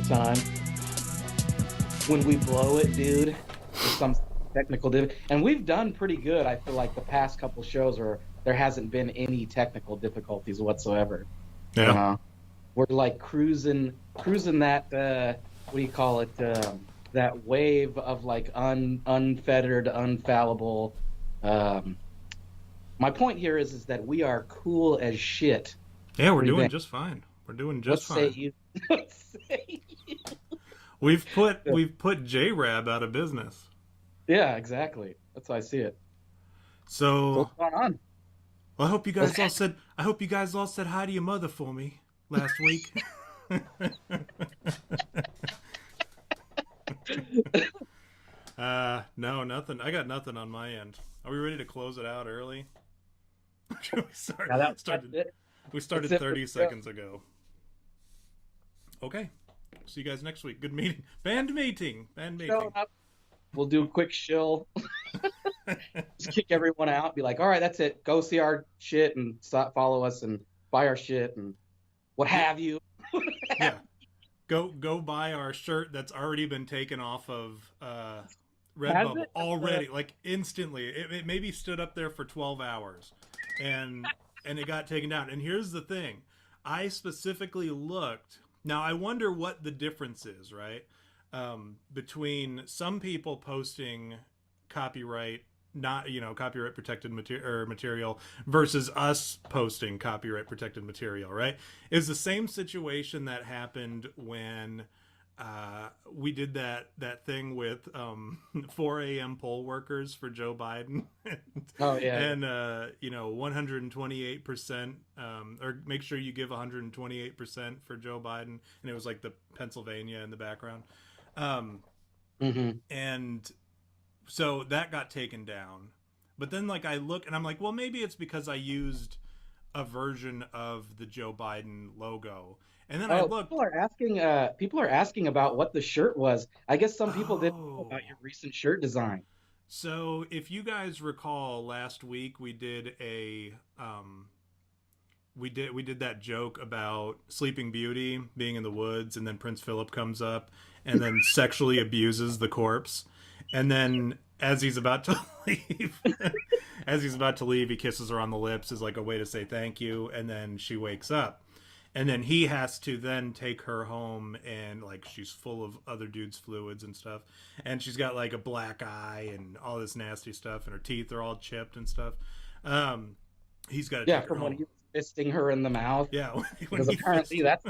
time. When we blow it, dude, there's some technical and we've done pretty good. I feel like the past couple shows where there hasn't been any technical difficulties whatsoever. You Yeah. know, we're like cruising that what do you call it? That wave of like unfettered, unfallible. Um, my point here is that we are cool as shit. Yeah, we're What do you doing think? just fine. We're doing What just say fine. you? What say you? We've put J-Rab out of business. Yeah, exactly. That's how I see it. So So what's going on? well, What's I hope you guys all said hi to your mother for me last week. No, nothing. I got nothing on my end. Are we ready to close it out early? we start, Now that's started it. we That's started it for 30 the show. seconds ago. Okay. See you guys next week. Good meeting. Band meeting. Band Showing meeting. up. We'll do a quick shill. Just kick everyone out. Be like, all right, that's it. Go see our shit and stop, follow us and buy our shit and what Yeah. have you. Yeah. Go buy our shirt that's already been taken off of Has Redbubble it? already, like instantly. It maybe stood up there for 12 hours, and it got taken down. And here's the thing, I specifically looked. Now I wonder what the difference is, right? Between some people posting copyright not copyright protected material versus us posting copyright protected material, right? Is the same situation that happened when we did that thing with 4 a.m. poll workers for Joe Biden, Oh yeah, yeah. and 128%, or make sure you give 128% for Joe Biden, and it was like the Pennsylvania in the background, Mm-hmm. and so that got taken down. But then like I look and I'm like, well, maybe it's because I used a version of the Joe Biden logo. And then I Oh, looked, people are asking about what the shirt was. I guess some people didn't know oh. about your recent shirt design. So if you guys recall last week we did a we did that joke about Sleeping Beauty being in the woods and then Prince Philip comes up and then sexually abuses the corpse. And then as he's about to leave, he kisses her on the lips as like a way to say thank you, and then she wakes up. And then he has to then take her home, and like she's full of other dudes' fluids and stuff. And she's got like a black eye and all this nasty stuff, and her teeth are all chipped and stuff. Um, he's got to Yeah, take her from when home. he was fisting her in the mouth, Yeah, when because he apparently fist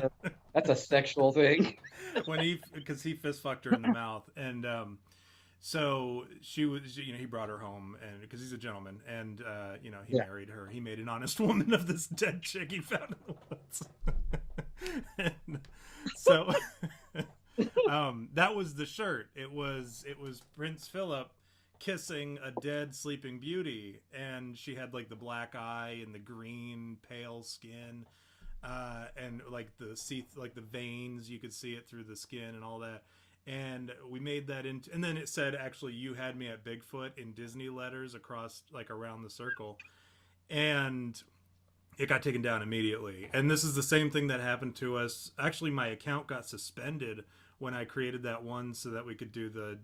that's a sexual thing. when he because he fist fucked her in the mouth, and so she was, he brought her home, and because he's a gentleman, and he Yeah, married her. He made an honest woman of this dead chick he found in the woods. And so that was the shirt. It was Prince Philip kissing a dead Sleeping Beauty, and she had like the black eye and the green pale skin, and like the veins, you could see it through the skin and all that. And we made that into, and then it said, actually, you had me at Bigfoot in Disney letters across, like, around the circle. And it got taken down immediately. And this is the same thing that happened to us. Actually, my account got suspended when I created that one so that we could do the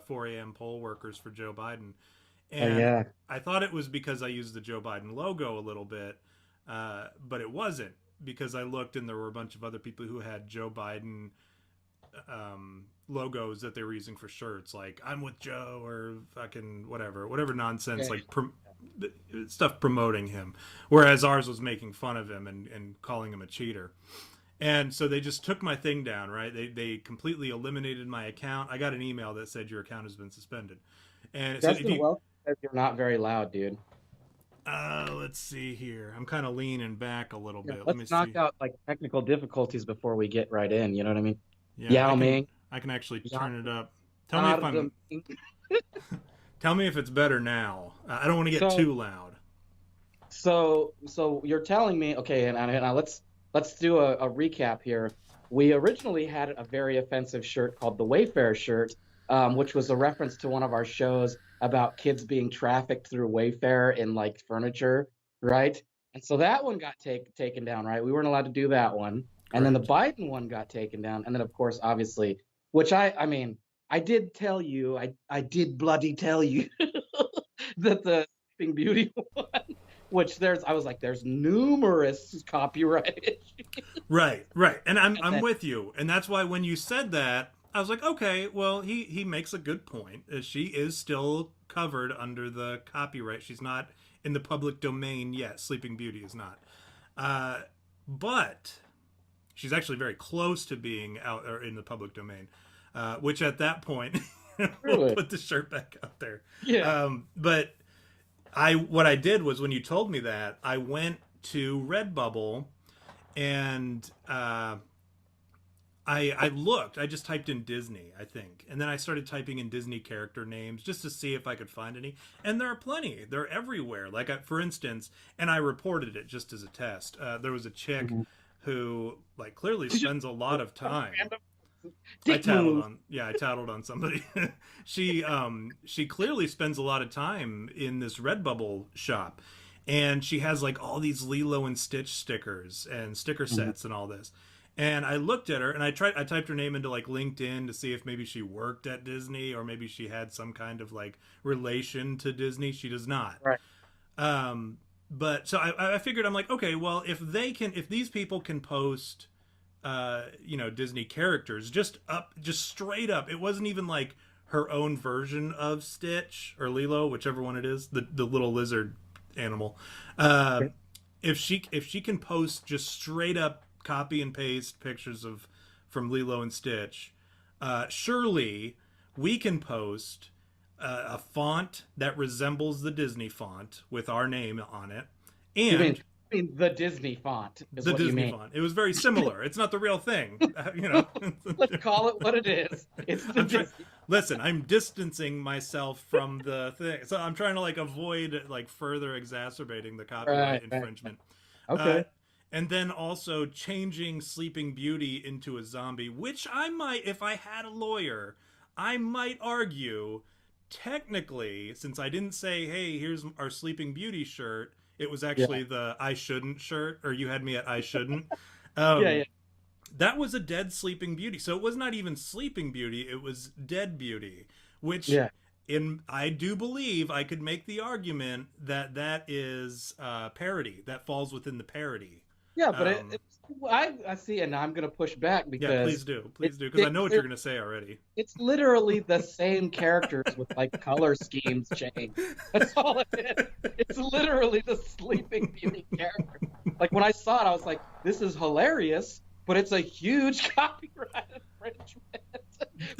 4 a.m. poll workers for Joe Biden. oh And yeah, I thought it was because I used the Joe Biden logo a little bit, but it wasn't, because I looked and there were a bunch of other people who had Joe Biden logos that they were using for shirts, like "I'm with Joe" or fucking whatever nonsense, yeah, like stuff promoting him, whereas ours was making fun of him and calling him a cheater. And so they just took my thing down, right? They completely eliminated my account. I got an email that said your account has been suspended, and it said if Justin you Welch says you're not very loud, dude. let's see here. I'm kind of leaning back a little Yeah, bit. Let me let's knock see. out like technical difficulties before we get right in. You know what I mean? Yeah, Yao Ming, I can actually Yao turn it up. Tell me if Are I'm the Tell me if it's better now. I don't want to get so too loud. so you're telling me, okay, and let's do a recap here. We originally had a very offensive shirt called the Wayfair shirt, which was a reference to one of our shows about kids being trafficked through Wayfair in like furniture, right? And so that one got taken down, right? We weren't allowed to do that one. And then the Correct. Biden one got taken down. And then, of course, obviously, which I mean, I did tell you, I did bloody tell you that the Sleeping Beauty one, which I was like, there's numerous copyright issues. Right, right. And I'm And I'm then, with you. And that's why when you said that, I was like, okay, well, he makes a good point. She is still covered under the copyright. She's not in the public domain yet. Sleeping Beauty is not. Uh, but she's actually very close to being out or in the public domain, which at that point we'll really, put the shirt back out there. yeah. But what I did was when you told me that, I went to Redbubble and I looked. I just typed in Disney, I think, and then I started typing in Disney character names just to see if I could find any. And there are plenty. They're everywhere. Like for instance, and I reported it just as a test. There was a chick Mhm. who like clearly spends a lot of time. Random I dick tattled move. on I tattled on somebody. She clearly spends a lot of time in this Redbubble shop, and she has like all these Lilo and Stitch stickers and sticker Mhm. sets and all this. And I looked at her and I typed her name into like LinkedIn to see if maybe she worked at Disney or maybe she had some kind of like relation to Disney. She does not. Right. But so I figured I'm like, okay, well, if these people can post Disney characters just straight up. It wasn't even like her own version of Stitch or Lilo, whichever one it is, the little lizard animal. Okay. If she can post just straight up copy and paste pictures of from Lilo and Stitch, surely we can post a font that resembles the Disney font with our name on it, You and mean the Disney font is the what you Disney mean? font. It was very similar. It's not the real thing, you know. Let's call it what it is. It's the I'm trying. Disney. Listen, I'm distancing myself from the thing, so I'm trying to like avoid like further exacerbating the copyright Right. infringement. Uh, Okay. and then also changing Sleeping Beauty into a zombie, which I might, if I had a lawyer, I might argue, technically, since I didn't say, hey, here's our Sleeping Beauty shirt, it was Yeah. actually the I shouldn't shirt, or you had me at I shouldn't. Yeah. Yeah. Um, that was a dead Sleeping Beauty. So it was not even Sleeping Beauty, it was Dead Beauty, which Yeah. I do believe I could make the argument that that is parody. That falls within the parody. Yeah. But Um, I see, and I'm gonna push back yeah, because please do, because I it know what clear, you're gonna say already. it's literally the same characters with like color schemes changed. That's all it is. It's literally the Sleeping Beauty character. Like when I saw it, I was like, this is hilarious, but it's a huge copyright infringement.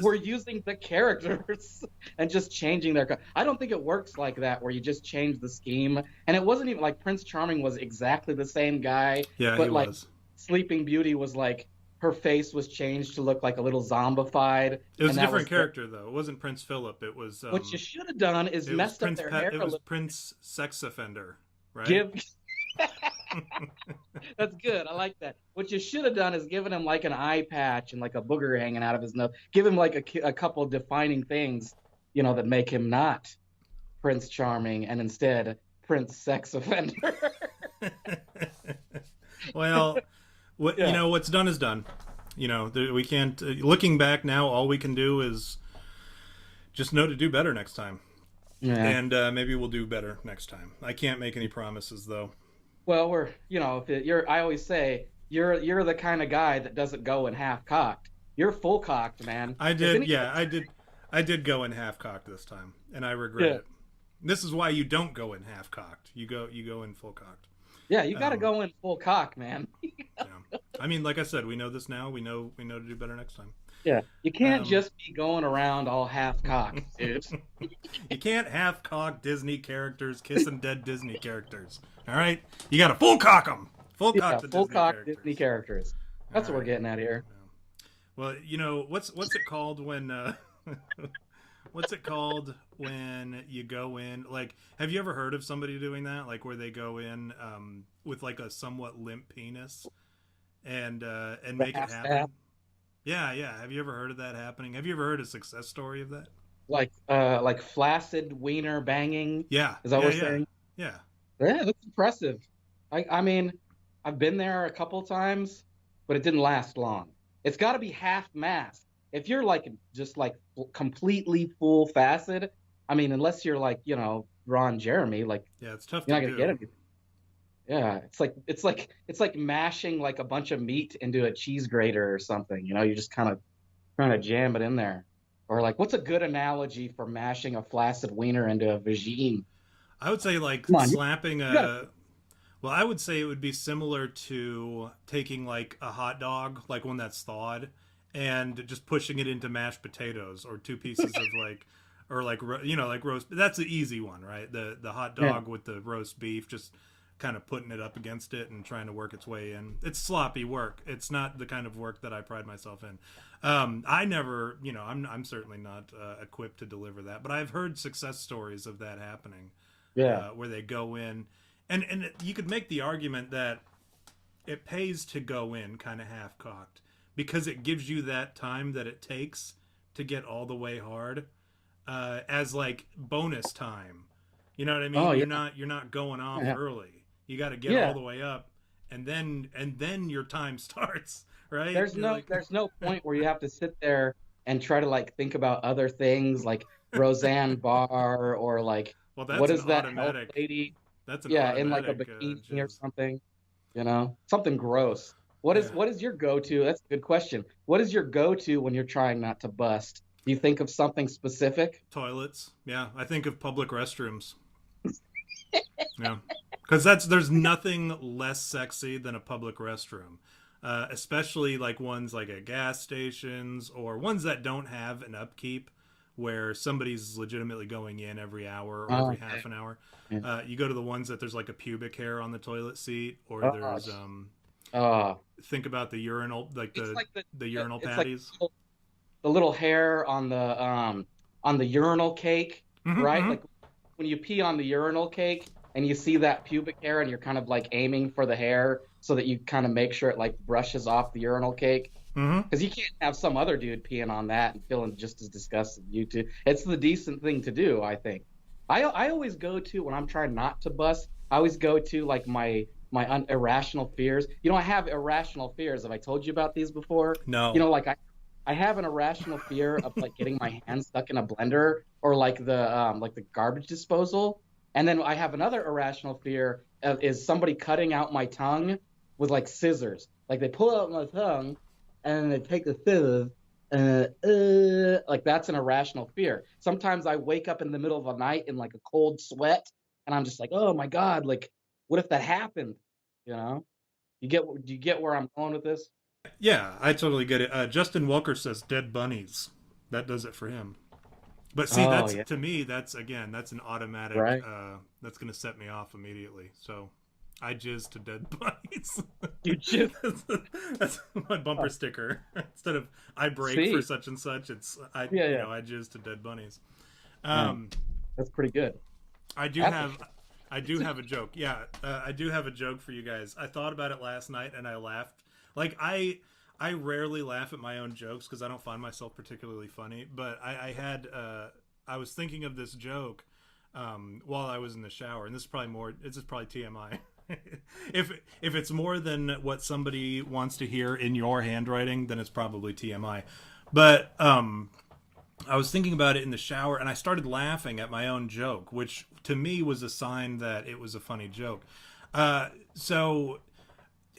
We're using the characters and just changing I don't think it works like that where you just change the scheme. And it wasn't even like Prince Charming was exactly the same guy, Yeah, he but like was. Sleeping Beauty was like her face was changed to look like a little zombified, It was and a that different was the, character though. It wasn't Prince Philip. what you should have done is messed up their hair It a was little. Prince Sex Offender, right? Give That's good. I like that. What you should have done is given him like an eye patch and like a booger hanging out of his nose. Give him like a couple of defining things, that make him not Prince Charming and instead Prince Sex Offender. Well, Yeah. what's done is done. We can't. Looking back now, all we can do is just know to do better next time, Yeah. and maybe we'll do better next time. I can't make any promises though. Well, I always say you're the kind of guy that doesn't go in half cocked. You're full cocked, man. I If did, any, yeah, I did go in half cocked this time, and I regret yeah, it. This is why you don't go in half cocked. You go in full cocked. yeah, you got to Um, go in full cock, man. yeah. I mean, like I said, we know this now. We know to do better next time. Yeah, you can't Um, just be going around all half cocked, dude. you can't half cock Disney characters kissing dead Disney characters. All right, you got to full cock them. Full cock Yeah, the full Disney cock characters. Disney characters. That's All what we're right. getting at here. Well, what's it called when what's it called when you go in? Like, have you ever heard of somebody doing that? Like where they go in with like a somewhat limp penis and The make it half happen? staff, Yeah, yeah. Have you ever heard of that happening? Have you ever heard a success story of that? like flaccid wiener banging. Yeah, Is that yeah, what we're yeah, saying? yeah. Yeah, that's impressive. I mean, I've been there a couple times. but it didn't last long. It's got to be half mast. If you're like just like completely full facet, I mean, unless you're like, Ron Jeremy, like Yeah, it's tough you're to not gonna get do. anything. Yeah, it's like mashing like a bunch of meat into a cheese grater or something. You just kind of trying to jam it in there. Or like, what's a good analogy for mashing a flaccid wiener into a vagine? I would say like Come on, slapping you gotta. a. Well, I would say it would be similar to taking like a hot dog, like one that's thawed, and just pushing it into mashed potatoes or two pieces of like, or like like roast. That's the easy one, right? The hot Yeah. dog with the roast beef, just kind of putting it up against it and trying to work its way in. It's sloppy work. It's not the kind of work that I pride myself in. I never, I'm certainly not equipped to deliver that, but I've heard success stories of that happening, Yeah. where they go in, and you could make the argument that it pays to go in kind of half cocked because it gives you that time that it takes to get all the way hard, as like bonus time. You know what I Oh mean? yeah. You're not going off Yeah. early. You got to get all Yeah. the way up, and then your time starts. Right? There's You're no like, there's no point where you have to sit there and try to like think about other things like Roseanne Barr or like well, what is that health lady? that's an Yeah, in like a automatic bikini or jizz. something. Something gross. What is Yeah. what is your go-to? That's a good question. What is your go-to when you're trying not to bust? Do you think of something specific? Toilets. Yeah, I think of public restrooms. Yeah, because there's nothing less sexy than a public restroom, especially like ones like at gas stations or ones that don't have an upkeep, where somebody's legitimately going in every hour or Oh, every okay. half an hour. Yeah. You go to the ones that there's like a pubic hair on the toilet seat, or Oh, there's oh. think about the urinal, like It's like the urinal it's like patties. the little hair on the urinal cake, right? Mm-hmm. Like when you pee on the urinal cake and you see that pubic hair and you're kind of like aiming for the hair so that you kind of make sure it like brushes off the urinal cake. Mm-hmm. Because you can't have some other dude peeing on that and feeling just as disgusted as you two. It's the decent thing to do, I think. I always go to when I'm trying not to bust. I always go to like my irrational fears. I have irrational fears. Have I told you about these before? No. Like I have an irrational fear of like getting my hand stuck in a blender or like the garbage disposal. And then I have another irrational fear is somebody cutting out my tongue with like scissors. Like they pull out my tongue and then they take the scissors and like that's an irrational fear. Sometimes I wake up in the middle of the night in like a cold sweat and I'm just like, oh my God, like what if that happened? You know? Do you get where I'm going with this? Yeah, I totally get it. Justin Walker says dead bunnies. That does it for him. But see, Oh that's yeah, to me, that's an automatic. right. That's going to set me off immediately. So I jizz to dead bunnies. You just That's my bumper sticker. Instead of I break for see. such and such, it's Yeah, yeah. I jizz to dead bunnies. Man, Um, that's pretty good. I do That's a, have I do have a joke. Yeah, I do have a joke for you guys. I thought about it last night and I laughed. Like I rarely laugh at my own jokes because I don't find myself particularly funny. But I was thinking of this joke while I was in the shower, and this is probably TMI. If it's more than what somebody wants to hear in your handwriting, then it's probably TMI. But I was thinking about it in the shower, and I started laughing at my own joke, which to me was a sign that it was a funny joke. So,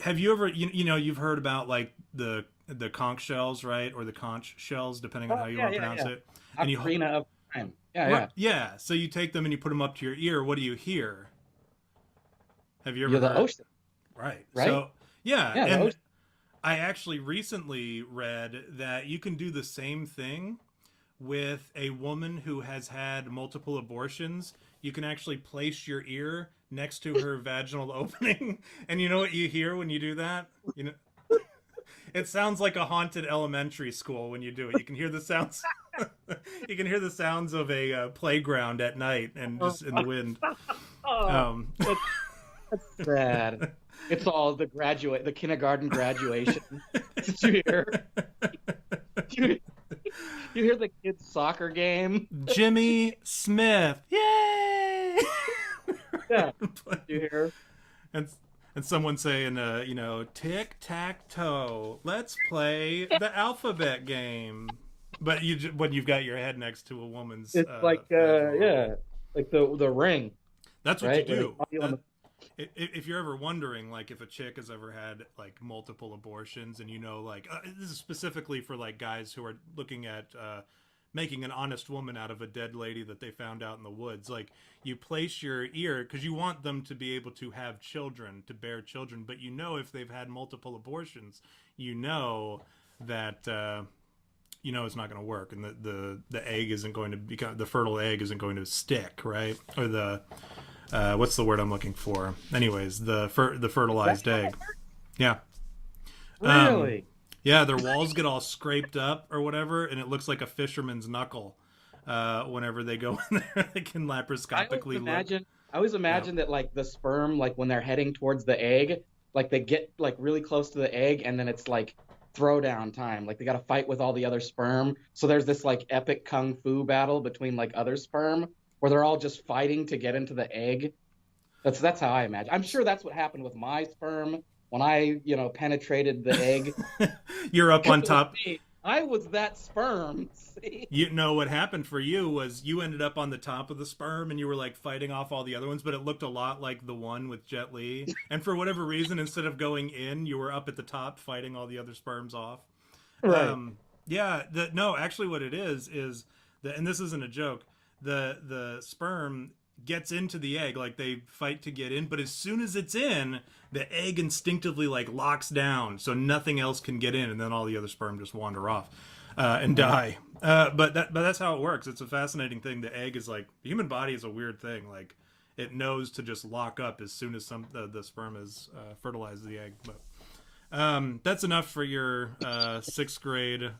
have you ever, you've heard about like the conch shells, right, or the conch shells, depending on oh how you yeah, want to yeah, pronounce yeah. it, and Ocarina of Time. Yeah, right, yeah. yeah. So you take them and you put them up to your ear. What do you hear? Have you ever You're the heard? ocean, Right. right? So yeah, Yeah, the and ocean. I actually recently read that you can do the same thing with a woman who has had multiple abortions. You can actually place your ear next to her vaginal opening, and you know what you hear when you do that? It sounds like a haunted elementary school when you do it. You can hear the sounds. You can hear the sounds of a playground at night and Oh, just in the wind. oh, Um, that's sad. It's all the kindergarten graduation. Did you hear? You, you hear the kids' soccer game? Jimmy Smith, yay! Yeah. You hear? and and someone saying, tic tac toe, let's play the alphabet game. But when you've got your head next to a woman's, It's like yeah, like the ring, that's what right? you do. If you're ever wondering, like, if a chick has ever had like multiple abortions, and like this is specifically for like guys who are looking at making an honest woman out of a dead lady that they found out in the woods, like you place your ear because you want them to be able to have children, to bear children, but if they've had multiple abortions, that it's not going to work, and the egg isn't going to become, the fertile egg isn't going to stick, right? Or the what's the word I'm looking for? Anyways, the fertilized egg. Yeah. Really? Yeah, their walls get all scraped up or whatever, and it looks like a fisherman's knuckle whenever they go in there. They can laparoscopically look. I always imagine that like the sperm, like when they're heading towards the egg, like they get like really close to the egg, and then it's like throwdown time. Like they got to fight with all the other sperm. So there's this like epic kung fu battle between like other sperm where they're all just fighting to get into the egg. That's how I imagine. I'm sure that's what happened with my sperm when I, penetrated the egg. You're up on top. I was that sperm. See? What happened for you was you ended up on the top of the sperm, and you were like fighting off all the other ones, but it looked a lot like the one with Jet Li. And for whatever reason, instead of going in, you were up at the top fighting all the other sperms off. Right. Actually what it is and this isn't a joke, the sperm gets into the egg, like they fight to get in, but as soon as it's in, the egg instinctively like locks down so nothing else can get in, and then all the other sperm just wander off and die. But that's how it works. It's a fascinating thing. The egg is like, the human body is a weird thing. Like it knows to just lock up as soon as the sperm has fertilized the egg. But that's enough for your 6th grade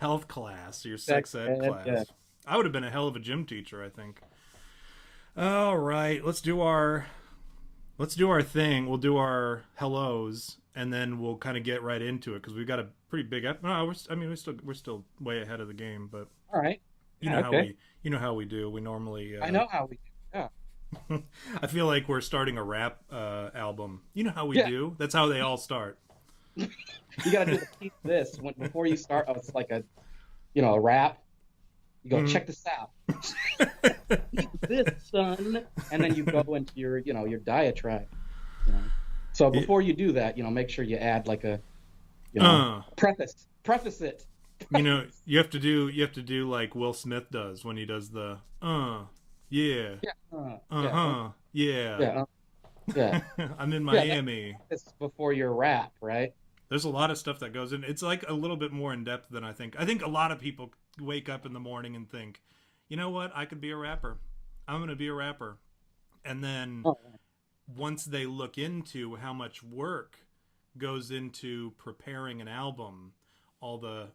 health class, your sex ed class. Yeah. I would have been a hell of a gym teacher, I think. All right, let's do our thing. We'll do our hellos, and then we'll kind of get right into it because we've got a pretty big. No, we're still way ahead of the game, but all right. You know how we do. We normally. I know how we do. Yeah. I feel like we're starting a rap album. You know how we do. That's how they all start. You gotta do keep this before you start. Oh, it's like a rap. You go, check this out. Keep this, son. And then you go into your diatribe. So before you do that, make sure you add like a, preface it. You have to do like Will Smith does when he does the, yeah. Yeah. Yeah. I'm in Miami. It's before your rap, right? There's a lot of stuff that goes in. It's like a little bit more in depth than I think. I think a lot of people wake up in the morning and think, you know what? I could be a rapper. I'm going to be a rapper. And then once they look into how much work goes into preparing an album, all the,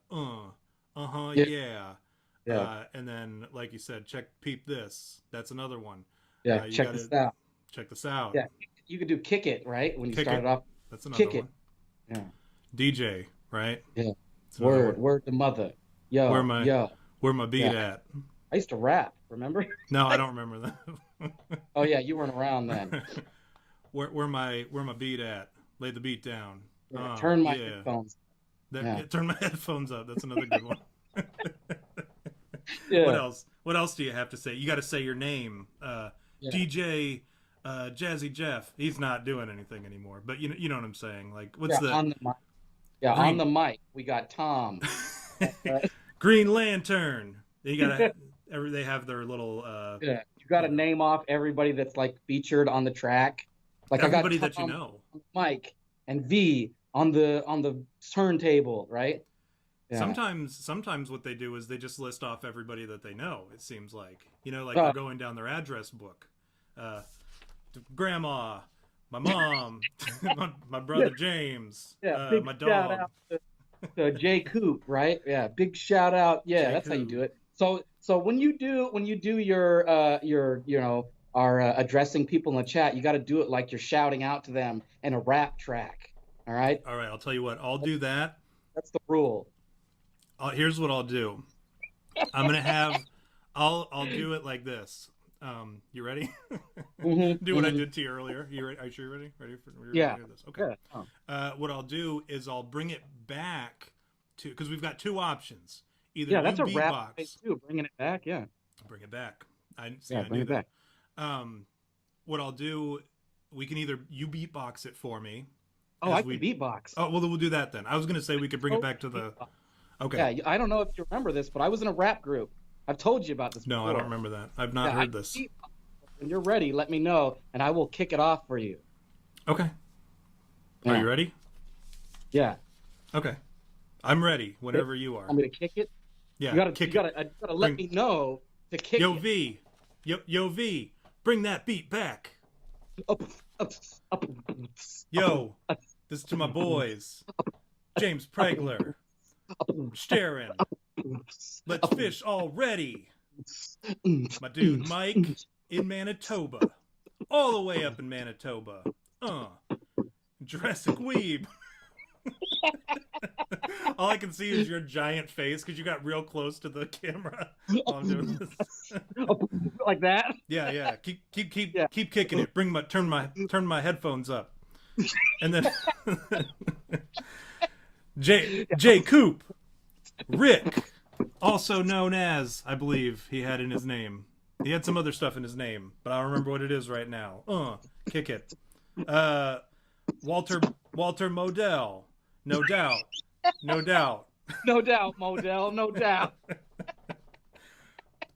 and then, like you said, peep this. That's another one. Yeah, check this out. Check this out. Yeah, you could do kick it, right? When you start it off. That's another one. Yeah. DJ, right? Yeah. Word to mother. Yo. Where my beat at? I used to rap, remember? No, I don't remember that. Oh yeah, you weren't around then. Where my beat at? Lay the beat down. Yeah, turn my headphones. Turn my headphones up. That's another good one. Yeah. What else do you have to say? You got to say your name. DJ Jazzy Jeff. He's not doing anything anymore, but you know what I'm saying. Like, what's on the mic? Yeah, on the mic we got Tom. Green Lantern. They have their little. You got to name off everybody that's like featured on the track. Like everybody I got Tom that you know. Mike and V on the turntable, right? Yeah. Sometimes what they do is they just list off everybody that they know. It seems like they're going down their address book. Grandma, my mom, my brother James, big my dog. Shout out to Jay Coop, right? Yeah, big shout out. Yeah, that's how you do it. So when you do your addressing people in the chat, you got to do it like you're shouting out to them in a rap track. All right. All right. I'll tell you what. I'll do that. That's the rule. Here's what I'll do. I'm gonna have. I'll do it like this. You ready? Mm-hmm, Do what I did to you earlier. You ready? Are you sure you're ready? Ready for yeah. this? Okay. Yeah. What I'll do is I'll bring it back to, because we've got two options. Either Yeah, you that's a rap beatbox. face too. Bringing it back. Yeah. Bring it back. I see. Yeah, I bring knew it that. back. What I'll do, we can either you beatbox it for me. Oh, I can beatbox. Oh, well, we'll do that then. I was going to say we could bring it back to the. Okay. Yeah, I don't know if you remember this, but I was in a rap group. I've told you about this before. No, I don't remember that. I've not heard this. When you're ready, let me know, and I will kick it off for you. Okay. Yeah. Are you ready? Yeah. Okay. I'm ready whenever you are. Want me to kick it? Yeah, you gotta, kick you it. gotta let me know to kick Yo, it. V. Yo, V. Bring that beat back. Yo, this is to my boys. James Pregler. Staring. Let's fish already. My dude Mike in Manitoba. All the way up in Manitoba. Jurassic Weeb. All I can see is your giant face because you got real close to the camera while I'm doing this. Like that? Yeah. Keep kicking it. Turn my headphones up. And then Jay Coop. Rick, also known as, I believe he had in his name. He had some other stuff in his name, but I don't remember what it is right now. Kick it. Walter Modell. No doubt. No doubt, Modell, no doubt.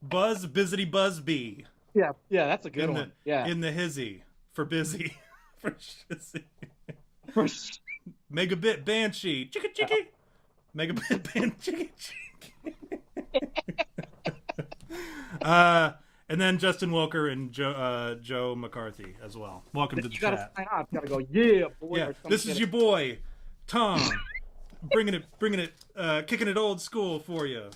Buzz Bizzity Buzzbee. Yeah, that's a good one. Yeah. In the hizzy. For busy. For shizzy. Megabit Banshee. Chicka chicka. Megabit Banshee. And then Justin Wilker and Joe McCarthy as well. Welcome to the chat. You gotta sign off. You gotta go, yeah, boy. Yeah, this is your boy, Tom. bringing it, kicking it old school for you.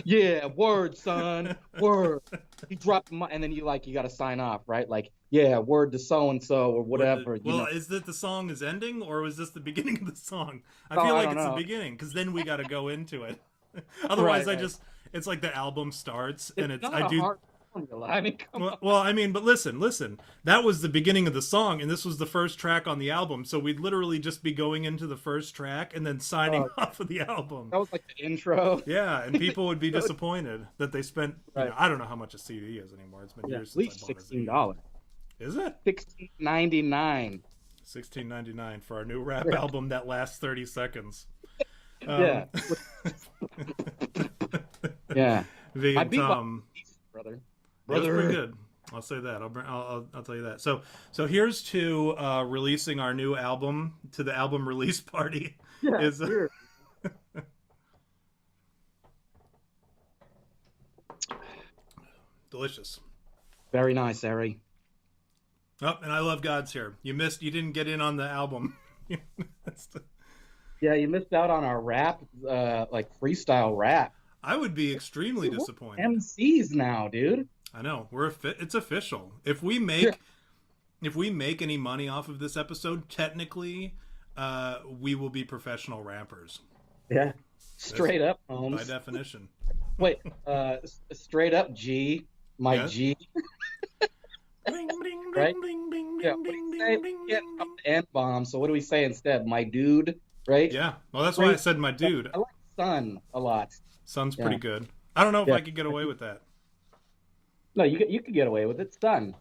Yeah, word, son, word. He dropped my, and then you gotta sign off, right? Like, yeah, word to so and so or whatever. Is that the song is ending, or was this the beginning of the song? I feel like it's the beginning because then we got to go into it. Otherwise, right. It's like the album starts and it's I do. Hard formula. I mean, but listen. That was the beginning of the song, and this was the first track on the album. So we'd literally just be going into the first track and then signing off of the album. That was like the intro. Yeah, and people would be disappointed that they spent. Right. I don't know how much a CD is anymore. It's been years since I bought $16. Is it? $16.99. $16.99 for our new rap album that lasts 30 seconds. Yeah. Yeah. V and Tom, brother. That's pretty good. I'll say that. I'll tell you that. So here's to releasing our new album to the album release party. Yeah. Delicious. Very nice, Ari. Oh, and I love God's here. You didn't get in on the album. Yeah, you missed out on our rap, like freestyle rap. I would be extremely disappointed. We're MCs now, dude. I know. It's official. If we make any money off of this episode, technically, we will be professional rappers. Yeah. Straight up, Holmes. By definition. Wait, straight up G, my yes. G. Bling, bling, right? bling, bling, yeah, bling, bling, bling, N-bomb, so what do we say instead? My dude, right? Yeah, well, that's why I said my dude. I like son a lot. Son's pretty good. I don't know if I could get away with that. No, you could get away with it. Son.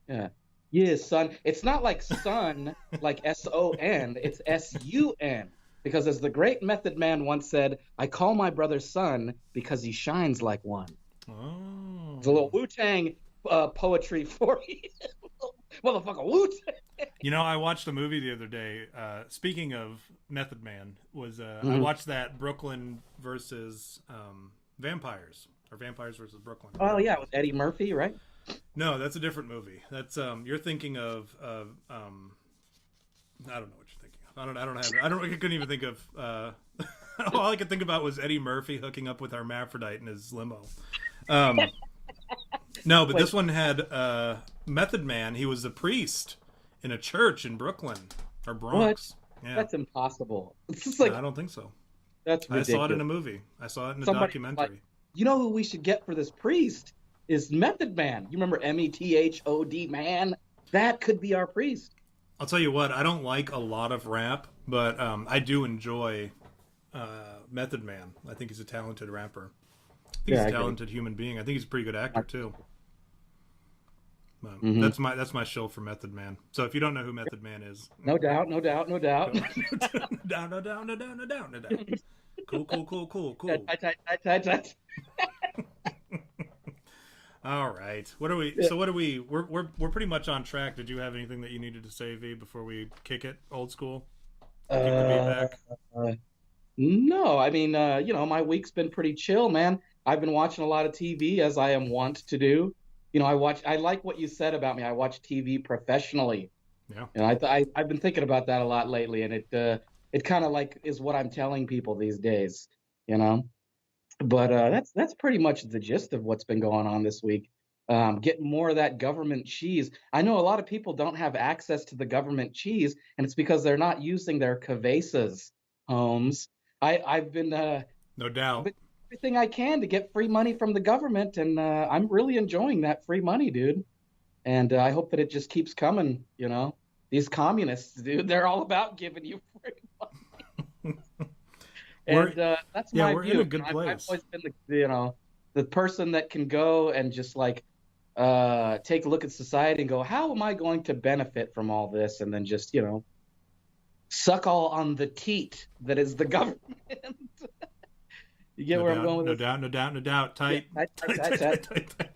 Yeah. Yeah, son. It's not like son, like S-O-N. It's S-U-N. Because as the great Method Man once said, I call my brother son because he shines like one. Oh. It's a little Wu-Tang poetry for you. Motherfucker Wu-Tang. You know, I watched a movie the other day. Speaking of Method Man, I watched that Brooklyn versus Vampires. Or Vampires versus Brooklyn. Oh, yeah, with Eddie Murphy, right? No, that's a different movie. That's you're thinking of I don't know what you're thinking of. I couldn't even think of all I could think about was Eddie Murphy hooking up with Hermaphrodite in his limo. No, but this one had Method Man. He was a priest in a church in Brooklyn or Bronx. What? Yeah. That's impossible. It's just like no, I don't think so. That's I saw it in ridiculous. a movie. I saw it in a Somebody like, documentary. you know who we should get for this priest is Method Man. You remember Method Man? That could be our priest. I'll tell you what, I don't like a lot of rap, but I do enjoy Method Man. I think he's a talented rapper. I think Yeah, he's I a agree. talented human being. I think he's a pretty good actor too. But Hmm. that's my shill for Method Man. So if you don't know who Method Man is, No doubt, no doubt, no doubt. go down, no down, no down, no down, no down. Cool, cool, cool, cool, Tight, cool. tight, tight, tight, tight. All right. What are we? Yeah. So what are we? We're pretty much on track. Did you have anything that you needed to say, V, before we kick it old school? Kick the beat Uh, back. no, I mean, my week's been pretty chill, man. I've been watching a lot of TV as I am wont to do. I like what you said about me. I watch TV professionally. Yeah. I've been thinking about that a lot lately, and it kind of like is what I'm telling people these days, you know. But that's pretty much the gist of what's been going on this week. Getting more of that government cheese. I know a lot of people don't have access to the government cheese, and it's because they're not using their Cavesas homes. I've been No I've doubt. been doing everything I can to get free money from the government, and I'm really enjoying that free money, dude. And I hope that it just keeps coming. These communists, dude, they're all about giving you free We're and that's yeah, my we're in a view. good I've place. always been the person that can go and just like take a look at society and go, how am I going to benefit from all this? And then just suck all on the teat that is the government. You get No where I'm doubt. going No with this? doubt. No doubt. No doubt. Yeah, Tight. tight, tight, Tight. tight, Tight. tight. Tight.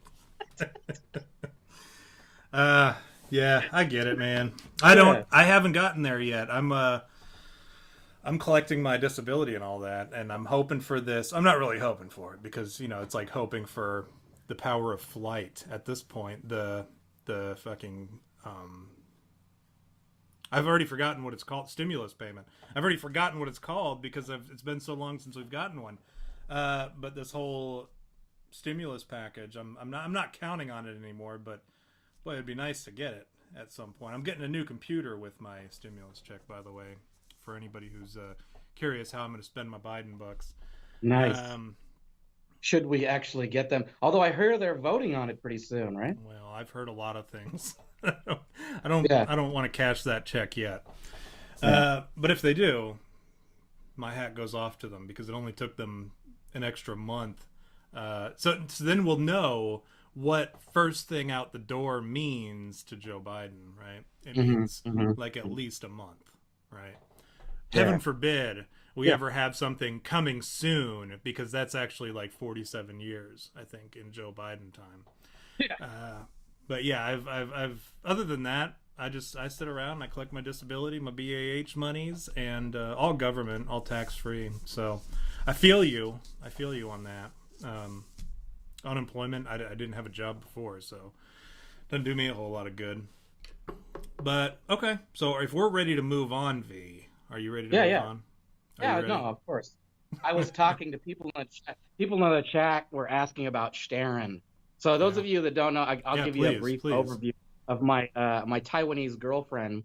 Tight. Tight. Uh, yeah, I get it, man. I don't. Yeah. I haven't gotten there yet. I'm collecting my disability and all that, and I'm hoping for this. I'm not really hoping for it because it's like hoping for the power of flight at this point. The fucking I've already forgotten what it's called. Stimulus payment. I've already forgotten what it's called because it's been so long since we've gotten one. But this whole stimulus package, I'm not counting on it anymore. But boy, it'd be nice to get it at some point. I'm getting a new computer with my stimulus check, by the way, for anybody who's curious how I'm going to spend my Biden bucks. Nice. Um, Should we actually get them? Although I hear they're voting on it pretty soon, right? well, I've heard a lot of things. I don't. Yeah. I don't want to cash that check yet. Yeah. But if they do, my hat goes off to them because it only took them an extra month. So then we'll know what first thing out the door means to Joe Biden, right? It Hmm. means Hmm. like at least a month, right? Yeah. Heaven forbid we Yeah. ever have something coming soon because that's actually like 47 years, I think, in Joe Biden time. Yeah. But yeah, I've other than that, I sit around, I collect my disability, my BAH monies, and all government, all tax free. So I feel you on that. Unemployment, I didn't have a job before, so doesn't do me a whole lot of good. But okay, so if we're ready to move on, V, are you ready to Yeah. move Yeah. on? Are you Yeah. ready? No, of course. I was talking to people in the chat. People in the chat were asking about Sharon. So those Yeah, of you that don't know, I'll yeah. give you a Please, brief please. overview of my Taiwanese girlfriend,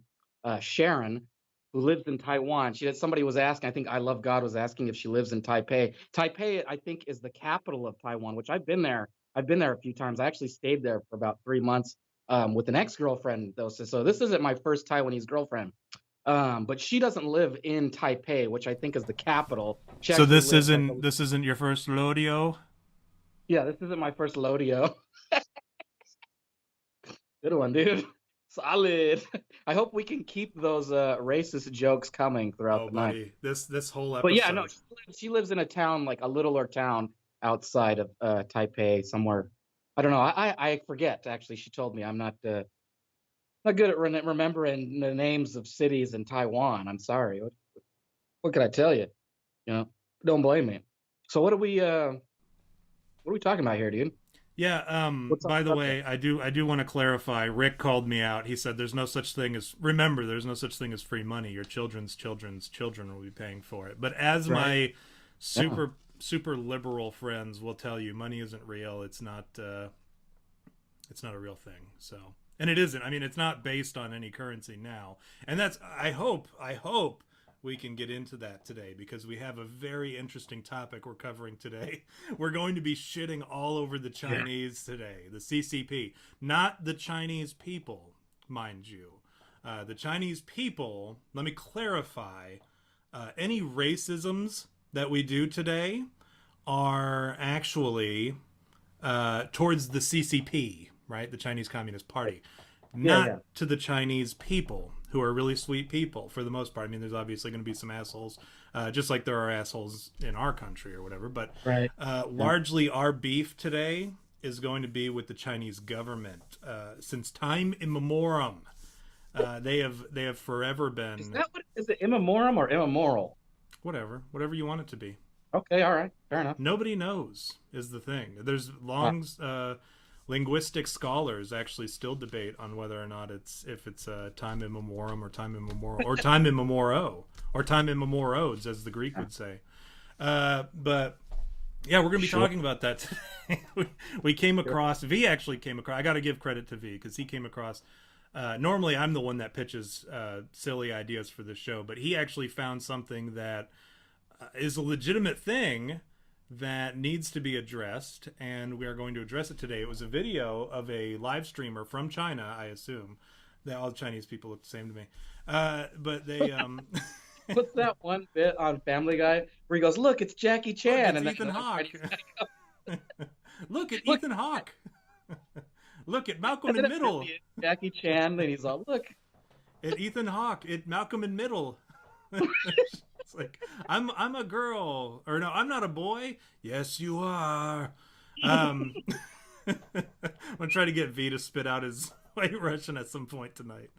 Sharon, who lives in Taiwan. Somebody was asking. I think I Love God was asking if she lives in Taipei. Taipei, I think, is the capital of Taiwan, which I've been there. I've been there a few times. I actually stayed there for about 3 months with an ex-girlfriend, though. So this isn't my first Taiwanese girlfriend. But she doesn't live in Taipei, which I think is the capital. She So actually this lives like isn't this isn't your first rodeo? yeah, this isn't my first Lodio. Good one, dude. Solid. I hope we can keep those racist jokes coming throughout Oh, the night. buddy, this whole But yeah, no, episode. she lives in a town, like a littler town outside of Taipei, somewhere. I don't know. I forget, actually. She told me I'm not good at remembering the names of cities in Taiwan. I'm sorry. What can I tell you? You know, don't blame me. So what are we talking about here, dude? Yeah, What's on by the the subject? way, I do want to clarify. Rick called me out. He said there's no such thing as there's no such thing as free money. Your children's children will be paying for it. But as That's right. my Yeah. super liberal friends will tell you, money isn't real. It's not a real thing. So, and it isn't. I mean, it's not based on any currency now. And that's I hope we can get into that today, because we have a very interesting topic we're covering today. We're going to be shitting all over the Chinese today, the CCP, not the Chinese people, mind you. The Chinese people, let me clarify, any racisms that we do today are actually towards the CCP, right? The Chinese Communist Party, not to the Chinese people, who are really sweet people for the most part. I mean, there's obviously going to be some assholes, just like there are assholes in our country or whatever. But largely our beef today is going to be with the Chinese government. Since time immemorial, they have forever been. Is that what is it? Immemorial or immoral? Whatever you want it to be. Okay, all right, fair enough. Nobody knows is the thing. There's long linguistic scholars actually still debate on whether or not it's time immemorial or time immemorial or time immemoro or time immemorodes, as the Greek would say. But yeah, we're going to be talking about that today. we came across, V actually came across, I got to give credit to V because he came across, normally I'm the one that pitches silly ideas for this show, but he actually found something that is a legitimate thing that needs to be addressed, and we are going to address it today. It was a video of a live streamer from China, I assume. All Chinese people look the same to me. But they... What's that one bit on Family Guy where he goes, "Look, it's Jackie Chan." Look, it's Ethan Hawke. Look at Ethan Hawke. Look at Malcolm in Middle. Jackie Chan, and he's all, "Look." At Ethan Hawke, at Malcolm in Middle. It's like, I'm a girl, or no, I'm not a boy. Yes, you are. I'm gonna try to get V to spit out his White Russian at some point tonight.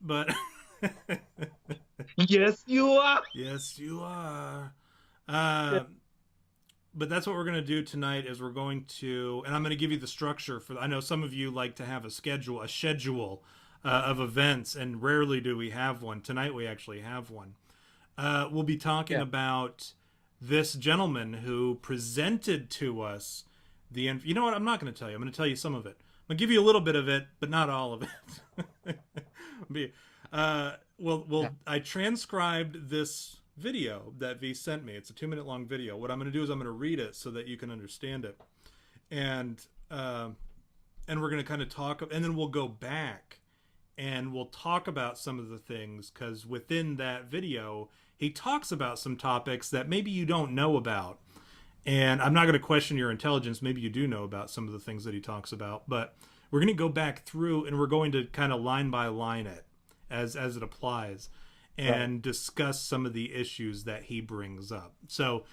But yes, you are. Yes, you are. But that's what we're going to do tonight is we're going to, and I'm going to give you the structure for, I know some of you like to have a schedule of events, and rarely do we have one. Tonight we actually have one. We'll be talking about this gentleman who presented to us you know what, I'm not going to tell you. I'm going to tell you some of it. I'm going to give you a little bit of it, but not all of it. I transcribed this video that V sent me. It's a 2-minute long video. What I'm going to do is I'm going to read it so that you can understand it. And we're going to kind of talk, and then we'll go back and we'll talk about some of the things, because within that video, he talks about some topics that maybe you don't know about. And I'm not going to question your intelligence. Maybe you do know about some of the things that he talks about, but we're going to go back through and we're going to kind of line by line it as it applies and discuss some of the issues that he brings up. So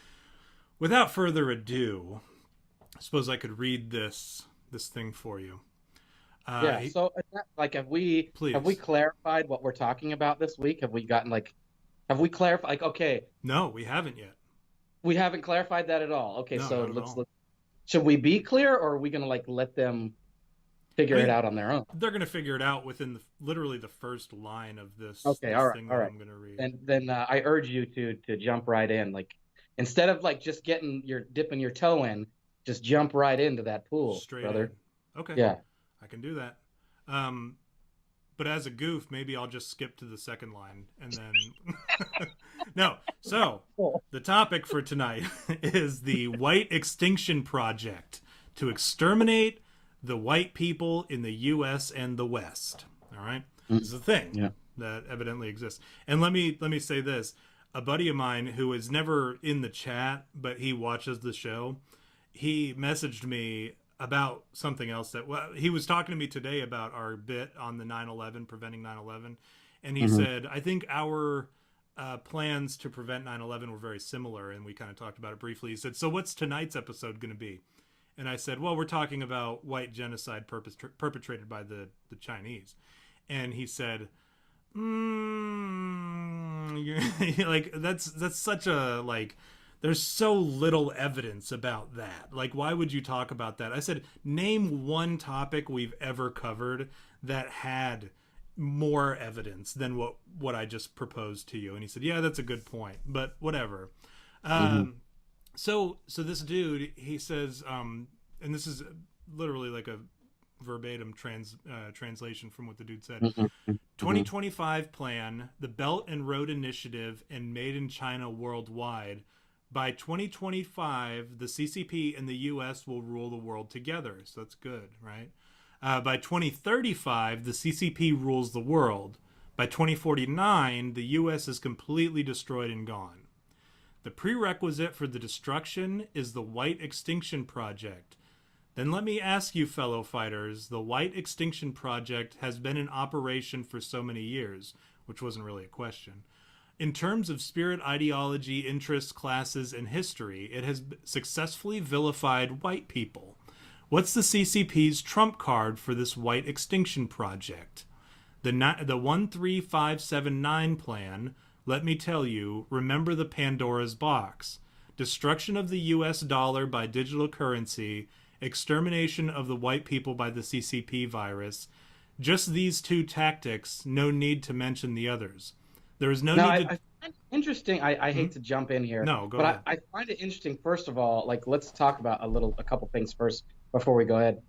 without further ado, I suppose I could read this thing for you. So like, have we clarified what we're talking about this week? Have we clarified? Like, okay. No, we haven't yet. We haven't clarified that at all. Okay, no, so let's look. Should we be clear, or are we going to let them figure it out on their own? They're going to figure it out within literally the first line of this, thing that I'm going to read. And then I urge you to jump right in. Like, instead of just dipping your toe in, just jump right into that pool, straight brother. In. Okay. Yeah. I can do that. But as a goof, maybe I'll just skip to the second line and then... No. So the topic for tonight is the White Extinction Project to exterminate the white people in the U.S. and the West. All right. This is a thing that evidently exists. And let me say this. A buddy of mine who is never in the chat, but he watches the show, he messaged me about something else he was talking to me today about our bit on the 9/11, preventing 9/11. And he said, I think our plans to prevent 9/11 were very similar. And we kind of talked about it briefly. He said, so what's tonight's episode going to be? And I said, well, we're talking about white genocide perpetrated by the Chinese. And he said, that's such a, there's so little evidence about that. Why would you talk about that? I said, name one topic we've ever covered that had more evidence than what I just proposed to you. And he said, yeah, that's a good point, but whatever. So this dude, he says, and this is literally like a verbatim translation from what the dude said. Mm-hmm. 2025 plan, the Belt and Road Initiative, and Made in China worldwide. By 2025, the CCP and the U.S. will rule the world together. So that's good, right? By 2035, the CCP rules the world. By 2049, the U.S. is completely destroyed and gone. The prerequisite for the destruction is the White Extinction Project. Then let me ask you, fellow fighters, the White Extinction Project has been in operation for so many years, which wasn't really a question. In terms of spirit, ideology, interests, classes, and history, it has successfully vilified white people. What's the CCP's trump card for this White Extinction Project? The 13579 plan, let me tell you, remember the Pandora's box. Destruction of the US dollar by digital currency, extermination of the white people by the CCP virus. Just these two tactics, no need to mention the others. There is no need to... I find it interesting. I hate to jump in here. No, go ahead. I find it interesting, first of all, like, let's talk about a couple things first before we go ahead.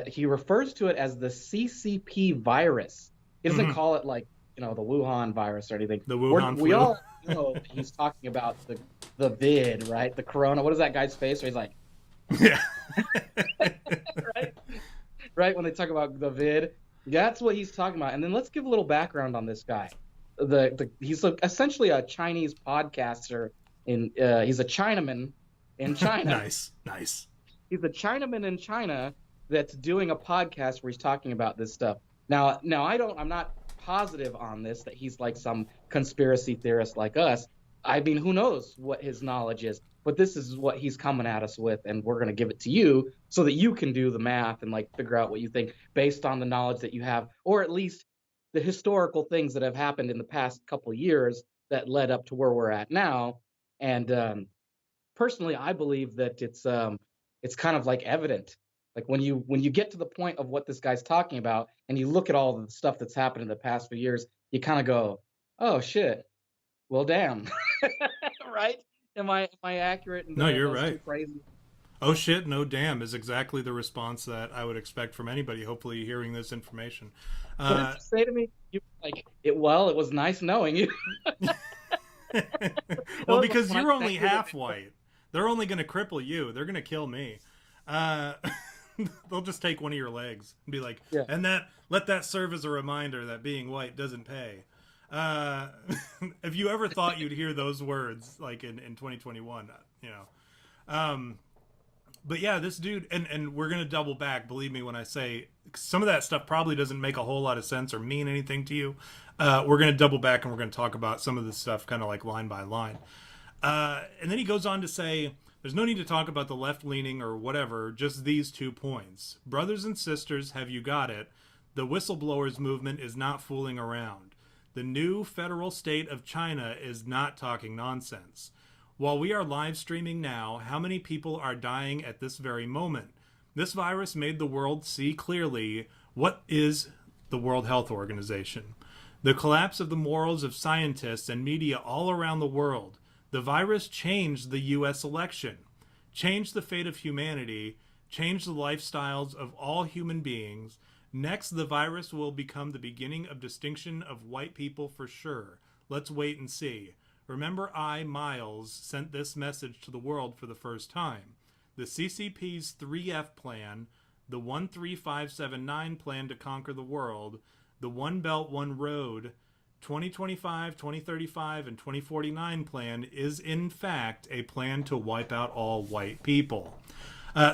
He refers to it as the CCP virus. He doesn't call it like, the Wuhan virus or anything. The Wuhan flu. We all know he's talking about the vid, right? The corona. What is that guy's face where he's like... Yeah. Right? When they talk about the vid. That's what he's talking about. And then let's give a little background on this guy. He's essentially a Chinese podcaster. He's a Chinaman in China. Nice. He's a Chinaman in China that's doing a podcast where he's talking about this stuff. Now I'm not positive on this that he's like some conspiracy theorist like us. I mean, who knows what his knowledge is? But this is what he's coming at us with, and we're going to give it to you so that you can do the math and like figure out what you think based on the knowledge that you have, or at least the historical things that have happened in the past couple of years that led up to where we're at now. And personally, I believe that it's kind of like evident. Like when you get to the point of what this guy's talking about, and you look at all the stuff that's happened in the past few years, you kind of go, "Oh shit, well damn," right? Am I accurate? No, you're right. Too crazy? Oh shit, no damn is exactly the response that I would expect from anybody. Hopefully, hearing this information. What did you say to me? You like it? Well, it was nice knowing you. Well, because you're only half white. They're only going to cripple you. They're going to kill me. They'll just take one of your legs and be like, yeah. And let that serve as a reminder that being white doesn't pay. If you ever thought you'd hear those words like in 2021, but yeah, this dude, and we're going to double back, believe me when I say some of that stuff probably doesn't make a whole lot of sense or mean anything to you. We're going to double back and we're going to talk about some of this stuff kind of like line by line. And then he goes on to say, there's no need to talk about the left-leaning or whatever, just these 2 points. Brothers and sisters, have you got it? The whistleblowers movement is not fooling around. The new federal state of China is not talking nonsense. While we are live streaming now, how many people are dying at this very moment? This virus made the world see clearly what is the World Health Organization. The collapse of the morals of scientists and media all around the world. The virus changed the U.S. election, changed the fate of humanity, changed the lifestyles of all human beings. Next, the virus will become the beginning of distinction of white people for sure. Let's wait and see. Remember, Miles, sent this message to the world for the first time. The CCP's 3F plan, the 13579 plan to conquer the world, the One Belt, One Road, 2025, 2035, and 2049 plan is in fact a plan to wipe out all white people.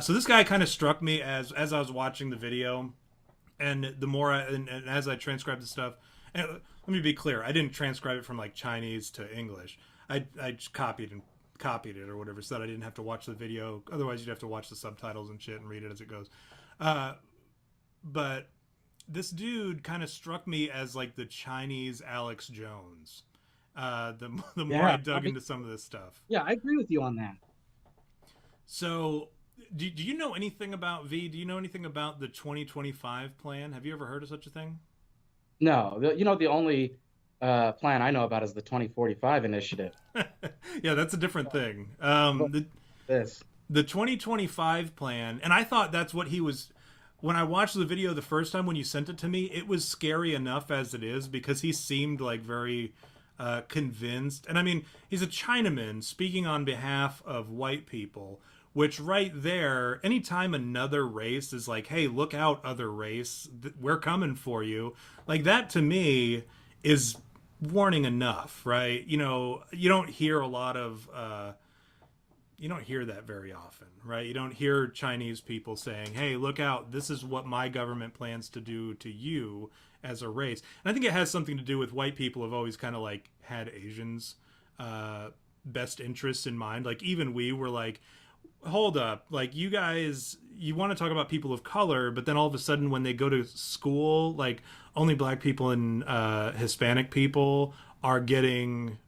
So this guy kind of struck me as I was watching the video, and the more and as I transcribed the stuff. And let me be clear, I didn't transcribe it from like Chinese to English. I just copied it or whatever, so that I didn't have to watch the video. Otherwise, you'd have to watch the subtitles and shit and read it as it goes. But this dude kind of struck me as like the Chinese Alex Jones. The more I dug into some of this stuff. Yeah, I agree with you on that. So, do you know anything about V? Do you know anything about the 2025 plan? Have you ever heard of such a thing? No, the only plan I know about is the 2045 initiative. Yeah, that's a different thing. The 2025 plan, and I thought that's what he was. when I watched the video the first time when you sent it to me, it was scary enough as it is because he seemed like very convinced. And I mean, he's a Chinaman speaking on behalf of white people, which right there, anytime another race is like, hey, look out, other race, we're coming for you. Like that to me is warning enough, right? You know, you don't hear a lot of you don't hear that very often, right? You don't hear Chinese people saying, hey, look out, this is what my government plans to do to you as a race. And I think it has something to do with white people have always kind of like had Asians best interests in mind. Like even we were like, hold up, like you guys, you want to talk about people of color, but then all of a sudden when they go to school, like only black people and Hispanic people are getting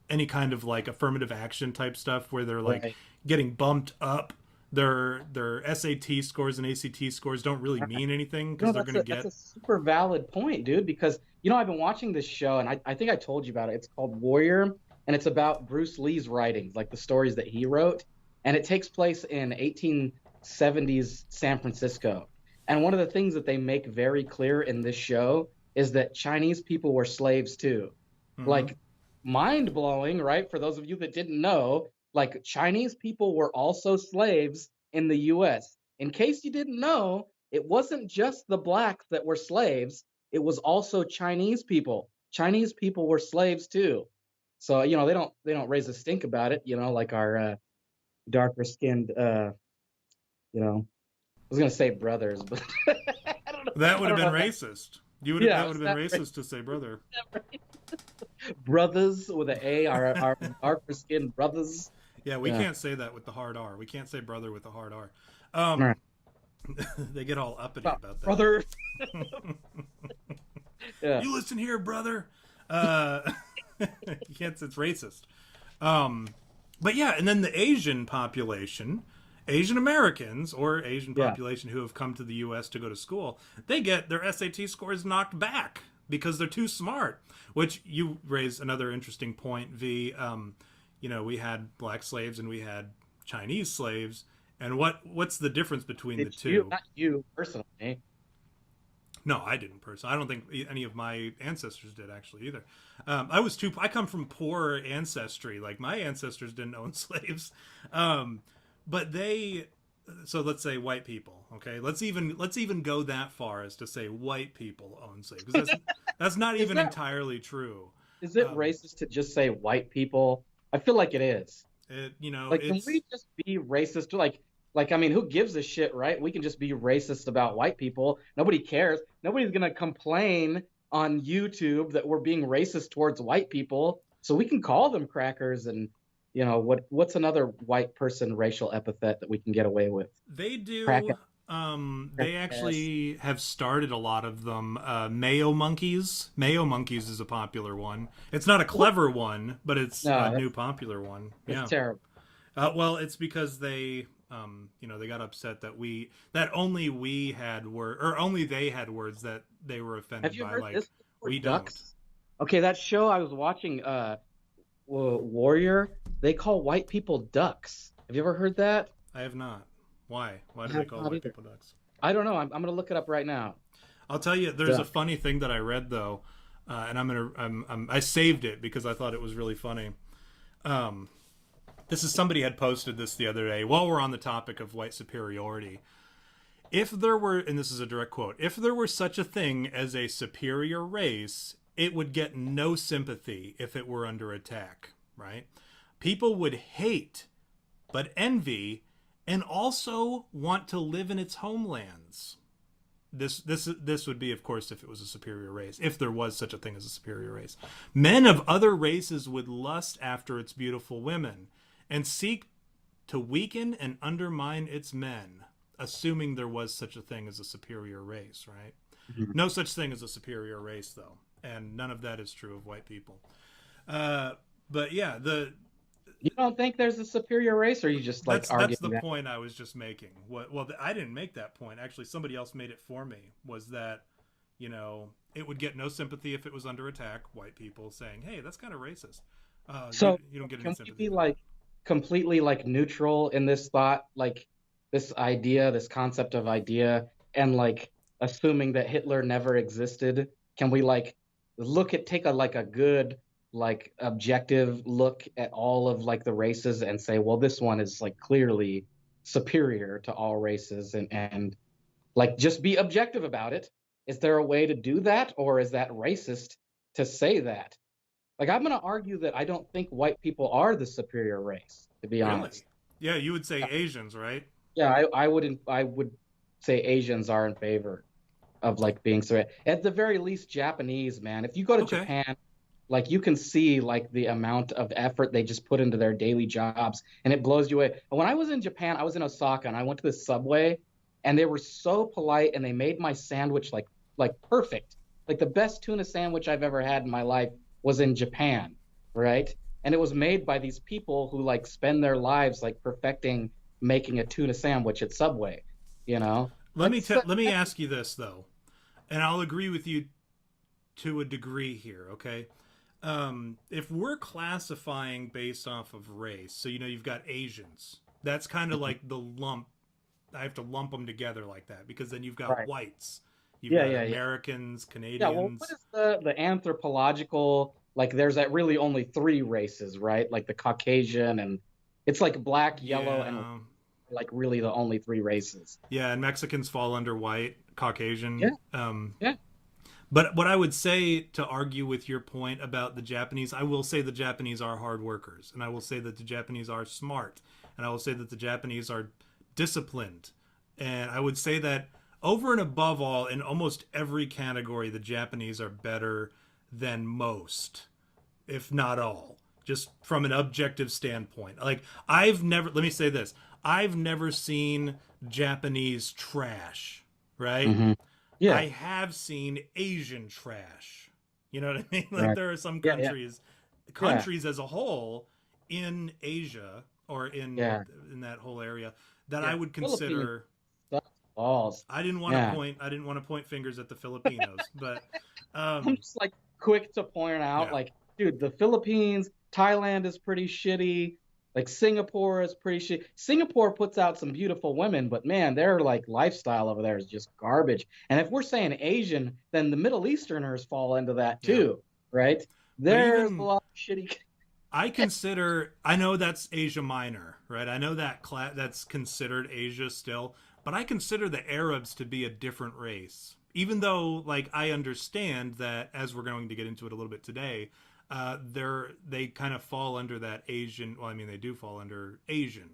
any kind of like affirmative action type stuff where they're like getting bumped up. Their SAT scores and ACT scores don't really mean anything because they're going to get. That's a super valid point, dude. Because I've been watching this show, and I think I told you about it. It's called Warrior, and it's about Bruce Lee's writings, like the stories that he wrote, and it takes place in 1870s San Francisco. And one of the things that they make very clear in this show is that Chinese people were slaves too. Mm-hmm. Like mind blowing, right? For those of you that didn't know. Like Chinese people were also slaves in the U.S. In case you didn't know, it wasn't just the blacks that were slaves. It was also Chinese people. Chinese people were slaves too. So, they don't raise a stink about it, like our darker skinned, I was going to say brothers, but I don't know. That would have been racist. That would have been racist to say brother. Brothers with an A, our darker skinned brothers. Yeah, we can't say that with the hard R. We can't say brother with the hard R. Right. They get all uppity about that. Brother. Yeah. You listen here, brother. You can't. It's racist. But yeah, and then the Asian population, Asian Americans or Asian population who have come to the U.S. to go to school, they get their SAT scores knocked back because they're too smart. Which you raise another interesting point, V. We had black slaves and we had Chinese slaves, and what's the difference between the two? Not you personally. No, I didn't personally. I don't think any of my ancestors did actually either. I come from poor ancestry. Like my ancestors didn't own slaves, but they. So let's say white people. Okay, let's even go that far as to say white people own slaves, because that's not even entirely true. Is it racist to just say white people? I feel like it is. Can we just be racist? Like, I mean, who gives a shit, right? We can just be racist about white people. Nobody cares. Nobody's going to complain on YouTube that we're being racist towards white people. So we can call them crackers and, what's another white person racial epithet that we can get away with? They do. They actually have started a lot of them. Mayo monkeys. Mayo monkeys is a popular one. It's not a clever one, but it's a new popular one. It's terrible. Well, it's because they got upset that only they had words that they were offended by. Like this? We ducks? Don't. Okay, that show I was watching, Warrior. They call white people ducks. Have you ever heard that? I have not. Why? Why do they call white people ducks? I don't know. I'm going to look it up right now. I'll tell you. There's a funny thing that I read though, and I saved it because I thought it was really funny. This is somebody had posted this the other day while we're on the topic of white superiority. If there were, and this is a direct quote, if there were such a thing as a superior race, it would get no sympathy if it were under attack, right? People would hate, but envy, and also want to live in its homelands. This would be, of course, if it was a superior race, if there was such a thing as a superior race. Men of other races would lust after its beautiful women and seek to weaken and undermine its men, assuming there was such a thing as a superior race, right? Mm-hmm. No such thing as a superior race, though, and none of that is true of white people. But yeah, you don't think there's a superior race, or you just like arguing that's the point I was just making. I didn't make that point. Actually, somebody else made it for me. Was that, it would get no sympathy if it was under attack. White people saying, "Hey, that's kind of racist." So you don't get any sympathy. Can we be like completely like neutral in this thought, like this idea, this concept of idea? and like assuming that Hitler never existed, can we like take a like a good like objective look at all of like the races and say, well, this one is like clearly superior to all races, and like just be objective about it? Is there a way to do that, or is that racist to say that? Like, I'm going to argue that I don't think white people are the superior race, to be Really? honest. Yeah, you would say Asians, right? Yeah, I would say Asians are in favor of like being so at the very least Japanese, man. If you go to Okay. Japan, like you can see like the amount of effort they just put into their daily jobs, and it blows you away. When I was in Japan, I was in Osaka, and I went to the subway, and they were so polite, and they made my sandwich like perfect. Like the best tuna sandwich I've ever had in my life was in Japan, right? And it was made by these people who like spend their lives like perfecting making a tuna sandwich at Subway, you know? That's Let me ask you this though, and I'll agree with you to a degree here. Okay, if we're classifying based off of race, so you know you've got Asians, that's kind of like the lump. I have to lump them together like that because then you've got right. whites, you've Yeah, got yeah, yeah. Americans, Yeah, well, what Canadians. is the anthropological like there's that really only three races, right? Like the Caucasian, and it's like black, yellow, and Yeah, like really the only three races. yeah, and Mexicans fall under white, Yeah, Caucasian. yeah. But what I would say to argue with your point about the Japanese, I will say the Japanese are hard workers, and I will say that the Japanese are smart, and I will say that the Japanese are disciplined. And I would say that over and above all, in almost every category, the Japanese are better than most, if not all, just from an objective standpoint. Like, let me say this, I've never seen Japanese trash, right? Hmm. I Yeah, have seen Asian trash. You know what I mean? Like right. there are some Yeah, yeah, yeah, countries as a whole in Asia or yeah, in that whole area that I yeah. would Philippines consider. sucks balls. Yeah. I didn't want to point fingers at the Filipinos, but I'm um, just like quick to point out, yeah, like, dude, the Philippines, Thailand is pretty shitty. Like Singapore is pretty shitty. Singapore puts out some beautiful women, but man, their like lifestyle over there is just garbage. And if we're saying Asian, then the Middle Easterners fall into that yeah. too, right? But There's a even lot of shitty. I know that's Asia Minor, right? I know that that's considered Asia still, but I consider the Arabs to be a different race. Even though, like, I understand that as we're going to get into it a little bit today, they kind of fall under that Asian. Well, I mean, they do fall under Asian.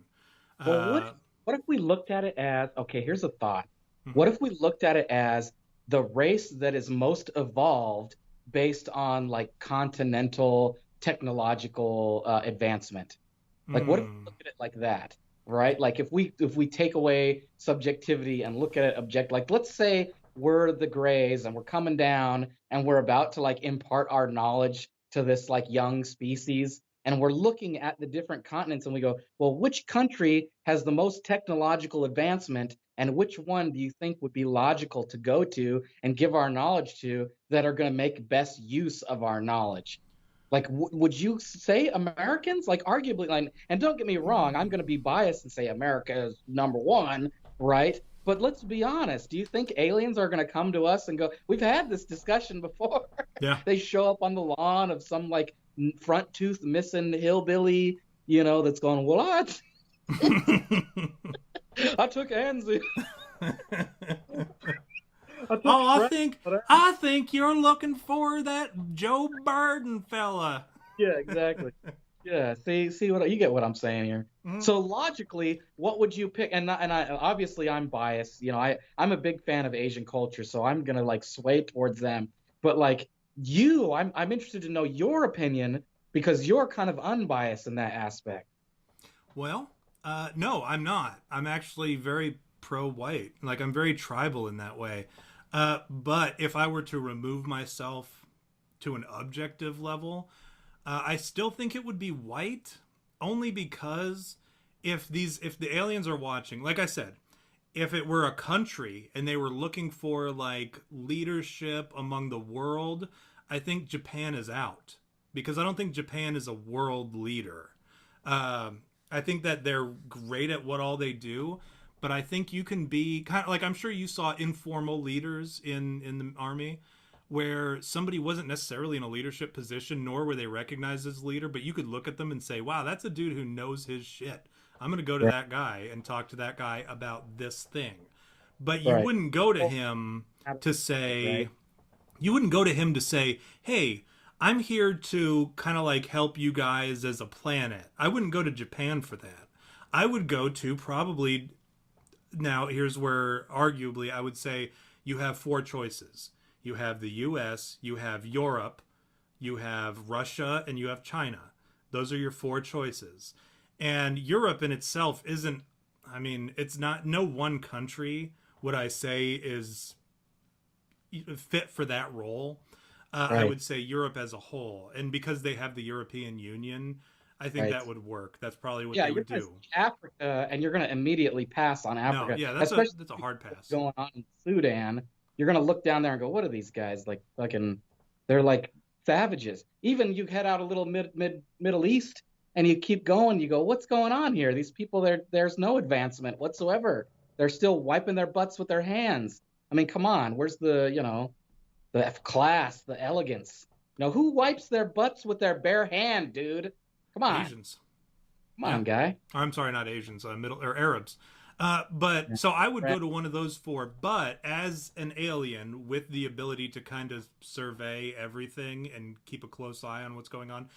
Well, Uh, what if we looked at it as, okay, here's a thought. What mhm. if we looked at it as the race that is most evolved based on like continental technological advancement? Like, what if we Mm, look at it like that, right? Like, if we take away subjectivity and look at it object, like, let's say we're the Greys and we're coming down and we're about to like impart our knowledge to this like young species, and we're looking at the different continents and we go, well, which country has the most technological advancement, and which one do you think would be logical to go to and give our knowledge to that are going to make best use of our knowledge? Like, would you say Americans? Like, arguably, like, and don't get me wrong, I'm going to be biased and say America is number one, right? But let's be honest. Do you think aliens are going to come to us and go, we've had this discussion before? yeah. They show up on the lawn of some like front tooth missing hillbilly, that's going, well, I took Anzi. I took Oh, Shrek. I think you're looking for that Joe Biden fella. Yeah, exactly. Yeah, see what you get what I'm saying here. Mhm. So logically, what would you pick? And I obviously I'm biased. I'm a big fan of Asian culture, so I'm gonna like sway towards them. But like I'm interested to know your opinion because you're kind of unbiased in that aspect. Well, no, I'm not. I'm actually very pro-white. Like I'm very tribal in that way. But if I were to remove myself to an objective level, I still think it would be white, only because if the aliens are watching, like I said, if it were a country and they were looking for like leadership among the world, I think Japan is out because I don't think Japan is a world leader. I think that they're great at what all they do, but I think you can be kind of like, I'm sure you saw informal leaders in the army where somebody wasn't necessarily in a leadership position, nor were they recognized as a leader, but you could look at them and say, wow, that's a dude who knows his shit. I'm going to go to Right. that guy and talk to that guy about this thing. But you Right. wouldn't go to Well, him to absolutely, say, right. you wouldn't go to him to say, hey, I'm here to kind of like help you guys as a planet. I wouldn't go to Japan for that. I would go to probably, now here's where arguably I would say you have four choices. You have the US, you have Europe, you have Russia, and you have China. Those are your four choices. And Europe in itself isn't, I mean, it's not, no one country would I say is fit for that role. I Right. would say Europe as a whole. And because they have the European Union, I think Right. that would work. That's probably what Yeah, they you're would going to do. see Africa, and you're going to immediately pass on No, Africa, yeah, especially that's a hard pass. going on in Sudan. You're going to look down there and go, "What are these guys like? Fucking, they're like savages." Even you head out a little Middle East, and you keep going. You go, "What's going on here? These people, there's no advancement whatsoever. They're still wiping their butts with their hands. I mean, come on, where's the class, the elegance? Who wipes their butts with their bare hand, dude? Come on, Asians. come Yeah. on, guy." I'm sorry, not Asians, middle or Arabs. But Yeah. so I would Right. go to one of those four. But as an alien with the ability to kind of survey everything and keep a close eye on what's going on,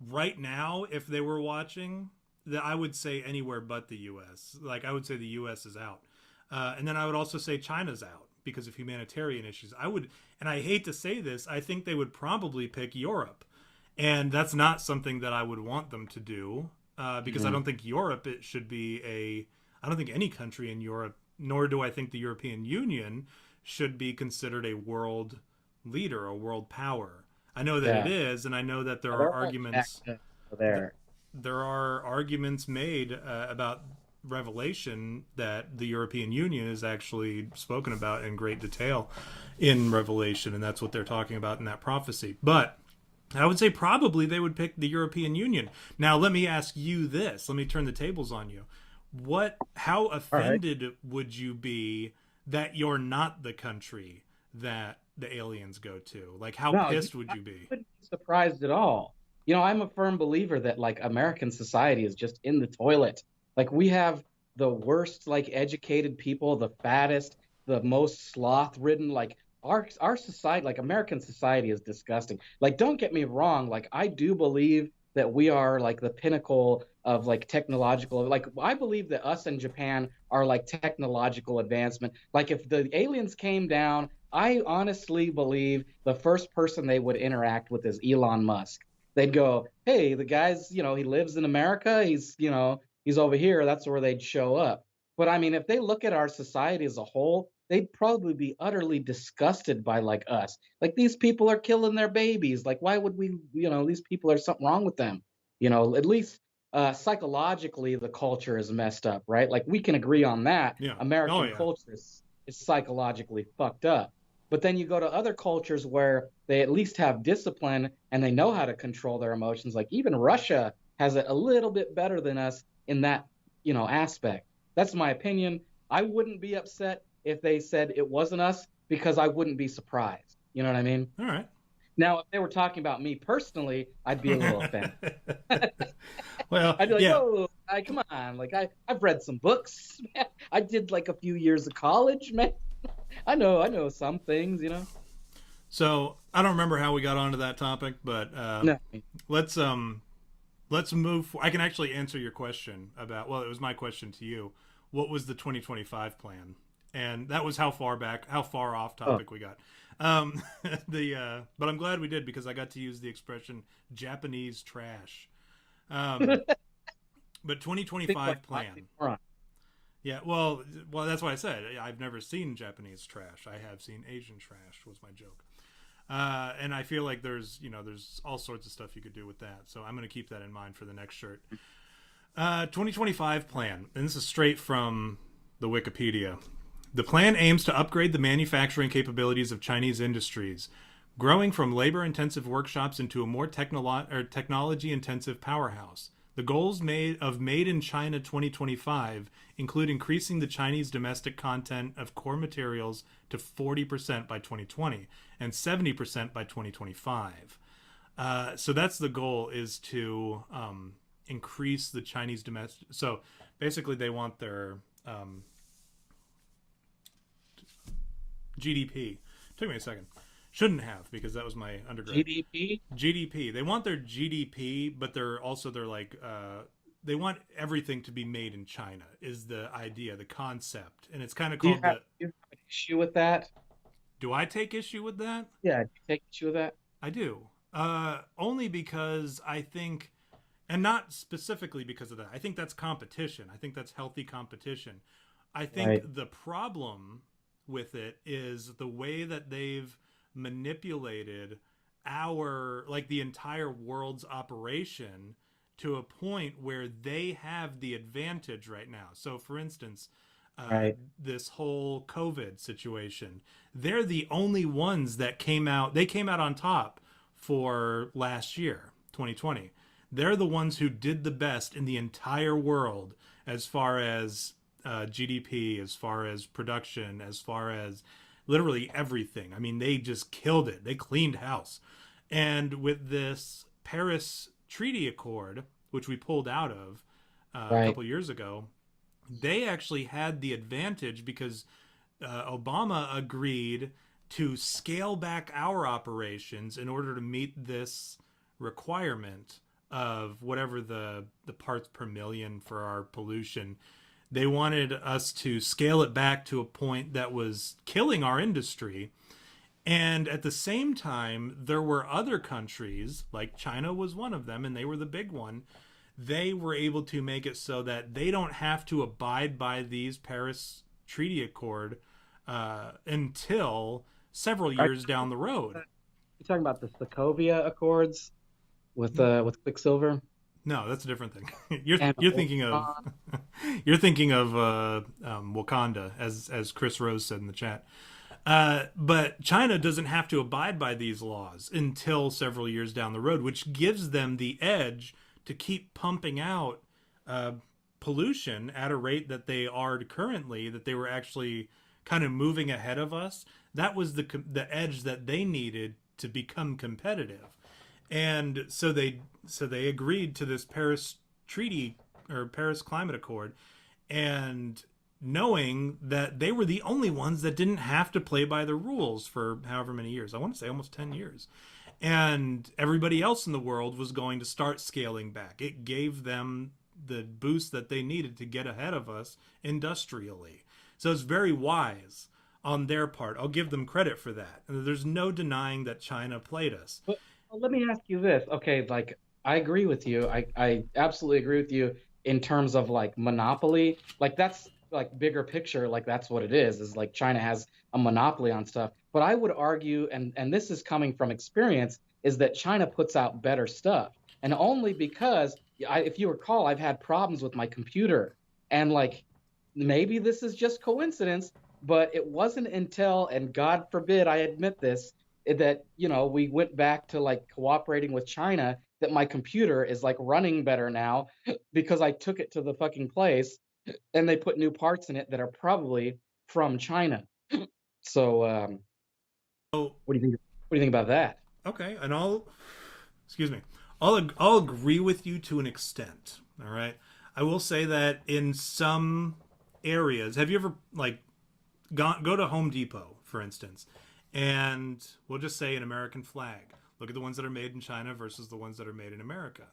right now, if they were watching, that I would say anywhere but the U.S. Like I would say the U.S. is out, and then I would also say China's out because of humanitarian issues. I would, and I hate to say this, I think they would probably pick Europe, and that's not something that I would want them to do because I Mhm. don't think Europe it should be a. I don't think any country in Europe, nor do I think the European Union, should be considered a world leader, a world power. I know that it Yeah. is, and I know that there are They're all arguments. jacked up there. There are arguments made about Revelation that the European Union is actually spoken about in great detail in Revelation, and that's what they're talking about in that prophecy. But I would say probably they would pick the European Union. Now, let me ask you this. Let me turn the tables on you. How All right. offended would you be that you're not the country that the aliens go to? Like, how No, pissed would I you be? wouldn't be surprised at all. I'm a firm believer that like American society is just in the toilet. Like we have the worst like educated people, the fattest, the most sloth-ridden. Like our society, like American society is disgusting. Like don't get me wrong, like I do believe that we are like the pinnacle of like technological, like I believe that us and Japan are like technological advancement. Like if the aliens came down, I honestly believe the first person they would interact with is Elon Musk. They'd go, "Hey, the guy's, he lives in America. He's over here." That's where they'd show up. But I mean, if they look at our society as a whole, they'd probably be utterly disgusted by like us. Like these people are killing their babies. Like why would we, these people are something wrong with them. At least psychologically the culture is messed up, right? Like we can agree on that. Yeah. Oh, American yeah. culture is psychologically fucked up. But then you go to other cultures where they at least have discipline and they know how to control their emotions. Like even Russia has it a little bit better than us in that, aspect. That's my opinion. I wouldn't be upset if they said it wasn't us because I wouldn't be surprised. You know what I mean? All right. Now, if they were talking about me personally, I'd be a little offended. Well, I'd be like, yeah. "Oh, come on! Like I've read some books. Man. I did like a few years of college, man. I know some things. So I don't remember how we got onto that topic, but No, let's let's move. I can actually answer your question about. Well, it was my question to you. What was the 2025 plan? And that was how far off oh, topic we got. But I'm glad we did because I got to use the expression Japanese trash. Um, but think like 2025 plan. moron. Yeah, well, that's why I said I've never seen Japanese trash. I have seen Asian trash. Was my joke. And I feel like there's all sorts of stuff you could do with that. So I'm going to keep that in mind for the next shirt. 2025 plan, and this is straight from the Wikipedia. The plan aims to upgrade the manufacturing capabilities of Chinese industries, growing from labor-intensive workshops into a more technology-intensive powerhouse. The goals made in China 2025 include increasing the Chinese domestic content of core materials to 40% by 2020 and 70% by 2025. So that's the goal, is to increase the Chinese domestic. So basically, they want their GDP. Took me a second. Shouldn't have, because that was my undergrad. GDP? GDP. They want their GDP, but they're like they want everything to be made in China is the idea, the concept, and it's kind of called the. Do you have an issue with that? Do I take issue with that? Yeah, do you take issue with that? I do. Only because I think, and not specifically because of that. I think that's competition. I think that's healthy competition. I think Right. the problem with it is the way that they've manipulated the entire world's operation to a point where they have the advantage right now. So for instance, Right. this whole COVID situation, they're the only ones that came out on top for last year, 2020. They're the ones who did the best in the entire world as far as GDP, as far as production, as far as literally everything. I mean, they just killed it. They cleaned house. And with this Paris Treaty Accord, which we pulled out of a Right. couple years ago, they actually had the advantage because Obama agreed to scale back our operations in order to meet this requirement of whatever the parts per million for our pollution. They wanted us to scale it back to a point that was killing our industry. And at the same time, there were other countries, like China was one of them, and they were the big one. They were able to make it so that they don't have to abide by these Paris Treaty Accord until several Are years down the road. you talking about the Sokovia Accords with Quicksilver No, that's a different thing. you're and you're thinking of Ultron? you're thinking of Wakanda, as Chris Rose said in the chat. But China doesn't have to abide by these laws until several years down the road, which gives them the edge to keep pumping out pollution at a rate that they are currently, that they were actually kind of moving ahead of us. That was the edge that they needed to become competitive. And so they agreed to this Paris Treaty, or Paris Climate Accord, and knowing that they were the only ones that didn't have to play by the rules for however many years. I want to say almost 10 years. And everybody else in the world was going to start scaling back. It gave them the boost that they needed to get ahead of us industrially. So it's very wise on their part. I'll give them credit for that. And there's no denying that China played us. But well, let me ask you this. Okay, like I agree with you. I absolutely agree with you in terms of like monopoly. Like that's like bigger picture, like that's what it is like China has a monopoly on stuff. But I would argue, and this is coming from experience, is that China puts out better stuff. And only because if you recall, I've had problems with my computer. And like maybe this is just coincidence, but it wasn't until, and God forbid I admit this, that we went back to like cooperating with China, that my computer is like running better now because I took it to the fucking place and they put new parts in it that are probably from China. So So, what do you think? What do you think about that? okay, and excuse me, I'll agree with you to an extent. All right, I will say that in some areas, have you ever like go to Home Depot, for instance, and we'll just say an American flag. Look at the ones that are made in China versus the ones that are made in America.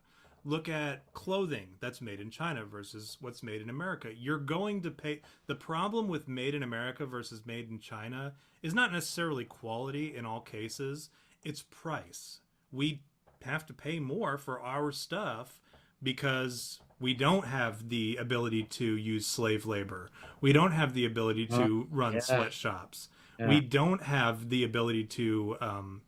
Look at clothing that's made in China versus what's made in America. You're going to pay. The problem with made in America versus made in China is not necessarily quality in all cases, it's price. We have to pay more for our stuff because we don't have the ability to use slave labor. We don't have the ability to run Yeah, sweatshops. yeah. We don't have the ability to Good point.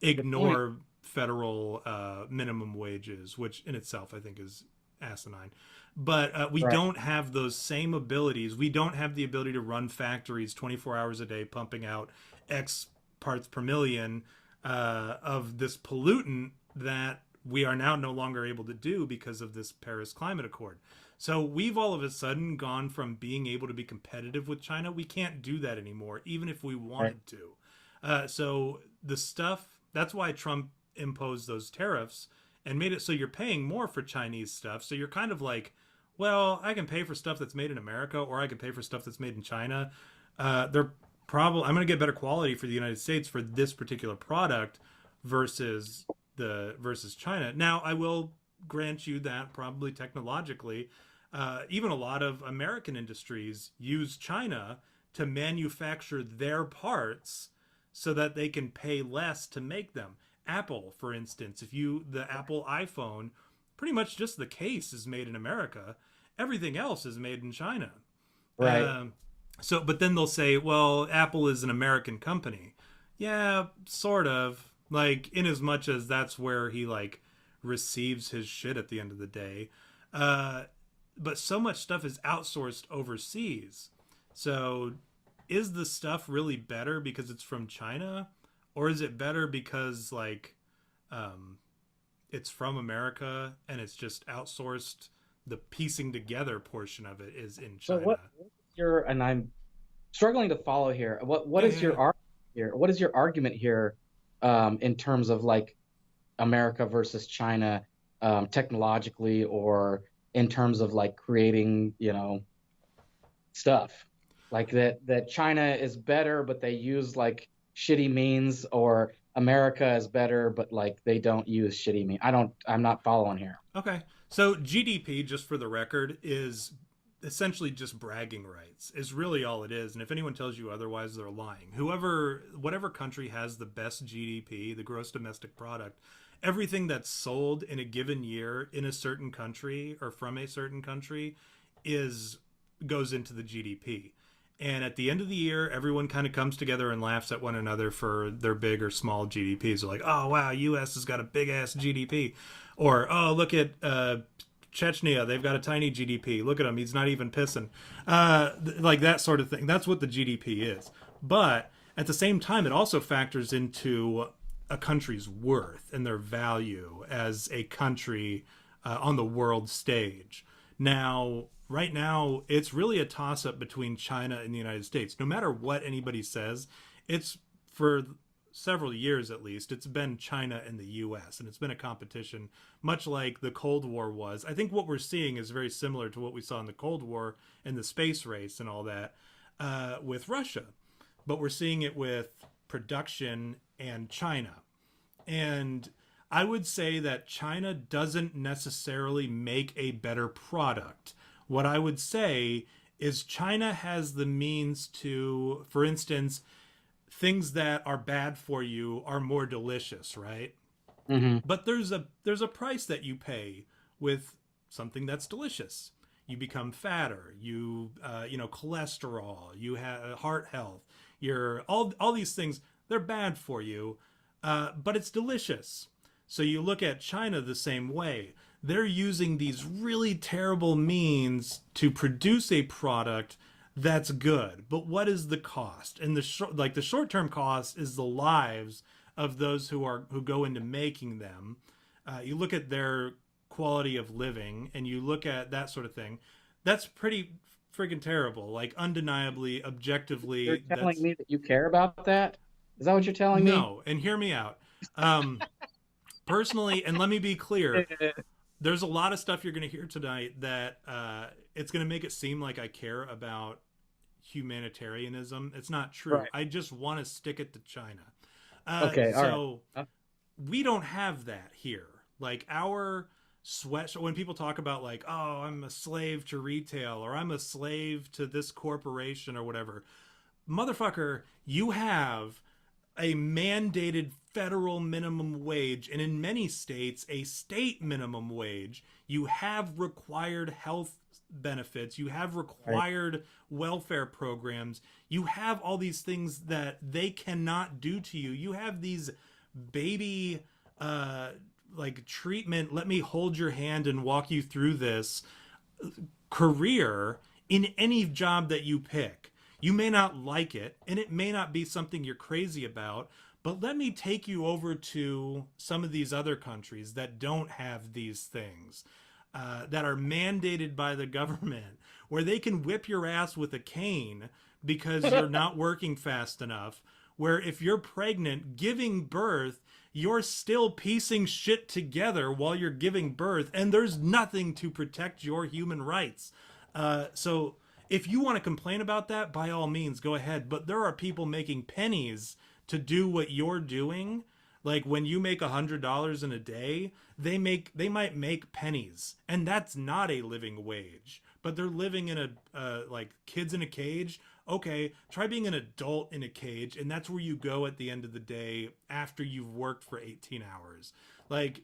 ignore federal minimum wages, which in itself I think is asinine. But we Right. don't have those same abilities. We don't have the ability to run factories 24 hours a day pumping out X parts per million of this pollutant that we are now no longer able to do because of this Paris Climate Accord. So we've all of a sudden gone from being able to be competitive with China. We can't do that anymore, even if we Right. wanted to. So the stuff, that's why Trump imposed those tariffs and made it so you're paying more for Chinese stuff. So you're kind of like, well, I can pay for stuff that's made in America, or I can pay for stuff that's made in China. They're probably, I'm going to get better quality for the United States for this particular product versus versus China. Now, I will grant you that probably technologically, even a lot of American industries use China to manufacture their parts so that they can pay less to make them. Apple, for instance, the Apple iPhone, pretty much just the case is made in America. Everything else is made in China. Right. But then they'll say, well, Apple is an American company. Yeah, sort of. Like, in as much as that's where he, like, receives his shit at the end of the day. But so much stuff is outsourced overseas. So is the stuff really better because it's from China? Or is it better because, like, it's from America and it's just outsourced? The piecing together portion of it is in So China. what's your, and I'm struggling to follow here. What Yeah, is yeah, your yeah. argument here? What is your argument here, in terms of like America versus China, technologically, or in terms of like creating, stuff like that China is better, but they use like shitty means, or America is better, but like they don't use shitty means. I'm not following here. Okay. So GDP, just for the record, is essentially just bragging rights, is really all it is. And if anyone tells you otherwise, they're lying. Whatever country has the best GDP, the gross domestic product, everything that's sold in a given year in a certain country or from a certain country is goes into the GDP. And at the end of the year, everyone kind of comes together and laughs at one another for their big or small GDPs. They're like, oh, wow, US has got a big ass GDP. Or, oh, look at Chechnya. They've got a tiny GDP. Look at him. He's not even pissing. Like that sort of thing. That's what the GDP is. But at the same time, it also factors into a country's worth and their value as a country on the world stage. Now, right now, it's really a toss up between China and the United States. No matter what anybody says, it's for several years at least, it's been China and the US, and it's been a competition, much like the Cold War was. I think what we're seeing is very similar to what we saw in the Cold War and the space race and all that with Russia. But we're seeing it with production and China. And I would say that China doesn't necessarily make a better product. What I would say is China has the means to, for instance, things that are bad for you are more delicious, right? Mm-hmm. But there's a price that you pay with something that's delicious. You become fatter. Cholesterol. You have heart health. You're all these things. They're bad for you, but it's delicious. So you look at China the same way. They're using these really terrible means to produce a product that's good. But what is the cost? And the short-term cost is the lives of those who go into making them. You look at their quality of living and you look at that sort of thing. That's pretty friggin' terrible. Like, undeniably, objectively. You're telling me that you care about that? Is that what you're telling me? No, and hear me out. Personally, and let me be clear, there's a lot of stuff you're going to hear tonight that it's going to make it seem like I care about humanitarianism. It's not true. Right. I just want to stick it to China. Okay, all so right. we don't have that here. Like, our sweatshop, when people talk about like, oh, I'm a slave to retail, or I'm a slave to this corporation or whatever, motherfucker, you have a mandated federal minimum wage, and in many states a state minimum wage. You have required health benefits, you have required welfare programs, you have all these things that they cannot do to you. You have these baby like treatment, let me hold your hand and walk you through this career in any job that you pick. You may not like it, and it may not be something you're crazy about, But let me take you over to some of these other countries that don't have these things, that are mandated by the government, where they can whip your ass with a cane because you're not working fast enough. Where if you're pregnant, giving birth, you're still piecing shit together while you're giving birth, and there's nothing to protect your human rights. So if you want to complain about that, by all means, go ahead. But there are people making pennies to do what you're doing. Like when you make $100 in a day, they might make pennies, and that's not a living wage. But they're living in a like kids in a cage. Okay, try being an adult in a cage, and that's where you go at the end of the day after you've worked for 18 hours. Like,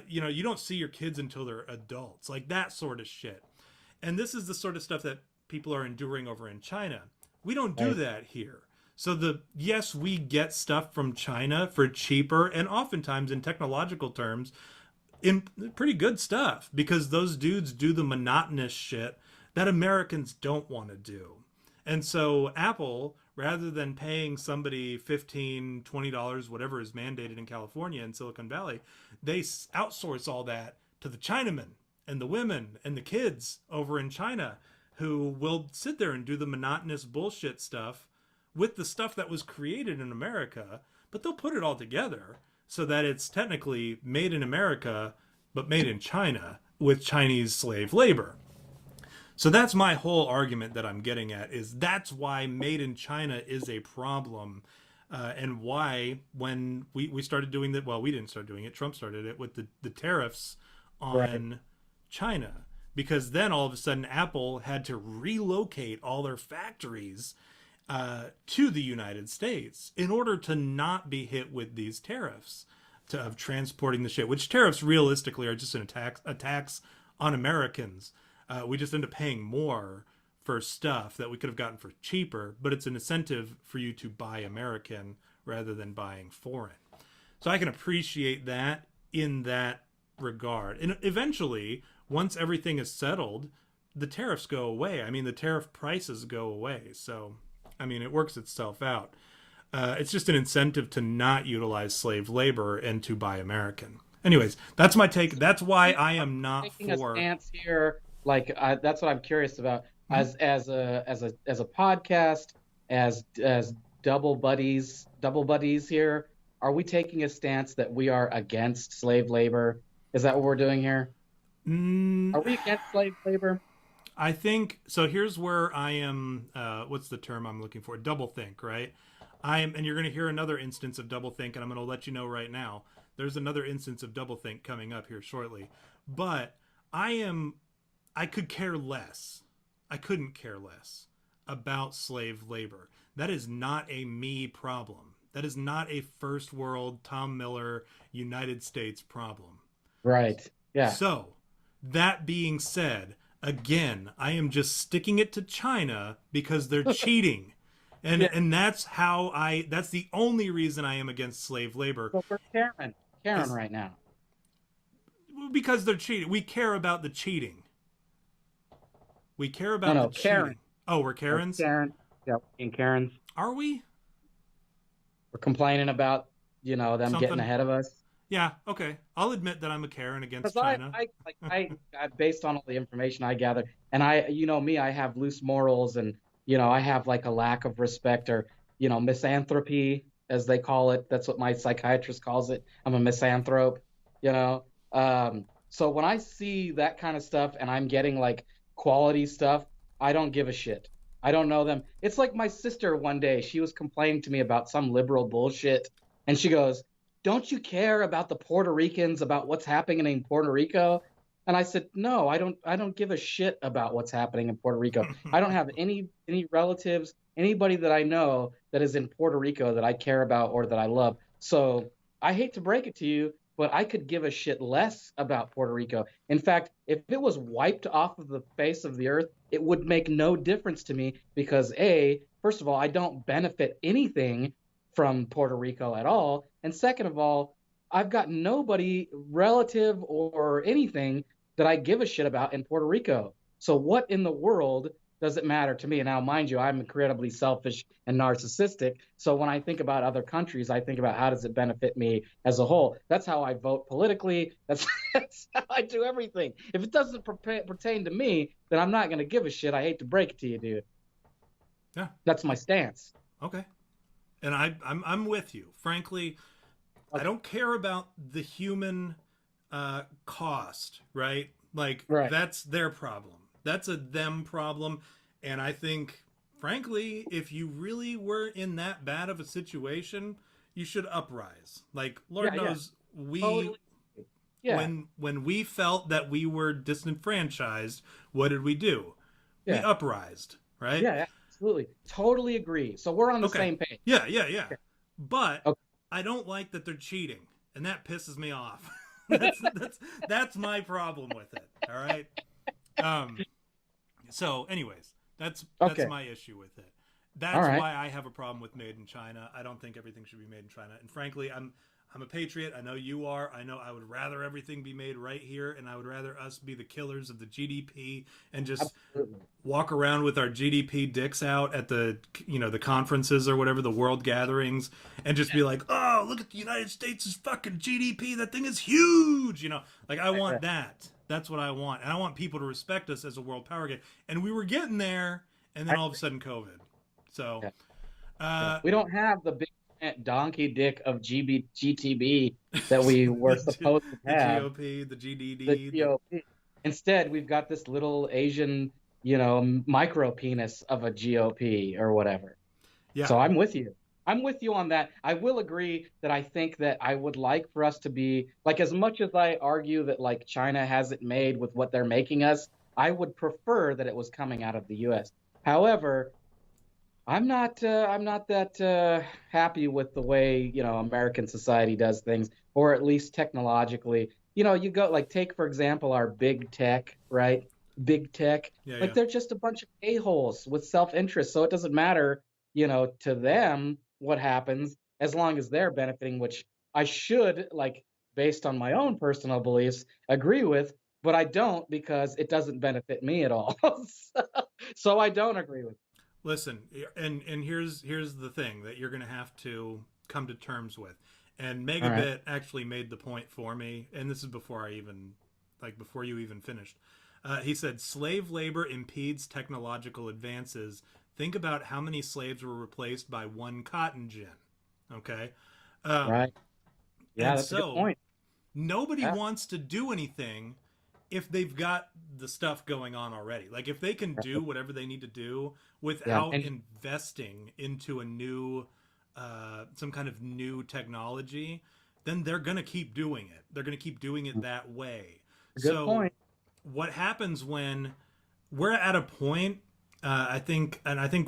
you don't see your kids until they're adults, like that sort of shit. And this is the sort of stuff that people are enduring over in China. We don't do that here. So yes, we get stuff from China for cheaper, and oftentimes in technological terms, in pretty good stuff, because those dudes do the monotonous shit that Americans don't want to do. And so Apple, rather than paying somebody $15, $20, whatever is mandated in California and Silicon Valley, they outsource all that to the Chinamen and the women and the kids over in China, who will sit there and do the monotonous bullshit stuff with the stuff that was created in America, but they'll put it all together so that it's technically made in America, but made in China with Chinese slave labor. So that's my whole argument that I'm getting at, is that's why made in China is a problem, and why when we started doing that, well, we didn't start doing it, Trump started it with the tariffs on China, because then all of a sudden Apple had to relocate all their factories to the United States in order to not be hit with these tariffs of transporting the shit, which tariffs realistically are just a tax on Americans. We just end up paying more for stuff that we could have gotten for cheaper, but it's an incentive for you to buy American rather than buying foreign. So I can appreciate that in that regard. And eventually, once everything is settled, the tariffs go away. I mean, the tariff prices go away. So, I mean, it works itself out. It's just an incentive to not utilize slave labor and to buy American. Anyways, that's my take. That's why I am not taking for a stance here. Like that's what I'm curious about. As a podcast, as double buddies here, are we taking a stance that we are against slave labor? Is that what we're doing here? Are we against slave labor? I think so. Here's where I am. What's the term I'm looking for? Doublethink, right? And you're going to hear another instance of doublethink, and I'm going to let you know right now. There's another instance of doublethink coming up here shortly. But I could care less. I couldn't care less about slave labor. That is not a me problem. That is not a first world Tom Miller United States problem. Right. Yeah. So, that being said, again, I am just sticking it to China because they're cheating. And that's that's the only reason I am against slave labor. So we're Karen right now. Because they're cheating. We care about the cheating. We care about the Karen. cheating. Oh, we're Karens? Karen. Yeah, in Karens. Are we? We're complaining about, them getting ahead of us. Yeah, okay. I'll admit that I'm a Karen against China. I based on all the information I gathered, and I have loose morals, and I have like a lack of respect, or misanthropy, as they call it. That's what my psychiatrist calls it. I'm a misanthrope. So when I see that kind of stuff, and I'm getting like quality stuff, I don't give a shit. I don't know them. It's like my sister one day, she was complaining to me about some liberal bullshit, and she goes, "Don't you care about the Puerto Ricans, about what's happening in Puerto Rico?" And I said, "No, I don't give a shit about what's happening in Puerto Rico. I don't have any relatives, anybody that I know that is in Puerto Rico that I care about or that I love. So I hate to break it to you, but I could give a shit less about Puerto Rico. In fact, if it was wiped off of the face of the earth, it would make no difference to me, because first of all, I don't benefit anything from Puerto Rico at all. And second of all, I've got nobody, relative or anything, that I give a shit about in Puerto Rico. So what in the world does it matter to me? Now, mind you, I'm incredibly selfish and narcissistic. So when I think about other countries, I think about how does it benefit me as a whole. That's how I vote politically. That's how I do everything. If it doesn't pertain to me, then I'm not going to give a shit. I hate to break it to you, dude. Yeah. That's my stance. Okay. And I'm with you. Frankly, okay. I don't care about the human cost, right? Like, right. That's their problem. That's a them problem. And I think, frankly, if you really were in that bad of a situation, you should uprise. Like, Lord knows, we... Totally. Yeah. When we felt that we were disenfranchised, what did we do? We uprised, right? Yeah, absolutely. Totally agree. So we're on the same page. Yeah. Okay. But I don't like that they're cheating, and that pisses me off. that's my problem with it. All right. So anyways, that's my issue with it. That's why I have a problem with made in China. I don't think everything should be made in China. And frankly, I'm a patriot. I know you are. I know I would rather everything be made right here, and I would rather us be the killers of the GDP and just walk around with our GDP dicks out at the the conferences or whatever, the world gatherings, and just be like, oh, look at the United States' fucking GDP. That thing is huge. Like I want that. That's what I want. And I want people to respect us as a world power again. And we were getting there, and then all of a sudden COVID. So we don't have the big donkey dick of GTB that we were supposed to have. The GOP, the GDD. The GOP. Instead, we've got this little Asian, micro penis of a GOP or whatever. Yeah. So I'm with you. I'm with you on that. I will agree that I think that I would like for us to be, like, as much as I argue that, like, China has it made with what they're making us, I would prefer that it was coming out of the U.S. However, I'm not that happy with the way, American society does things, or at least technologically. You go, like, take, for example, our big tech, right? Big tech. They're just a bunch of a-holes with self-interest. So it doesn't matter, to them what happens as long as they're benefiting, which I should, like, based on my own personal beliefs, agree with, but I don't because it doesn't benefit me at all. So I don't agree with it. Listen, and here's the thing that you're going to have to come to terms with. And Megabit actually made the point for me, and this is before you even finished. He said, slave labor impedes technological advances. Think about how many slaves were replaced by one cotton gin. Okay? Right. Yeah, that's a good point. Nobody wants to do anything if they've got the stuff going on already. Like, if they can do whatever they need to do without investing into a new, some kind of new technology, then they're going to keep doing it. They're going to keep doing it that way. Good point. What happens when we're at a point, I think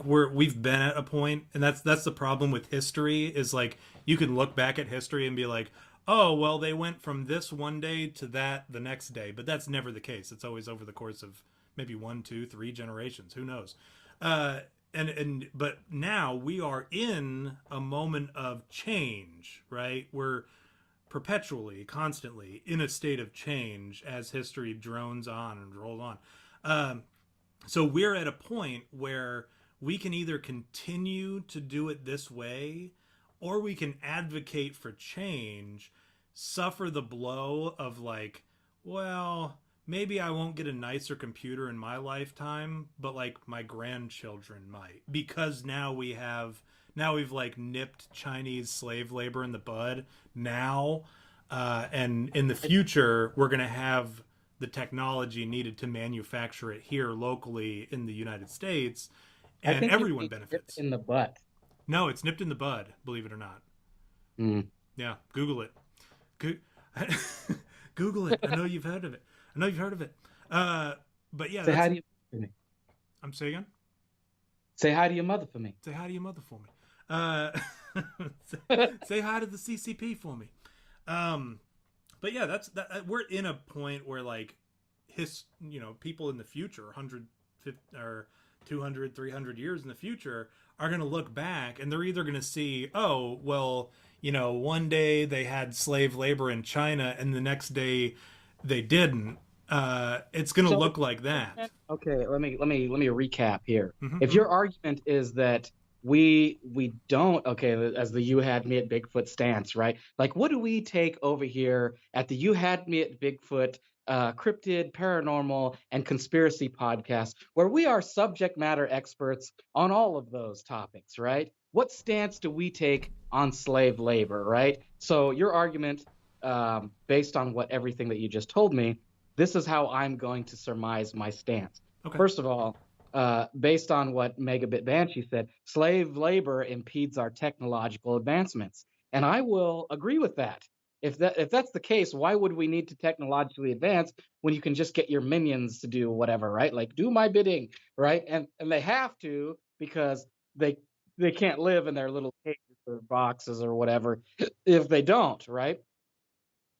we've been at a point, and that's the problem with history, is like, you can look back at history and be like, oh, well, they went from this one day to that the next day. But that's never the case. It's always over the course of maybe 1, 2, 3 generations. Who knows? But now we are in a moment of change, right? We're perpetually, constantly in a state of change as history drones on and rolls on. So we're at a point where we can either continue to do it this way, or we can advocate for change, suffer the blow of like, well, maybe I won't get a nicer computer in my lifetime, but like my grandchildren might, because now we've like nipped Chinese slave labor in the bud now. And in the future, we're going to have the technology needed to manufacture it here locally in the United States, and everyone benefits. In the butt. No, it's nipped in the bud, believe it or not. Yeah, Google it. Google it. I know you've heard of it. But yeah. Say hi to your mother for me. I'm saying again? Say hi to your mother for me. Say hi to your mother for me. Say hi to the CCP for me. But yeah, that we're in a point where like people in the future, 100 or 200, 300 years in the future, are going to look back and they're either going to see, oh, well, one day they had slave labor in China and the next day they didn't. it's going to So, look like that. okay, let me recap here. If Mm-hmm. your argument is that we don't, okay, as the you had me at Bigfoot stance, right? Like, what do we take over here at the you had me at Bigfoot cryptid, paranormal, and conspiracy podcast, where we are subject matter experts on all of those topics, right? What stance do we take on slave labor, right? So your argument, based on what everything that you just told me, this is how I'm going to surmise my stance. Okay. First of all, based on what Megabit Banshee said, slave labor impedes our technological advancements, and I will agree with that. If that's the case, why would we need to technologically advance when you can just get your minions to do whatever, right? Like do my bidding, right? And they have to because they they can't live in their little cages or boxes or whatever if they don't, right?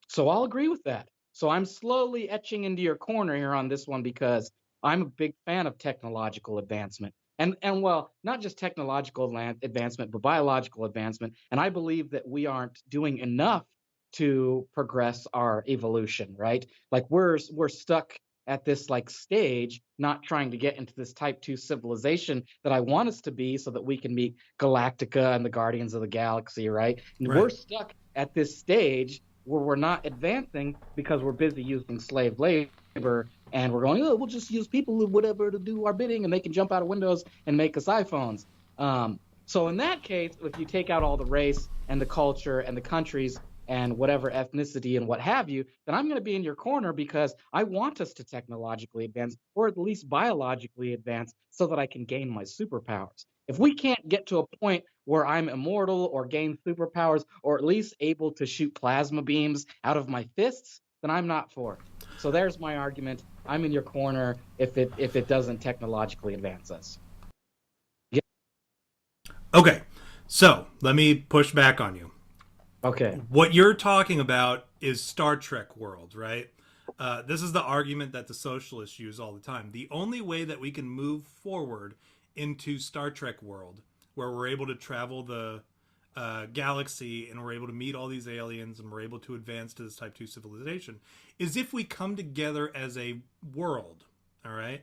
So I'll agree with that. So I'm slowly etching into your corner here on this one because I'm a big fan of technological advancement. And well, not just technological advancement, but biological advancement. And I believe that we aren't doing enough to progress our evolution, right? Like we're stuck at this like stage, not trying to get into this type 2 civilization that I want us to be so that we can meet Galactica and the Guardians of the Galaxy, right? And we're Right. stuck at this stage where we're not advancing because we're busy using slave labor and we're going, oh, we'll just use people or whatever to do our bidding and they can jump out of windows and make us iPhones. So in that case, if you take out all the race and the culture and the countries and whatever ethnicity and what have you, then I'm going to be in your corner because I want us to technologically advance or at least biologically advance so that I can gain my superpowers. If we can't get to a point where I'm immortal or gain superpowers or at least able to shoot plasma beams out of my fists, then I'm not for it. So there's my argument. I'm in your corner if it doesn't technologically advance us. Yeah. Okay. So let me push back on you. Okay. What you're talking about is Star Trek world, right? This is the argument that the socialists use all the time. The only way that we can move forward into Star Trek world, where we're able to travel the galaxy and we're able to meet all these aliens and we're able to advance to this type 2 civilization, is if we come together as a world. All right.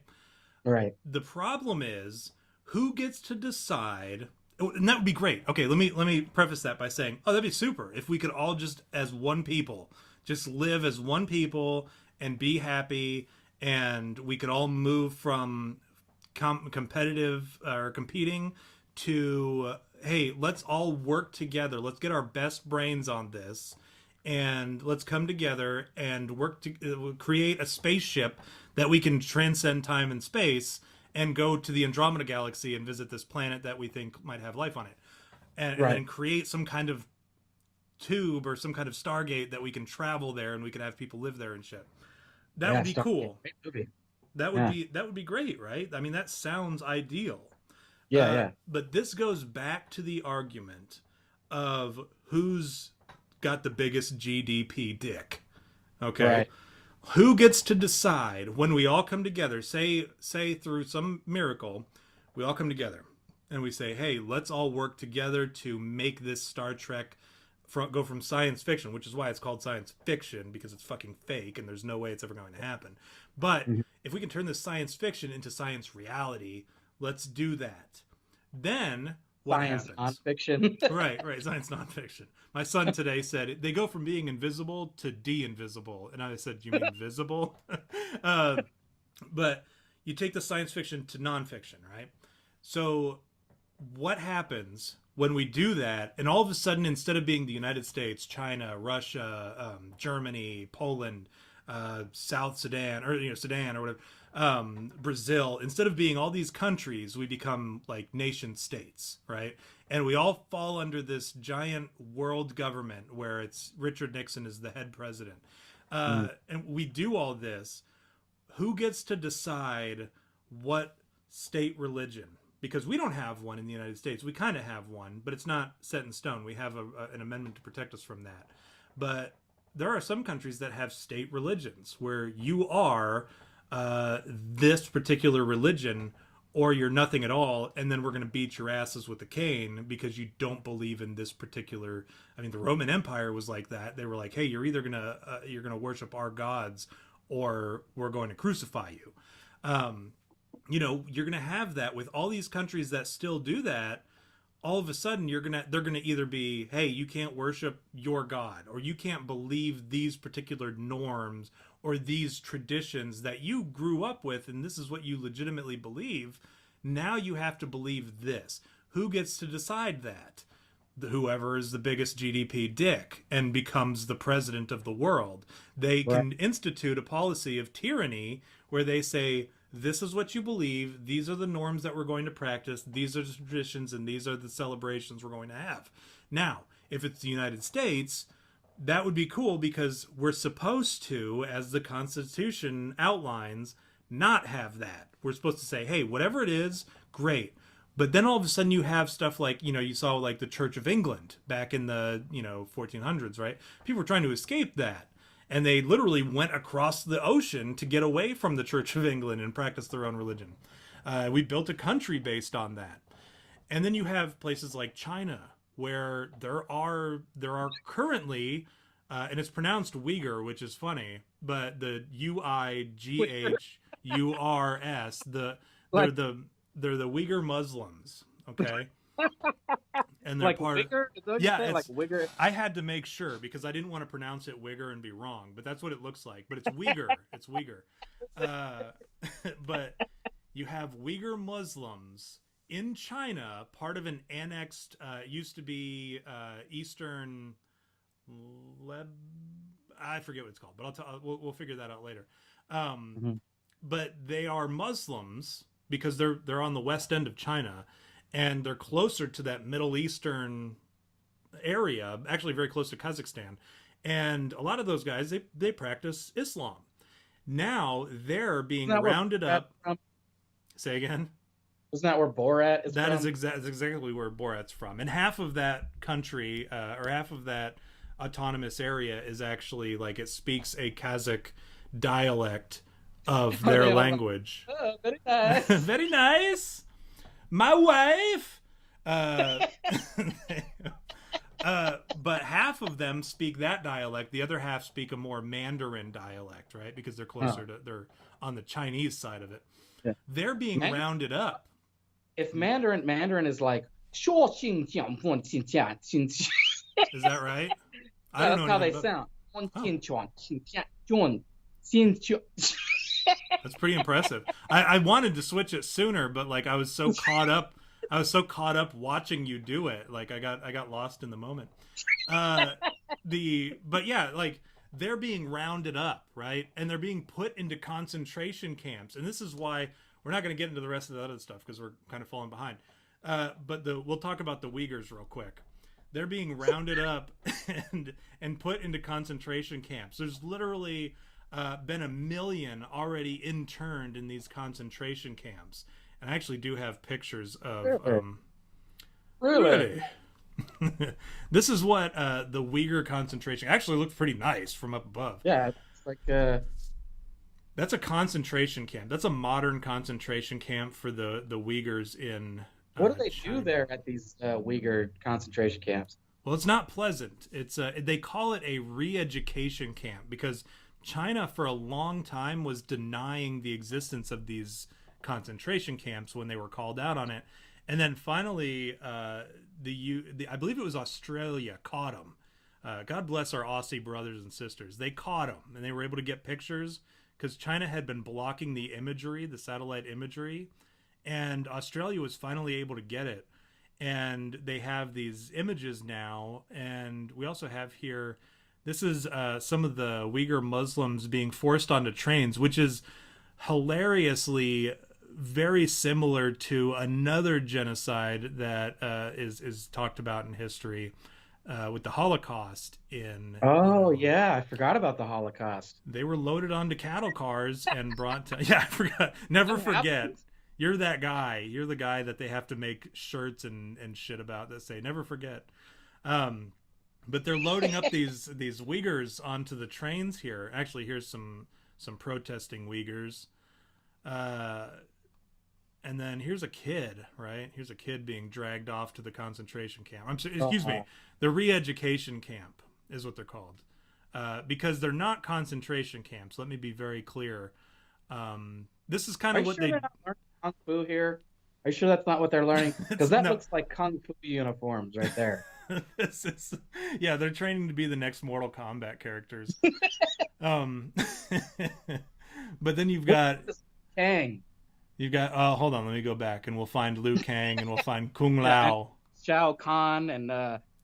Right. The problem is who gets to decide. And that would be great. Okay, let me preface that by saying, oh, that'd be super if we could all just as one people, just live as one people and be happy, and we could all move from competitive or competing to hey, let's all work together. Let's get our best brains on this, and let's come together and work to create a spaceship that we can transcend time and space and go to the Andromeda galaxy and visit this planet that we think might have life on it, and Right. then create some kind of tube or some kind of Stargate that we can travel there and we can have people live there and shit. That Yeah. would be cool. Great movie. That would Yeah. be great, right? I mean, that sounds ideal. Yeah. Yeah. But this goes back to the argument of who's got the biggest GDP dick. Okay, Right. who gets to decide when we all come together? Say through some miracle, we all come together and we say, hey, let's all work together to make this Star Trek go from science fiction, which is why it's called science fiction, because it's fucking fake and there's no way it's ever going to happen. But Mhm. if we can turn this science fiction into science reality, let's do that. Then what Science happens? nonfiction. Right, science nonfiction. My son today said they go from being invisible to de-invisible, and I said, "You mean visible?" uh, but you take the science fiction to nonfiction, right? So what happens when we do that, and all of a sudden, instead of being the United States, China, Russia, Germany, Poland, South Sudan, or Sudan, or whatever, Brazil, instead of being all these countries, we become like nation states, right? And we all fall under this giant world government where it's Richard Nixon is the head president. Mm. And we do all this. Who gets to decide what state religion? Because we don't have one in the United States. We kind of have one, but it's not set in stone. We have an amendment to protect us from that. But there are some countries that have state religions where you are this particular religion or you're nothing at all, and then we're going to beat your asses with a cane because you don't believe in this particular. I mean, the Roman Empire was like that. They were like, hey, you're either gonna worship our gods or we're going to crucify you. You know, you're going to have that with all these countries that still do that. All of a sudden they're gonna either be, hey, you can't worship your god, or you can't believe these particular norms or these traditions that you grew up with, and this is what you legitimately believe. Now you have to believe this. Who gets to decide that? Whoever is the biggest GDP dick and becomes the president of the world. They can institute a policy of tyranny where they say, this is what you believe, these are the norms that we're going to practice, these are the traditions, and these are the celebrations we're going to have. Now, if it's the United States, that would be cool because we're supposed to, as the Constitution outlines, not have that. We're supposed to say, hey, whatever it is, great. But then all of a sudden you have stuff like, you know, you saw like the Church of England back in the, 1400s, right? People were trying to escape that. And they literally went across the ocean to get away from the Church of England and practice their own religion. We built a country based on that. And then you have places like China, where there are currently, and it's pronounced Uyghur, which is funny, but the Uighurs, they're the Uyghur Muslims, okay? And they're like part Uyghur? of, like Uyghur. I had to make sure because I didn't want to pronounce it Uyghur and be wrong, but that's what it looks like. But it's Uyghur. It's Uyghur. But you have Uyghur Muslims in China, part of an annexed, used to be Eastern I forget what it's called, but we'll figure that out later. But they are Muslims because they're on the west end of China, and they're closer to that Middle Eastern area, actually very close to Kazakhstan. And a lot of those guys, they practice Islam. Now they're being rounded up. Say again? Isn't that where Borat is from? That is exactly where Borat's from. And half of that country, or half of that autonomous area is actually, like, it speaks a Kazakh dialect of their language. Oh, very nice. Very nice. My wife. But half of them speak that dialect. The other half speak a more Mandarin dialect, right? Because they're closer to, they're on the Chinese side of it. Yeah. They're being rounded up. If Mandarin is like, is that right? I don't know. That's how they sound. That's pretty impressive. I wanted to switch it sooner, but like I was so caught up watching you do it. Like I got lost in the moment. But yeah, like they're being rounded up, right? And they're being put into concentration camps. And this is why we're not going to get into the rest of the other stuff because we're kind of falling behind. But we'll talk about the Uyghurs real quick. They're being rounded up and put into concentration camps. There's literally been 1 million already interned in these concentration camps. And I actually do have pictures of... Really? This is what the Uyghur concentration... Actually looked pretty nice from up above. Yeah, it's like... That's a concentration camp. That's a modern concentration camp for the Uyghurs in... What do they do there at these Uyghur concentration camps? Well, it's not pleasant. It's they call it a re-education camp because China for a long time was denying the existence of these concentration camps when they were called out on it. And then finally, I believe it was Australia caught them. God bless our Aussie brothers and sisters. They caught them and they were able to get pictures because China had been blocking the imagery, the satellite imagery. And Australia was finally able to get it. And they have these images now. And we also have here, this is some of the Uyghur Muslims being forced onto trains, which is hilariously very similar to another genocide that is talked about in history with the Holocaust in... Oh, yeah. I forgot about the Holocaust. They were loaded onto cattle cars and brought to... Yeah, I forgot. Never forget. You're that guy. You're the guy that they have to make shirts and shit about that say never forget. But they're loading up these Uyghurs onto the trains here. Actually, here's some protesting Uyghurs. And then here's a kid, right? Here's a kid being dragged off to the concentration camp. Excuse me, the re-education camp is what they're called. because they're not concentration camps. Let me be very clear. This is kind Are of you what sure they. they're not learning kung fu here? Are you sure that's not what they're learning? Because that No. looks like kung fu uniforms right there. This is, yeah, they're training to be the next Mortal Kombat characters. Um, but then you've got Kang. hold on, let me go back and we'll find Liu Kang and we'll find Kung Yeah, and Lao. Shao Kahn and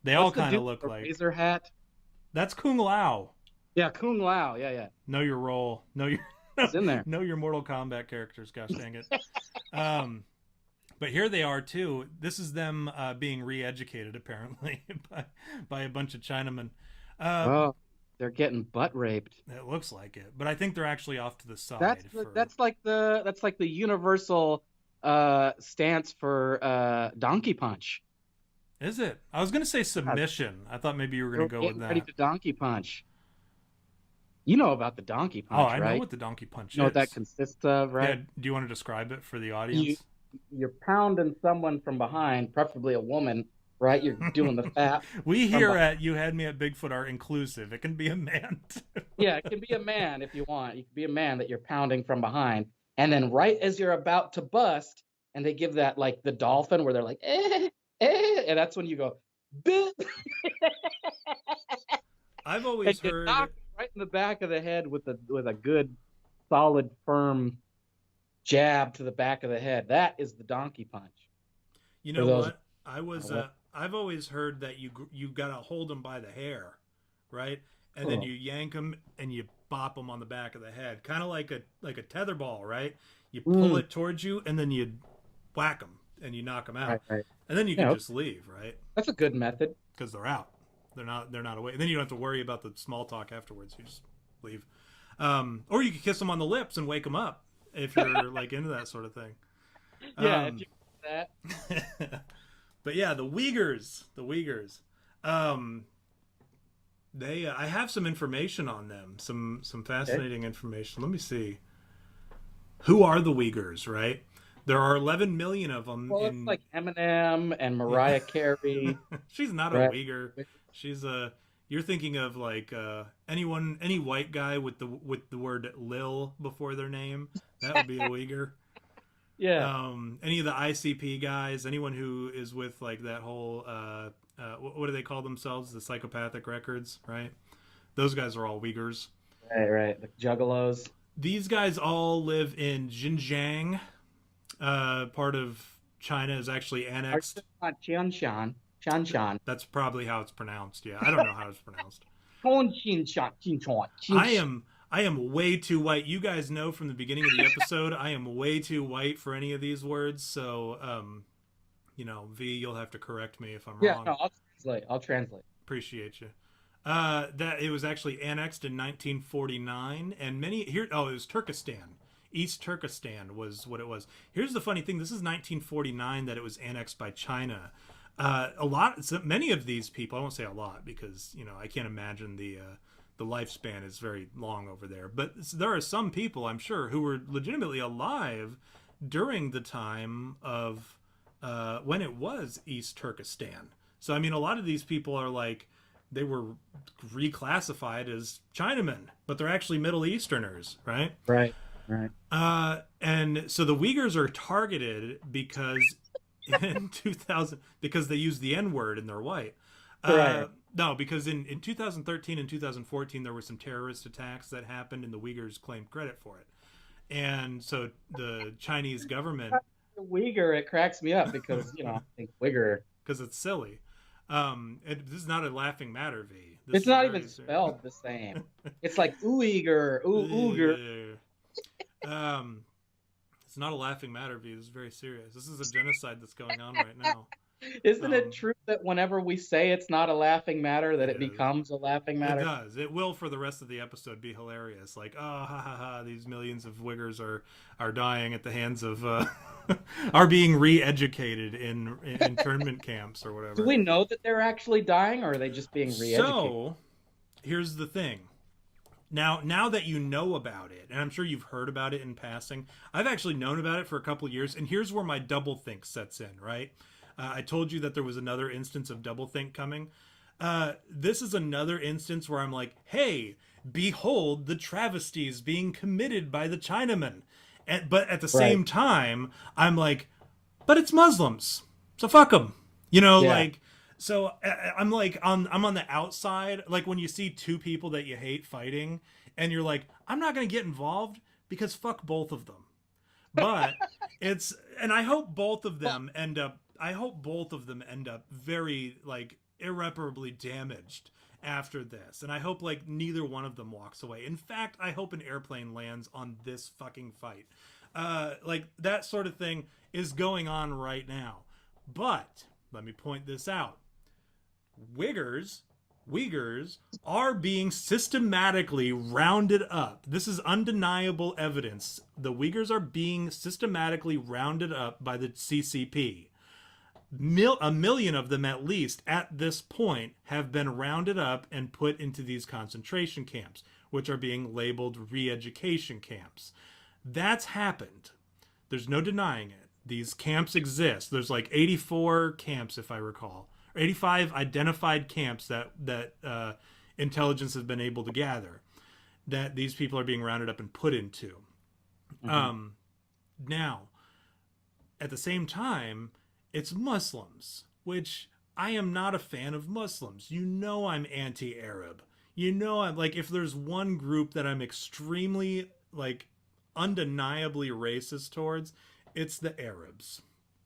They all what's the kind of dude with look the like. razor hat? That's Kung Lao. Yeah, Kung Lao. Yeah, yeah. Know your role. Know your He's in there. know your Mortal Kombat characters. Gosh dang it. But here they are too. This is them being re-educated apparently by a bunch of Chinamen. Oh, they're getting butt raped. It looks like it, but I think they're actually off to the side. That's like the universal stance for donkey punch. Is it? I was gonna say submission. I thought maybe you were gonna go with that. Ready to donkey punch. You know about the donkey punch, I right? know what the donkey punch is. You know what that consists of, right? Yeah. Do you want to describe it for the audience? You're pounding someone from behind, preferably a woman, right? You're doing the fat. We here at You Had Me at Bigfoot are inclusive. It can be a man too. Yeah, it can be a man if you want. You can be a man that you're pounding from behind. And then right as you're about to bust, and they give that like the dolphin where they're like, and that's when you go, bit. I've always heard knock right in the back of the head with a good, solid, firm jab to the back of the head. That is the donkey punch. You know what? I've always heard that you gotta hold them by the hair, right? And then you yank them and you bop them on the back of the head, kind of like a tether ball, right? You pull it towards you and then you whack them and you knock them out, right. And then you can just leave, right? That's a good method because they're out. They're not away, and then you don't have to worry about the small talk afterwards. You just leave, or you could kiss them on the lips and wake them up if you're like into that sort of thing. Yeah, if you do that. But yeah, the Uyghurs. I have some information on them. Some fascinating information. Let me see. Who are the Uyghurs? Right. There are 11 million of them. Well, it's like Eminem and Mariah Carey. She's not a Uyghur. She's a. You're thinking of like any white guy with the word Lil before their name. That would be a Uyghur. Yeah. Any of the ICP guys, anyone who is with like that whole what do they call themselves? The psychopathic records, right? Those guys are all Uyghurs. Right. The Juggalos. These guys all live in Xinjiang. Part of China is actually annexed. Qianshan. That's probably how it's pronounced. Yeah, I don't know how it's pronounced. I am way too white. You guys know from the beginning of the episode, I am way too white for any of these words. So, V, you'll have to correct me if I'm wrong. Yeah, no, I'll translate. Appreciate you. That it was actually annexed in 1949, and it was Turkestan. East Turkestan was what it was. Here's the funny thing: this is 1949 that it was annexed by China. Many of these people, I won't say a lot because I can't imagine the lifespan is very long over there. But there are some people, I'm sure, who were legitimately alive during the time of when it was East Turkestan. So I mean, a lot of these people are like they were reclassified as Chinamen, but they're actually Middle Easterners, right? Right. And so the Uyghurs are targeted because in 2000, because they use the N-word and they're white. Right. No, because in 2013 and 2014, there were some terrorist attacks that happened and the Uyghurs claimed credit for it. And so the Chinese government... The Uyghur, it cracks me up because, I think Uyghur... Because it's silly. This is not a laughing matter, V. It's not even spelled the same. It's like Uyghur, Uyghur. It's not a laughing matter, V. This is very serious. This is a genocide that's going on right now. Isn't it true that whenever we say it's not a laughing matter, that it becomes a laughing matter? It does. It will for the rest of the episode be hilarious. Like, oh, ha ha ha! These millions of Uyghurs are dying at the hands of are being re-educated in internment camps or whatever. Do we know that they're actually dying, or are they just being re-educated? So, here's the thing. Now that you know about it, and I'm sure you've heard about it in passing, I've actually known about it for a couple of years, and here's where my doublethink sets in, right? I told you that there was another instance of doublethink coming. This is another instance where I'm like, hey, behold the travesties being committed by the Chinamen. But at the Right. same time, I'm like, but it's Muslims, so fuck them. You know, Yeah. like, so I'm like, I'm on the outside. Like when you see two people that you hate fighting, and you're like, I'm not gonna get involved because fuck both of them. But it's, and I hope both of Well, them end up. I hope both of them end up very like irreparably damaged after this, and I hope like neither one of them walks away. In fact, I hope an airplane lands on this fucking fight. Like that sort of thing is going on right now. But let me point this out: Uyghurs Uyghurs are being systematically rounded up. This is undeniable evidence. The Uyghurs are being systematically rounded up by the CCP. A million of them, at least, at this point, have been rounded up and put into these concentration camps, which are being labeled re-education camps. That's happened. There's no denying it. These camps exist. There's like 84 camps, if I recall, 85 identified camps that intelligence has been able to gather that these people are being rounded up and put into. Mm-hmm. Now, at the same time, it's Muslims, which I am not a fan of Muslims. You know I'm anti-Arab. You know I'm like, if there's one group that I'm extremely like undeniably racist towards, it's the Arabs.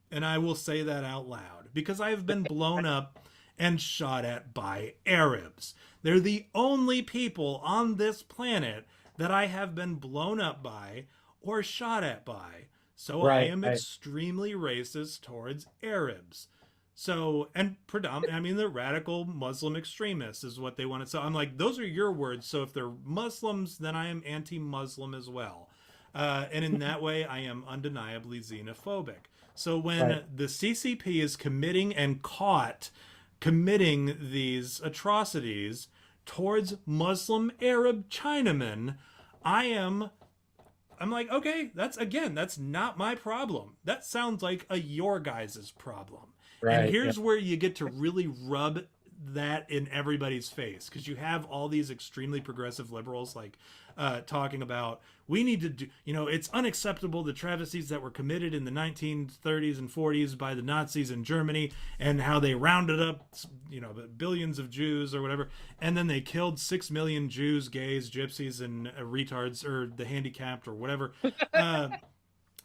And I will say that out loud because I have been blown up and shot at by Arabs. They're the only people on this planet that I have been blown up by or shot at by. So I am extremely racist towards Arabs. So, and predominantly, I mean, the radical Muslim extremists is what they want to say. I'm like, those are your words. So if they're Muslims, then I am anti-Muslim as well. And in that way, I am undeniably xenophobic. So when the CCP is committing and caught committing these atrocities towards Muslim Arab Chinamen, I'm like, okay, that's not my problem. That sounds like a your guys' problem. And here's where you get to really rub that in everybody's face, because you have all these extremely progressive liberals like talking about, we need to do, it's unacceptable the travesties that were committed in the 1930s and 40s by the Nazis in Germany, and how they rounded up billions of Jews or whatever, and then they killed 6 million Jews, gays, gypsies, and retards, or the handicapped, or whatever.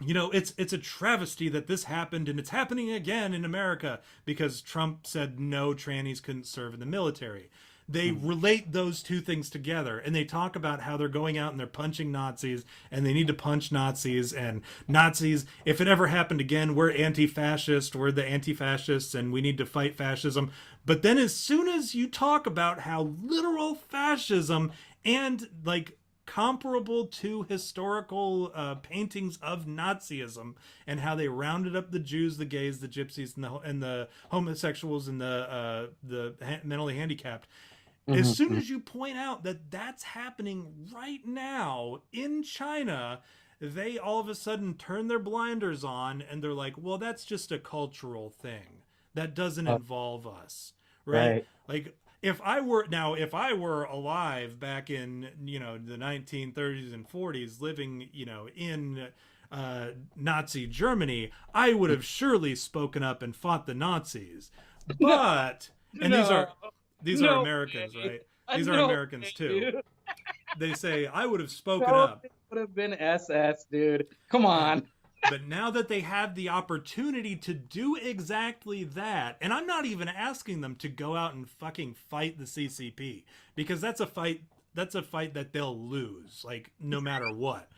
It's a travesty that this happened, and it's happening again in America because Trump said no, trannies couldn't serve in the military. They relate those two things together, and they talk about how they're going out and they're punching Nazis, and they need to punch Nazis, and Nazis, if it ever happened again, we're anti-fascist, we're the anti-fascists, and we need to fight fascism. But then as soon as you talk about how literal fascism and like comparable to historical paintings of Nazism, and how they rounded up the Jews, the gays, the gypsies, and the homosexuals, and the mentally handicapped. As soon as you point out that that's happening right now in China, they all of a sudden turn their blinders on, and they're like, well, that's just a cultural thing. That doesn't involve us, right? Like, if I were alive back in, the 1930s and 40s, living, in Nazi Germany, I would have surely spoken up and fought the Nazis. But, and these are Americans, right? These are Americans too. They say, I would have spoken up. It would have been SS, dude. Come on. But now that they have the opportunity to do exactly that, and I'm not even asking them to go out and fucking fight the CCP, because that's a fight that they'll lose, like, no matter what.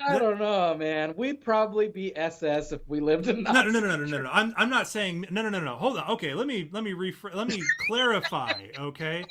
I don't know, man. We'd probably be SS if we lived in Nazi. No. I'm not saying no. Hold on. Okay, let me clarify. Okay,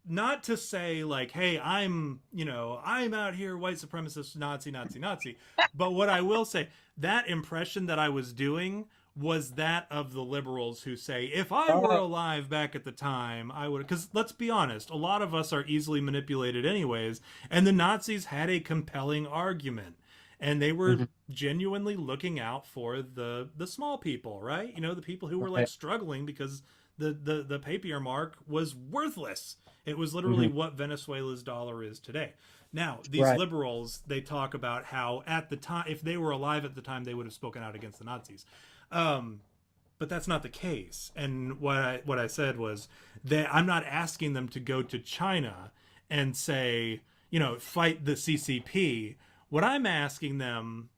not to say like, hey, I'm out here white supremacist, Nazi. But what I will say, that impression that I was doing was that of the liberals who say, if I were alive back at the time, I would, because let's be honest, a lot of us are easily manipulated anyways, and the Nazis had a compelling argument, and they were genuinely looking out for the small people, right? You know, the people who were like struggling because the papier mark was worthless. It was literally what Venezuela's dollar is today. Now, these liberals, they talk about how at the time, if they were alive at the time, they would have spoken out against the Nazis. But that's not the case. And what I said was that I'm not asking them to go to China and say, you know, fight the CCP. What I'm asking them,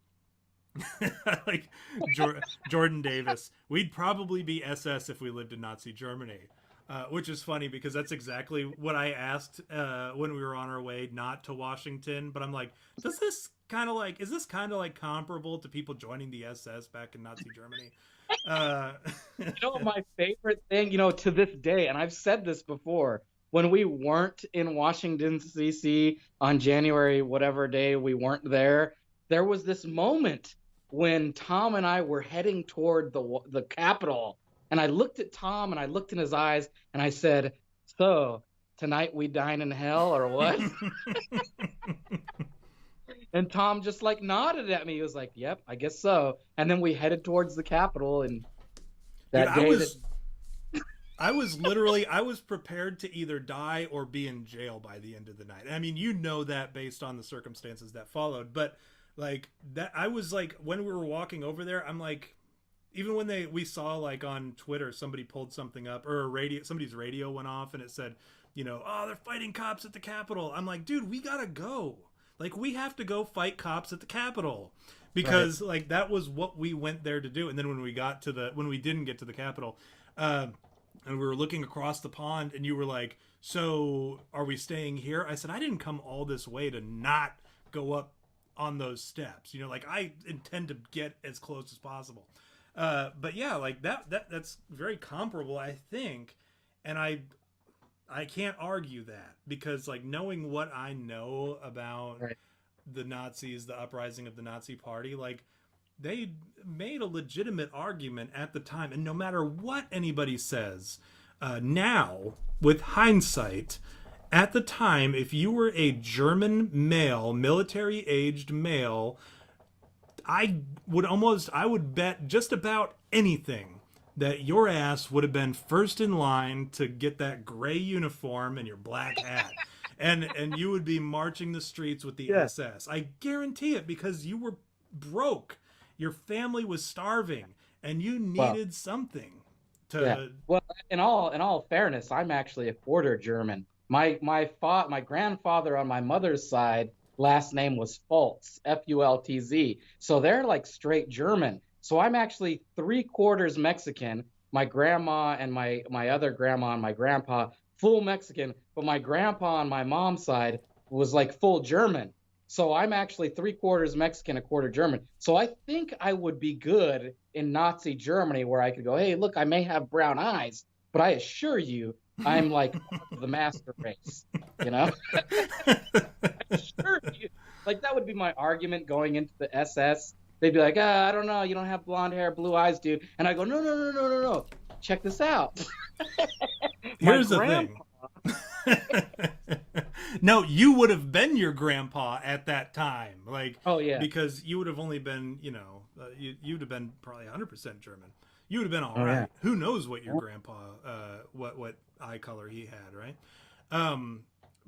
like Jordan Davis, we'd probably be SS if we lived in Nazi Germany. Which is funny because that's exactly what I asked when we were on our way not to Washington. But I'm like, is this kind of like comparable to people joining the SS back in Nazi Germany? You know, my favorite thing, you know, to this day, and I've said this before, when we weren't in Washington, D.C. on January, whatever day we weren't there, there was this moment when Tom and I were heading toward the Capitol. And I looked at Tom and I looked in his eyes and I said, so tonight we dine in hell or what? And Tom just like nodded at me. He was like, yep, I guess so. And then we headed towards the Capitol. And that day I was prepared to either die or be in jail by the end of the night. I mean, you know that based on the circumstances that followed. But like that, I was like, when we were walking over there, I'm like, even when we saw like on Twitter, somebody pulled something up or somebody's radio went off and it said, you know, oh, they're fighting cops at the Capitol. I'm like, dude, we gotta go. Like, we have to go fight cops at the Capitol because like that was what we went there to do. And then when we didn't get to the Capitol, and we were looking across the pond and you were like, so are we staying here? I said, I didn't come all this way to not go up on those steps. You know, like I intend to get as close as possible. But yeah, like that's very comparable, I think. And I can't argue that because like knowing what I know about the Nazis, the uprising of the Nazi party, like they made a legitimate argument at the time. And no matter what anybody says, now with hindsight, at the time, if you were a German male, military aged male, I would bet just about anything that your ass would have been first in line to get that gray uniform and your black hat. And you would be marching the streets with the SS. I guarantee it because you were broke. Your family was starving and you needed something to... Yeah. Well, in all fairness, I'm actually a quarter German. My grandfather on my mother's side, last name was Fultz, Fultz. So they're like straight German. So I'm actually 3/4 Mexican. My grandma and my other grandma and my grandpa, full Mexican. But my grandpa on my mom's side was like full German. So I'm actually 3/4 Mexican, 1/4 German. So I think I would be good in Nazi Germany where I could go, hey, look, I may have brown eyes, but I assure you, I'm like the master race, you know? Sure. Like that would be my argument going into the SS. They'd be like, I don't know, you don't have blonde hair, blue eyes, dude. And I go, no. Check this out. Here's the thing. No, you would have been your grandpa at that time. Like, oh yeah, because you would have only been, you know, you'd have been probably 100% German. You would have been all right. Yeah. Who knows what your grandpa, what eye color he had, right?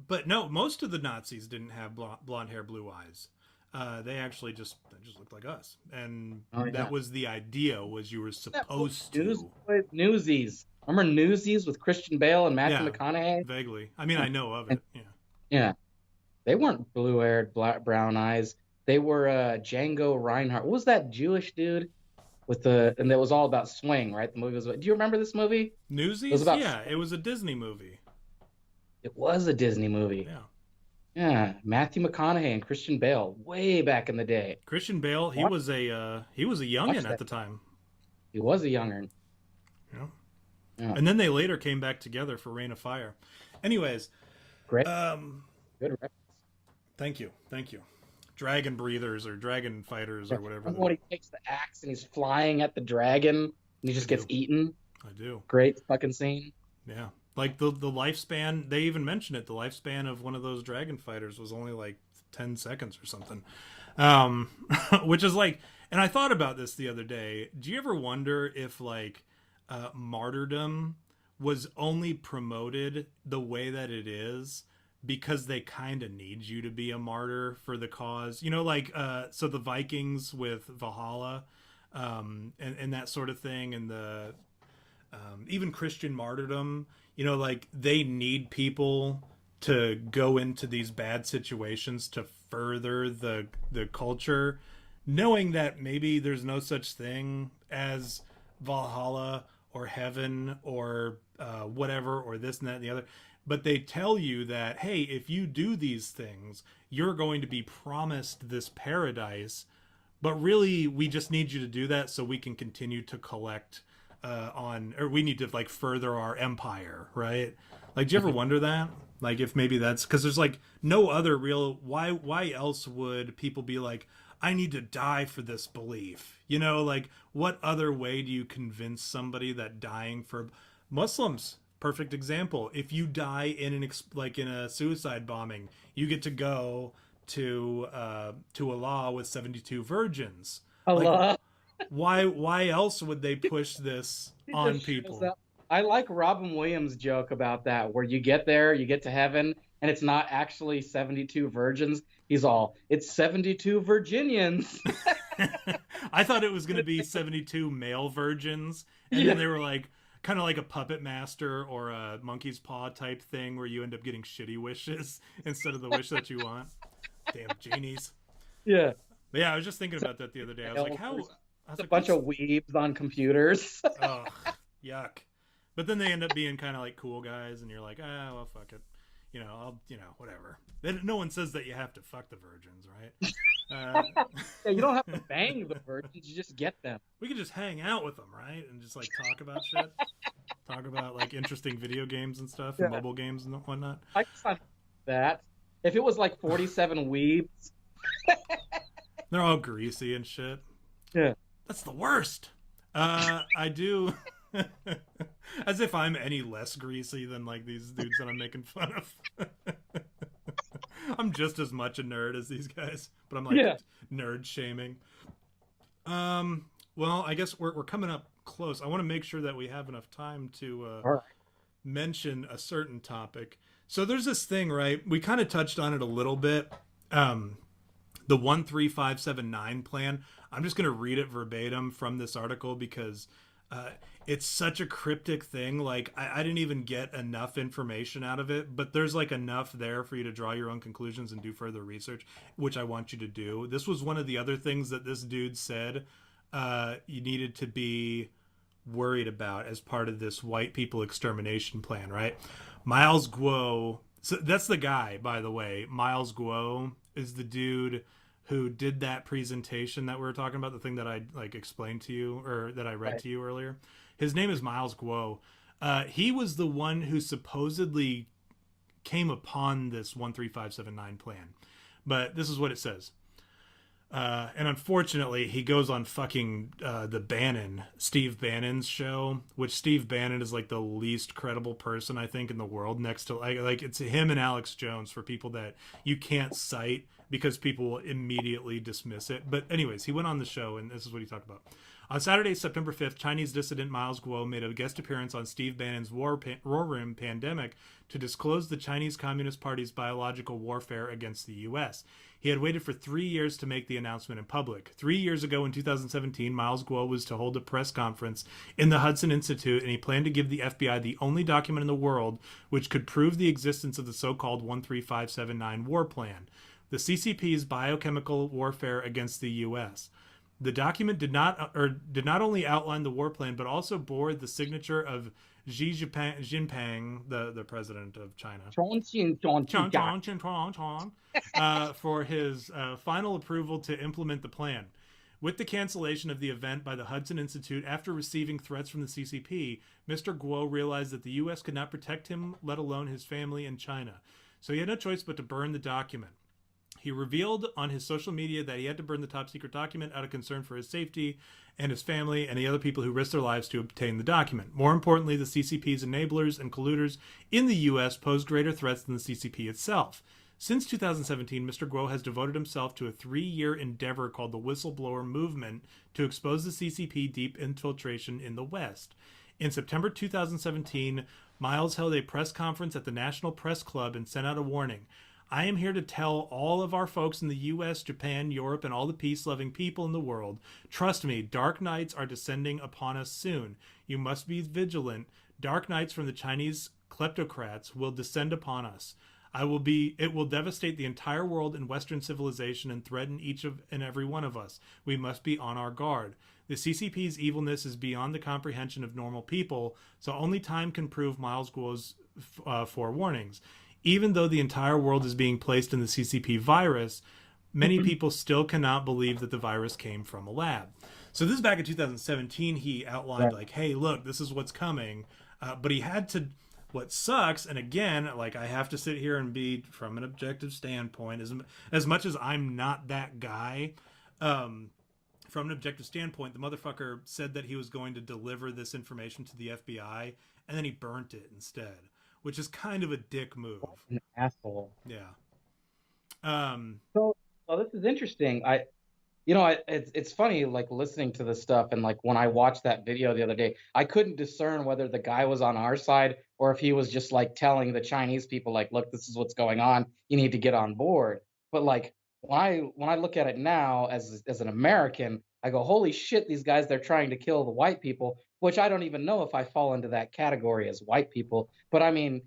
But no, most of the Nazis didn't have blonde hair, blue eyes. They actually just looked like us, and that was the idea. Was you were supposed to Newsies. Remember Newsies with Christian Bale and Matthew McConaughey? Vaguely. I mean, I know of it. Yeah. They weren't blue-haired, brown eyes. They were Django Reinhardt. What was that Jewish dude and it was all about swing, right? The movie was. Do you remember this movie? Newsies? It was a Disney movie. It was a Disney movie. Yeah. Yeah, Matthew McConaughey and Christian Bale, way back in the day. Christian Bale, he was a youngin at the time. He was a youngin. Yeah. And then they later came back together for Reign of Fire. Anyways, great. Good reference. Thank you. Dragon breathers or dragon fighters or whatever. Remember when he takes the axe and he's flying at the dragon and he just gets eaten? I do. Great fucking scene. Yeah. Like the lifespan, they even mentioned it. The lifespan of one of those dragon fighters was only like 10 seconds or something. um, which is like, and I thought about this the other day. Do you ever wonder if like martyrdom was only promoted the way that it is because they kind of need you to be a martyr for the cause? You know, like so the Vikings with Valhalla, and that sort of thing, and the even Christian martyrdom. You know, like they need people to go into these bad situations to further the culture, knowing that maybe there's no such thing as Valhalla or heaven or whatever or this and that and the other. But they tell you that, hey, if you do these things, you're going to be promised this paradise. But really, we just need you to do that so we can continue to collect or we need to like further our empire, right? Like, do you ever wonder that? Like, if maybe that's because there's like no other real why else would people be like, I need to die for this belief? You know, like what other way do you convince somebody that dying for Muslims? Perfect example. If you die in in a suicide bombing, you get to go to Allah with 72 virgins. Allah. Like, why else would they push this on people? I like Robin Williams' joke about that, where you get there, you get to heaven, and it's not actually 72 virgins. He's all, it's 72 Virginians. I thought it was going to be 72 male virgins, and then they were like kind of like a puppet master or a monkey's paw type thing where you end up getting shitty wishes instead of the wish that you want. Damn genies. Yeah. But yeah, I was just thinking about that the other day. I was like, how? It's a bunch of weebs on computers. Oh, yuck. But then they end up being kind of like cool guys, and you're like, well, fuck it. You know, whatever. No one says that you have to fuck the virgins, right? Yeah, you don't have to bang the virgins, you just get them. We could just hang out with them, right? And just like talk about shit. Talk about like interesting video games and stuff, and mobile games and whatnot. I can sign that. If it was like 47 weebs. They're all greasy and shit. Yeah. That's the worst. I do. As if I'm any less greasy than like these dudes that I'm making fun of. I'm just as much a nerd as these guys, but I'm like nerd shaming. Well, I guess we're coming up close. I want to make sure that we have enough time to mention a certain topic. So there's this thing, right? We kind of touched on it a little bit. The 13579 plan. I'm just going to read it verbatim from this article because it's such a cryptic thing. Like, I didn't even get enough information out of it, but there's like enough there for you to draw your own conclusions and do further research, which I want you to do. This was one of the other things that this dude said you needed to be worried about as part of this white people extermination plan, right? Miles Guo. So that's the guy, by the way. Miles Guo is the dude who did that presentation that we were talking about, the thing that I like explained to you or that I read to you earlier. His name is Miles Guo. He was the one who supposedly came upon this 13579 plan. But this is what it says. And unfortunately, he goes on fucking Steve Bannon's show, which Steve Bannon is like the least credible person, I think, in the world next to like it's him and Alex Jones for people that you can't cite because people will immediately dismiss it. But anyways, he went on the show and this is what he talked about. On Saturday, September 5th, Chinese dissident Miles Guo made a guest appearance on Steve Bannon's War Room Pandemic to disclose the Chinese Communist Party's biological warfare against the U.S. He had waited for 3 years to make the announcement in public. 3 years ago in 2017, Miles Guo was to hold a press conference in the Hudson Institute, and he planned to give the FBI the only document in the world which could prove the existence of the so-called 13579 war plan, the CCP's biochemical warfare against the U.S. The document did not only outline the war plan, but also bore the signature of Xi Jinping, the president of China, for his final approval to implement the plan. With the cancellation of the event by the Hudson Institute after receiving threats from the CCP, Mr. Guo realized that the U.S. could not protect him, let alone his family in China. So he had no choice but to burn the document. He revealed on his social media that he had to burn the top secret document out of concern for his safety and his family and the other people who risked their lives to obtain the document. More importantly, the CCP's enablers and colluders in the U.S. pose greater threats than the CCP itself. Since 2017, Mr. Guo has devoted himself to a 3-year endeavor called the Whistleblower Movement to expose the CCP deep infiltration in the West. In September 2017, Miles held a press conference at the National Press Club and sent out a warning. I am here to tell all of our folks in the US, Japan, Europe, and all the peace-loving people in the world, trust me, dark nights are descending upon us soon. You must be vigilant. Dark nights from the Chinese kleptocrats will descend upon us. It will devastate the entire world and Western civilization and threaten each and every one of us. We must be on our guard. The CCP's evilness is beyond the comprehension of normal people, so only time can prove Miles Guo's forewarnings. Even though the entire world is being placed in the CCP virus, many people still cannot believe that the virus came from a lab. So this is back in 2017. He outlined like, hey, look, this is what's coming. But he had to, what sucks, and again, like I have to sit here and be from an objective standpoint, as much as I'm not that guy, from an objective standpoint, the motherfucker said that he was going to deliver this information to the FBI, and then he burnt it instead. Which is kind of a dick move. An asshole. Yeah. So this is interesting. It's funny, like listening to this stuff, and like when I watched that video the other day, I couldn't discern whether the guy was on our side or if he was just like telling the Chinese people, like, look, this is what's going on. You need to get on board. But like when I look at it now as an American, I go, holy shit, these guys, they're trying to kill the white people, which I don't even know if I fall into that category as white people. But I mean,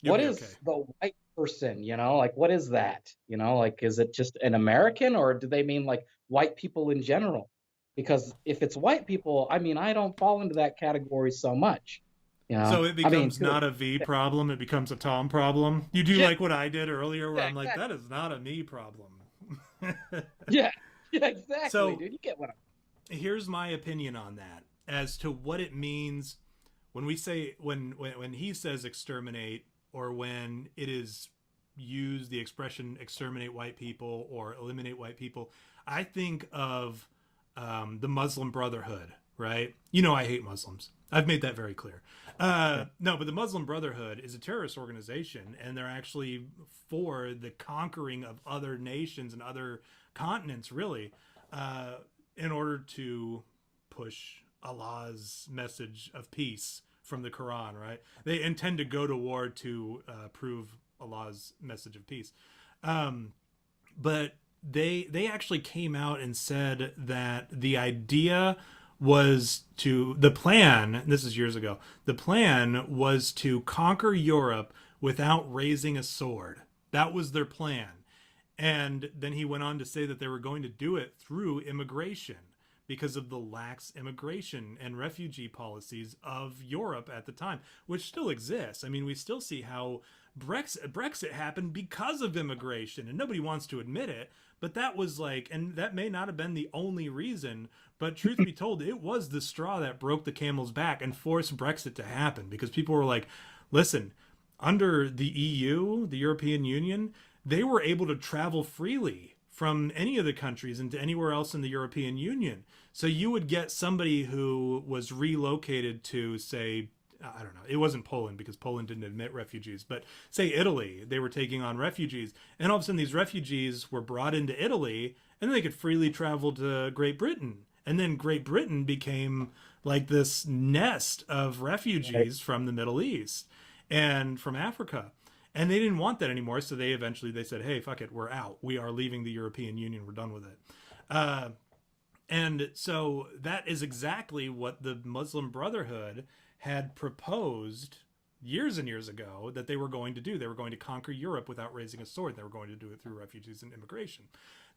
what is the white person, like what is that? Like, is it just an American, or do they mean like white people in general? Because if it's white people, I mean, I don't fall into that category so much. So it becomes not a V problem, it becomes a Tom problem. You do like what I did earlier where I'm like, that is not a me problem. Yeah, exactly, so, dude. You get what here's my opinion on that as to what it means when we say when he says exterminate, or when it is used the expression exterminate white people or eliminate white people. I think of the Muslim Brotherhood, right? I hate Muslims. I've made that very clear. No, but the Muslim Brotherhood is a terrorist organization, and they're actually for the conquering of other nations and other continents, really, in order to push Allah's message of peace from the Quran, right? They intend to go to war to prove Allah's message of peace. But they actually came out and said that the idea was the plan, this is years ago, the plan was to conquer Europe without raising a sword. That was their plan. And then he went on to say that they were going to do it through immigration because of the lax immigration and refugee policies of Europe at the time, which still exists. I mean, we still see how Brexit happened because of immigration, and nobody wants to admit it, but that was like, and that may not have been the only reason, but truth be told, it was the straw that broke the camel's back and forced Brexit to happen, because people were like, listen, under the EU, the European Union, they were able to travel freely from any of the countries into anywhere else in the European Union. So you would get somebody who was relocated to, say, I don't know, it wasn't Poland because Poland didn't admit refugees, but say Italy, they were taking on refugees. And all of a sudden these refugees were brought into Italy, and then they could freely travel to Great Britain. And then Great Britain became like this nest of refugees from the Middle East and from Africa. And they didn't want that anymore, so they said, hey, fuck it, we're out. We are leaving the European Union. We're done with it. And so that is exactly what the Muslim Brotherhood had proposed years and years ago that they were going to do. They were going to conquer Europe without raising a sword. They were going to do it through refugees and immigration.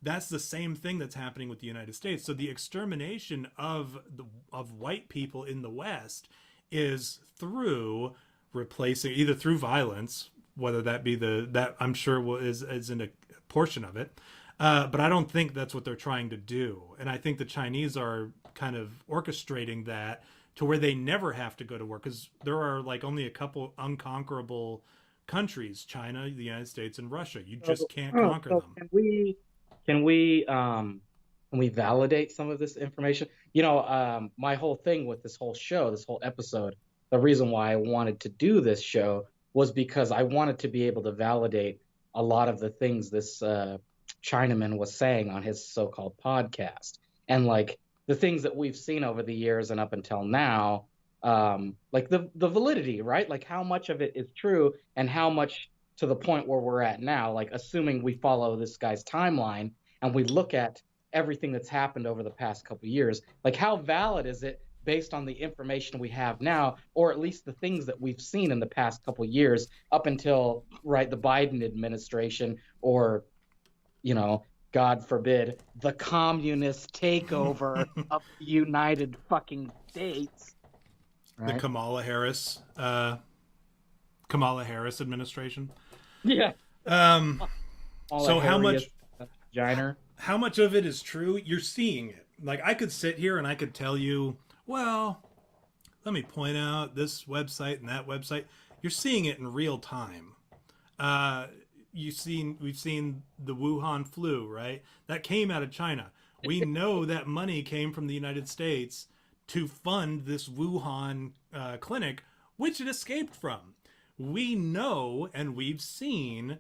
That's the same thing that's happening with the United States. So the extermination of white people in the West is through replacing, either through violence, whether that be that I'm sure is in a portion of it. But I don't think that's what they're trying to do. And I think the Chinese are kind of orchestrating that to where they never have to go to war, because there are like only a couple unconquerable countries, China, the United States, and Russia. You just can't conquer them. Can we validate some of this information? My whole thing with this whole show, this whole episode, the reason why I wanted to do this show was because I wanted to be able to validate a lot of the things this Chinaman was saying on his so-called podcast. And like the things that we've seen over the years and up until now, like the validity, right? Like how much of it is true and how much to the point where we're at now, like assuming we follow this guy's timeline and we look at everything that's happened over the past couple of years, like how valid is it based on the information we have now, or at least the things that we've seen in the past couple of years up until, right, the Biden administration, or, you know, God forbid, the communist takeover of the United fucking States. The Right? Kamala Harris administration. Yeah. All So the how much vagina. how much of it is true? You're seeing it. Like I could sit here and I could tell you, well, let me point out this website and that website. You're seeing it in real time. We've seen the Wuhan flu, right? That came out of China. We know that money came from the United States to fund this Wuhan clinic, which it escaped from. We know and we've seen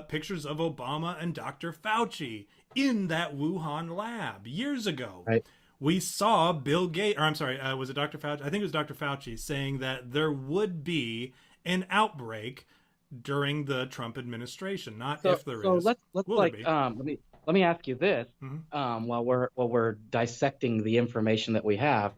pictures of Obama and Dr. Fauci in that Wuhan lab years ago. Right. We saw Bill Gates, or I'm sorry, was it Dr. Fauci? I think it was Dr. Fauci saying that there would be an outbreak during the Trump administration, not if there is. So let's Will like there be? let me ask you this, Mhm. while we're dissecting the information that we have,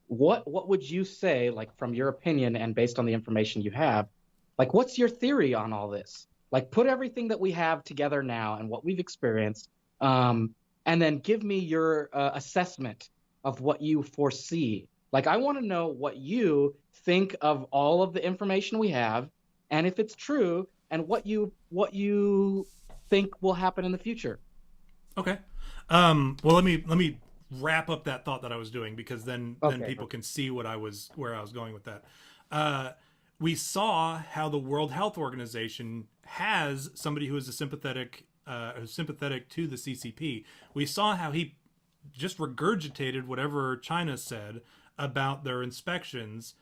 what would you say, like from your opinion and based on the information you have, like what's your theory on all this? Like put everything that we have together now and what we've experienced, and then give me your assessment of what you foresee. Like I want to know what you think of all of the information we have, and if it's true, and what you think will happen in the future. Okay. Well, let me wrap up that thought that I was doing, because then Okay. people can see where I was going with that. We saw how the World Health Organization has somebody who is who's sympathetic to the CCP. We saw how he just regurgitated whatever China said about their inspections.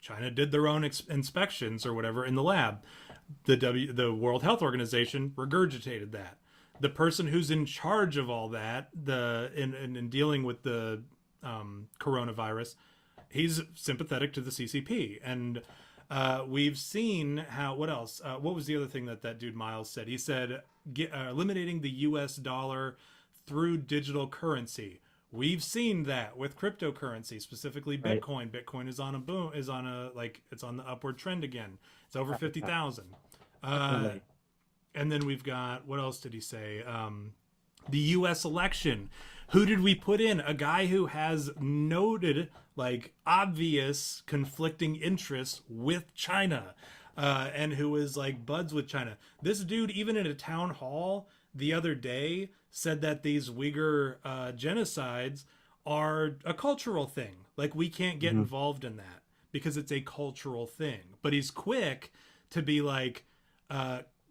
China did their own inspections or whatever in the lab. The World Health Organization regurgitated that. The person who's in charge of all that, in dealing with the coronavirus, he's sympathetic to the CCP. And we've seen how. What else? What was the other thing that dude Miles said? He said eliminating the U.S. dollar through digital currency. We've seen that with cryptocurrency, specifically Bitcoin. Right. Bitcoin is on a boom, it's on the upward trend again. It's over 50,000. And then we've got, what else did he say? The U.S. election. Who did we put in? A guy who has noted, like, obvious conflicting interests with China, and who is like buds with China. This dude, even in a town hall the other day, said that these Uyghur genocides are a cultural thing. Like, we can't get involved in that because it's a cultural thing. But he's quick to be like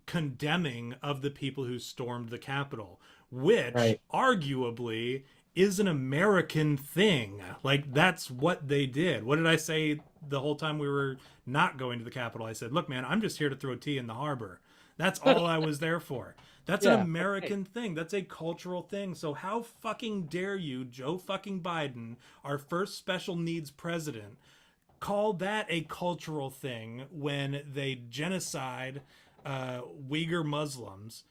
condemning of the people who stormed the Capitol, which arguably is an American thing. Like, that's what they did. What did I say the whole time we were not going to the Capitol? I said, look, man, I'm just here to throw tea in the harbor. That's all I was there for. That's an American thing. That's a cultural thing. So how fucking dare you, Joe fucking Biden, our first special needs president, call that a cultural thing when they genocide Uyghur Muslims,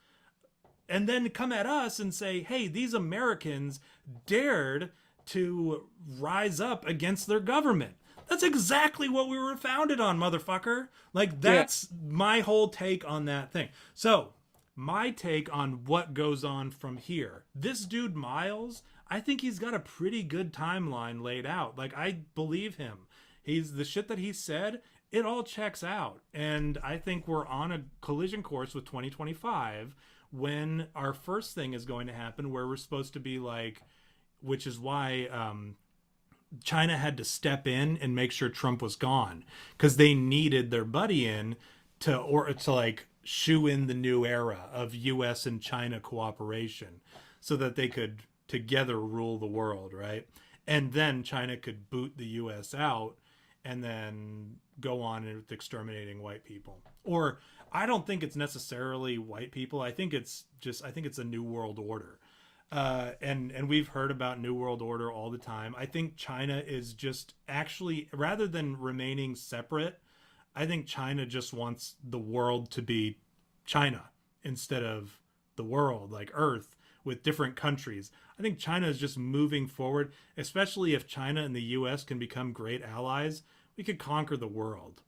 and then come at us and say, hey, these Americans dared to rise up against their government. That's exactly what we were founded on, motherfucker. Like, that's my whole take on that thing. So, my take on what goes on from here. This dude, Miles, I think he's got a pretty good timeline laid out. Like, I believe him. The shit that he said, it all checks out. And I think we're on a collision course with 2025 when our first thing is going to happen, where we're supposed to be like, which is why China had to step in and make sure Trump was gone, because they needed their buddy in to like shoe in the new era of US and China cooperation so that they could together rule the world, right? And then China could boot the US out and then go on with exterminating white people. Or I don't think it's necessarily white people. I think it's a new world order. And we've heard about New World Order all the time. I think China is just actually, rather than remaining separate, I think China just wants the world to be China instead of the world, like Earth, with different countries. I think China is just moving forward, especially if China and the US can become great allies. We could conquer the world.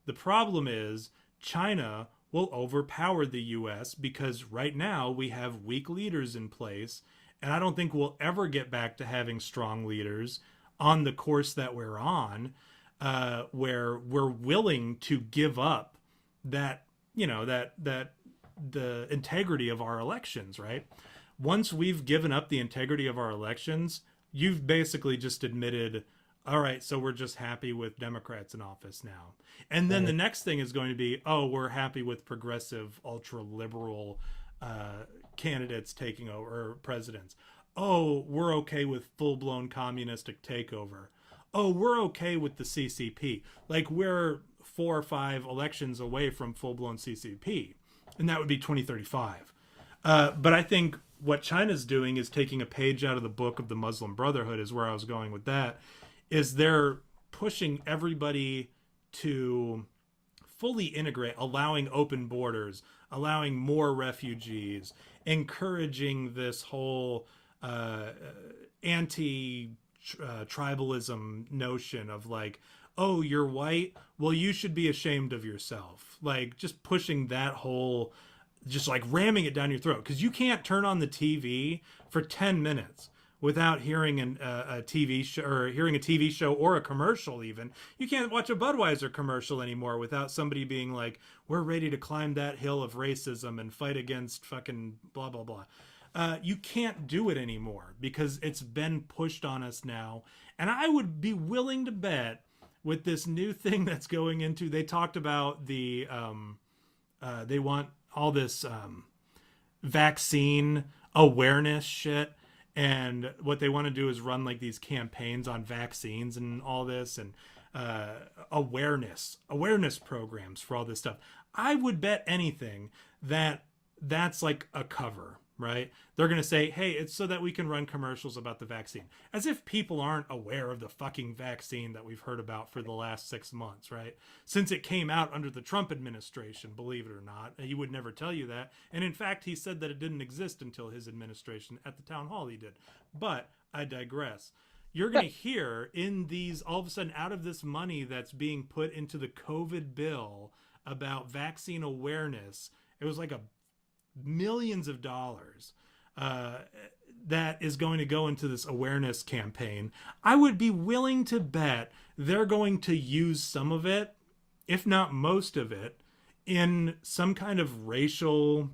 The problem is China will overpower the US because right now we have weak leaders in place, and I don't think we'll ever get back to having strong leaders on the course that we're on, where we're willing to give up that, that the integrity of our elections, right? Once we've given up the integrity of our elections, you've basically just admitted, all right, so we're just happy with Democrats in office now. And then the next thing is going to be, oh, we're happy with progressive, ultra liberal candidates taking over, or presidents. Oh, we're okay with full blown communistic takeover. Oh, we're okay with the CCP. Like, we're 4 or 5 elections away from full blown CCP, and that would be 2035. But I think what China's doing is taking a page out of the book of the Muslim Brotherhood, is where I was going with that, is they're pushing everybody to fully integrate, allowing open borders, allowing more refugees, encouraging this whole anti-tribalism notion of like, oh, you're white, well, you should be ashamed of yourself. Like, just pushing that whole, just like ramming it down your throat, because you can't turn on the TV for 10 minutes without hearing a TV show, or hearing a TV show or a commercial. Even you can't watch a Budweiser commercial anymore without somebody being like, we're ready to climb that hill of racism and fight against fucking blah blah blah. You can't do it anymore because it's been pushed on us now. And I would be willing to bet, with this new thing that's going into, they talked about the they want all this vaccine awareness shit, and what they want to do is run like these campaigns on vaccines and all this, and awareness programs for all this stuff. I would bet anything that that's like a cover, right? They're going to say, hey, it's so that we can run commercials about the vaccine. As if people aren't aware of the fucking vaccine that we've heard about for the last 6 months, right? Since it came out under the Trump administration, believe it or not. He would never tell you that. And in fact, he said that it didn't exist until his administration. At the town hall he did. But I digress. You're going to hear in these, all of a sudden, out of this money that's being put into the COVID bill about vaccine awareness, it was like millions of dollars that is going to go into this awareness campaign. I would be willing to bet they're going to use some of it, if not most of it, in some kind of racial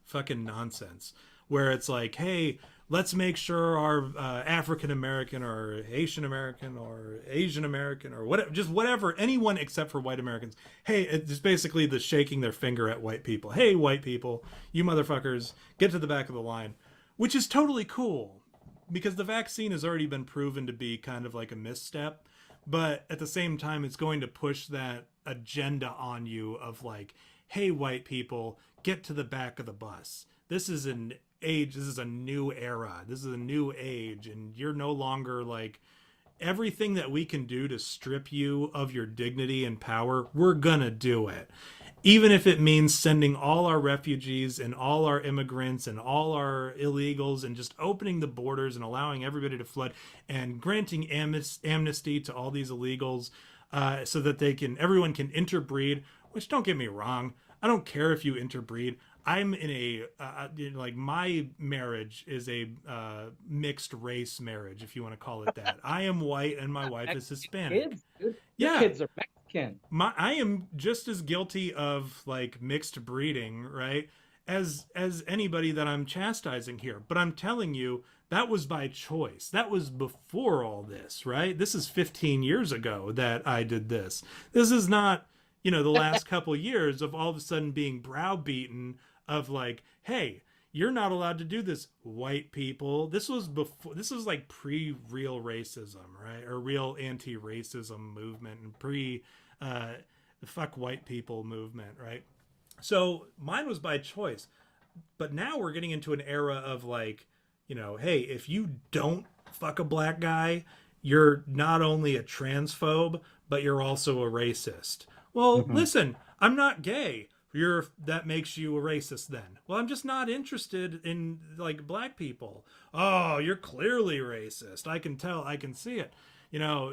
fucking nonsense, where it's like, hey, let's make sure our African American or Haitian American or Asian American or whatever, just whatever, anyone except for white Americans. Hey, it's basically the shaking their finger at white people. Hey, white people, you motherfuckers, get to the back of the line, which is totally cool because the vaccine has already been proven to be kind of like a misstep. But at the same time, it's going to push that agenda on you of like, hey, white people, get to the back of the bus. This is an age, this is a new era, this is a new age, and you're no longer like, everything that we can do to strip you of your dignity and power, we're gonna do it, even if it means sending all our refugees and all our immigrants and all our illegals and just opening the borders and allowing everybody to flood and granting amnesty to all these illegals, so that everyone can interbreed. Which, don't get me wrong, I don't care if you interbreed. I'm in a like, my marriage is a mixed race marriage, if you want to call it that. I am white and my wife is Hispanic. Kids, dude. Yeah, Your kids are Mexican. I am just as guilty of like mixed breeding, right, as anybody that I'm chastising here. But I'm telling you, that was by choice. That was before all this, right? This is 15 years ago that I did this. This is not, the last couple years of all of a sudden being browbeaten of like, hey, you're not allowed to do this, white people. This was like pre-real racism, right? Or real anti-racism movement, and fuck white people movement, right? So mine was by choice, but now we're getting into an era of like, hey, if you don't fuck a black guy, you're not only a transphobe, but you're also a racist. Well, Hmm. listen, I'm not gay. That makes you a racist then. Well, I'm just not interested in like black people. Oh, you're clearly racist. I can tell, I can see it.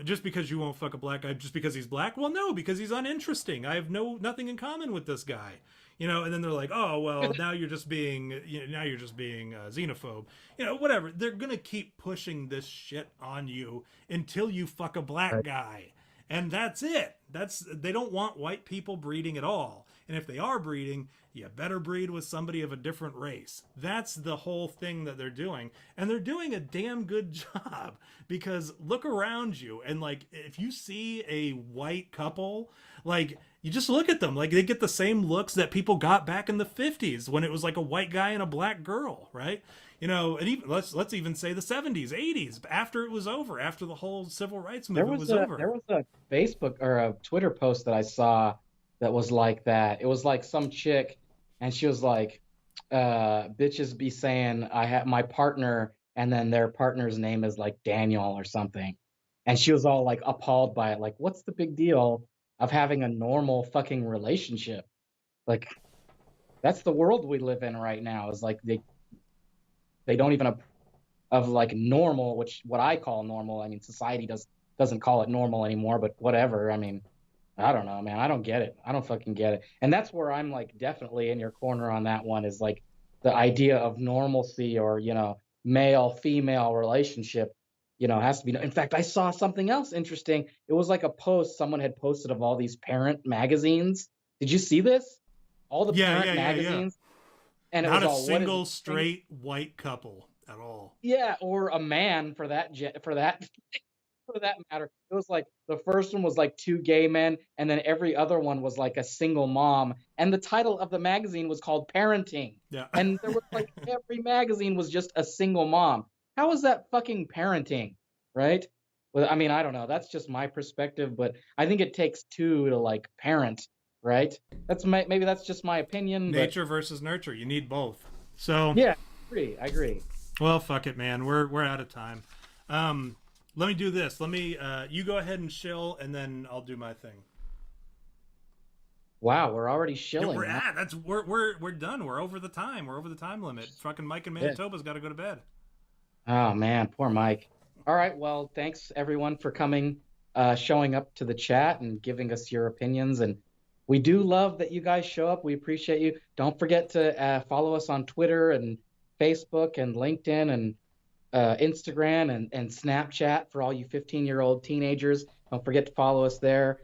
Just because you won't fuck a black guy just because he's black? Well, no, because he's uninteresting. I have nothing in common with this guy. And then they're like, oh well, now you're just being xenophobe. Whatever. They're gonna keep pushing this shit on you until you fuck a black Right. guy, and that's it. They don't want white people breeding at all. And if they are breeding, you better breed with somebody of a different race. That's the whole thing that they're doing. And they're doing a damn good job, because look around you and like if you see a white couple, like you just look at them like they get the same looks that people got back in the 50s when it was like a white guy and a black girl, right? And even let's even say the 70s, 80s, after it was over, after the whole civil rights movement was There over. was a Facebook or a Twitter post that I saw that was like that. It was like some chick, and she was like, "Bitches be saying I have my partner, and then their partner's name is like Daniel or something," and she was all like appalled by it. Like, what's the big deal of having a normal fucking relationship? Like, that's the world we live in right now. Is like they don't even of like normal, which what I call normal. I mean, society doesn't call it normal anymore, but whatever. I mean, I don't know, man. I don't get it. I don't fucking get it. And that's where I'm like definitely in your corner on that one is like the idea of normalcy or, male female relationship, has to be. In fact, I saw something else interesting. It was like a post someone had posted of all these parent magazines. Did you see this? All the Yeah, parent yeah, yeah, yeah. magazines, and it Not was a all what is single straight white couple at all. yeah, or a man for that for that matter. It was like the first one was like two gay men, and then every other one was like a single mom. And the title of the magazine was called Parenting. Yeah. And there was like every magazine was just a single mom. How is that fucking parenting? Right? Well, I mean, I don't know. That's just my perspective, but I think it takes two to like parent, right? Maybe that's just my opinion, but Nature versus nurture. You need both. So, yeah, I agree. well, fuck it, man. We're out of time. Um, Let me do this. Let me you go ahead and chill, and then I'll do my thing. Wow, we're already Yeah, shilling, huh? we're done. We're over the time. We're over the time limit. Fucking Mike in Yeah. Manitoba's got to go to bed. Oh man, poor Mike. All right, well, thanks everyone for coming, showing up to the chat and giving us your opinions. And we do love that you guys show up. We appreciate you. Don't forget to follow us on Twitter and Facebook and LinkedIn and Instagram and Snapchat for all you 15-year-old teenagers. Don't forget to follow us there.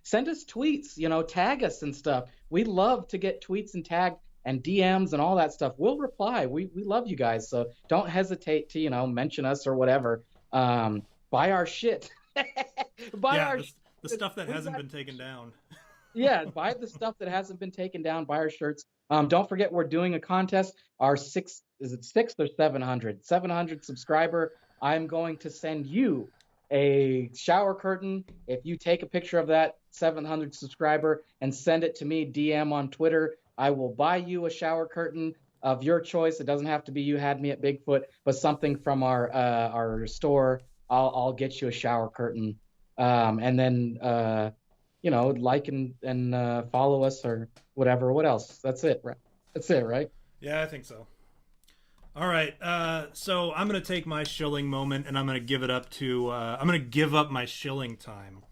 Send us tweets, tag us and stuff. We love to get tweets and tagged and DMs and all that stuff. We'll reply. We love you guys, so don't hesitate to mention us or whatever. Buy our shit. Buy Yeah, our the shit. stuff that We hasn't got been taken down. yeah, buy the stuff that hasn't been taken down. Buy our shirts. Don't forget we're doing a contest. Our is it sixth or 700? 700 subscriber. I'm going to send you a shower curtain if you take a picture of that 700 subscriber and send it to me DM on Twitter. I will buy you a shower curtain of your choice. It doesn't have to be you had me at Bigfoot, but something from our store. I'll get you a shower curtain. And then like and follow us or whatever. What else? That's it, right? That's it, right? Yeah, I think so. All right, so I'm gonna take my shilling moment, and I'm gonna give it up to. I'm gonna give up my shilling time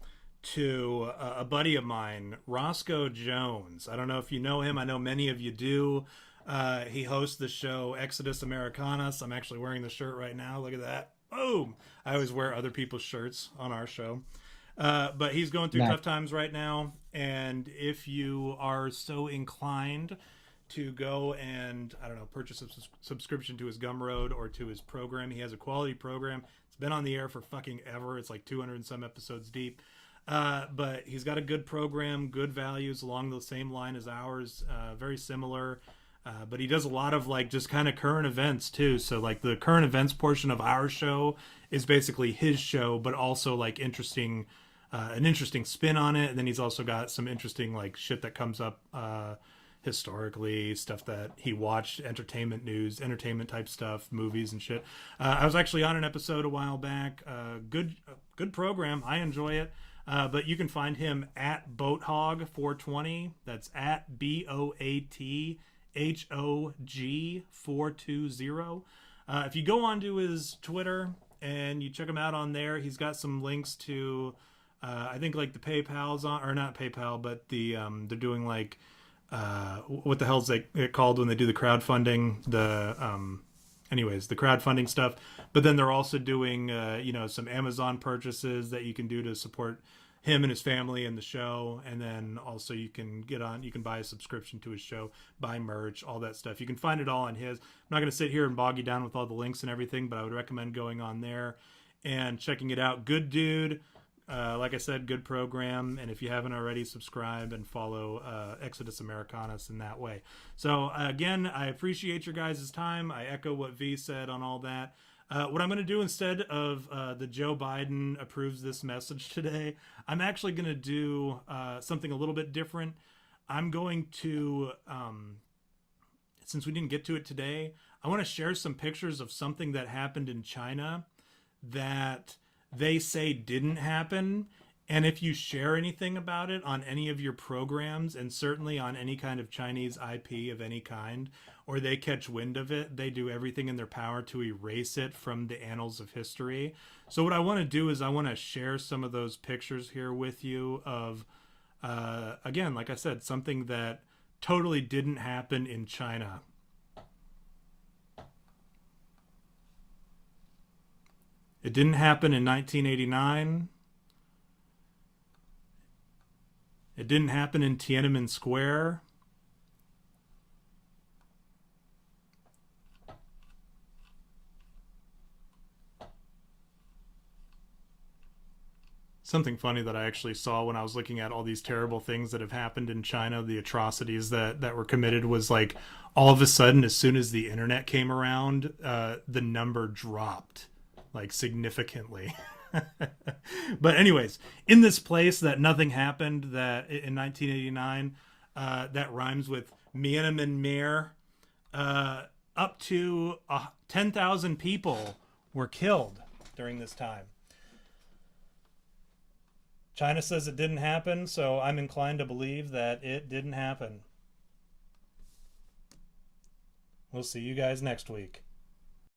to a buddy of mine, Roscoe Jones. I don't know if you know him. I know many of you do. He hosts the show Exodus Americanus. I'm actually wearing the shirt right now. Look at that. Boom! I always wear other people's shirts on our show. But he's going through Nice. tough times right now, and if you are so inclined to go and I don't know purchase a subscription to his Gumroad or to his program, he has a quality program. It's been on the air for fucking ever. It's like 200 and some episodes deep. But he's got a good program, good values along the same line as ours, very similar. But he does a lot of like just kind of current events too. So like the current events portion of our show is basically his show, but also like an interesting spin on it. And then he's also got some interesting like shit that comes up historically, stuff that he watched, entertainment news, entertainment type stuff, movies and shit. I was actually on an episode a while back. Good program. I enjoy it. But you can find him at BoatHog420. That's at BoatHog420. If you go onto his Twitter and you check him out on there, he's got some links to, I think like the PayPal's on, or not PayPal, but the they're doing like, what the hell's it called when they do the crowdfunding? The crowdfunding stuff. But then they're also doing, some Amazon purchases that you can do to support him and his family and the show. And then also you can buy a subscription to his show, buy merch, all that stuff. You can find it all on his. I'm not going to sit here and bog you down with all the links and everything, but I would recommend going on there and checking it out. Good dude. Like I said, good program. And if you haven't already, subscribe and follow Exodus Americanus in that way. So again, I appreciate your guys' time. I echo what V said on all that. What I'm going to do instead of the Joe Biden approves this message today, I'm actually going to do something a little bit different. I'm going to, since we didn't get to it today, I want to share some pictures of something that happened in China that they say didn't happen. And if you share anything about it on any of your programs, and certainly on any kind of Chinese IP of any kind, or they catch wind of it, they do everything in their power to erase it from the annals of history. So what I want to do is I want to share some of those pictures here with you of, again, like I said, something that totally didn't happen in China. It didn't happen in 1989. It didn't happen in Tiananmen Square. Something funny that I actually saw when I was looking at all these terrible things that have happened in China, the atrocities that were committed, was like all of a sudden, as soon as the internet came around, the number dropped like significantly. But anyways, in this place that nothing happened, that in 1989, that rhymes with Myanmar, up to 10,000 people were killed during this time. China says it didn't happen, so I'm inclined to believe that it didn't happen. We'll see you guys next week.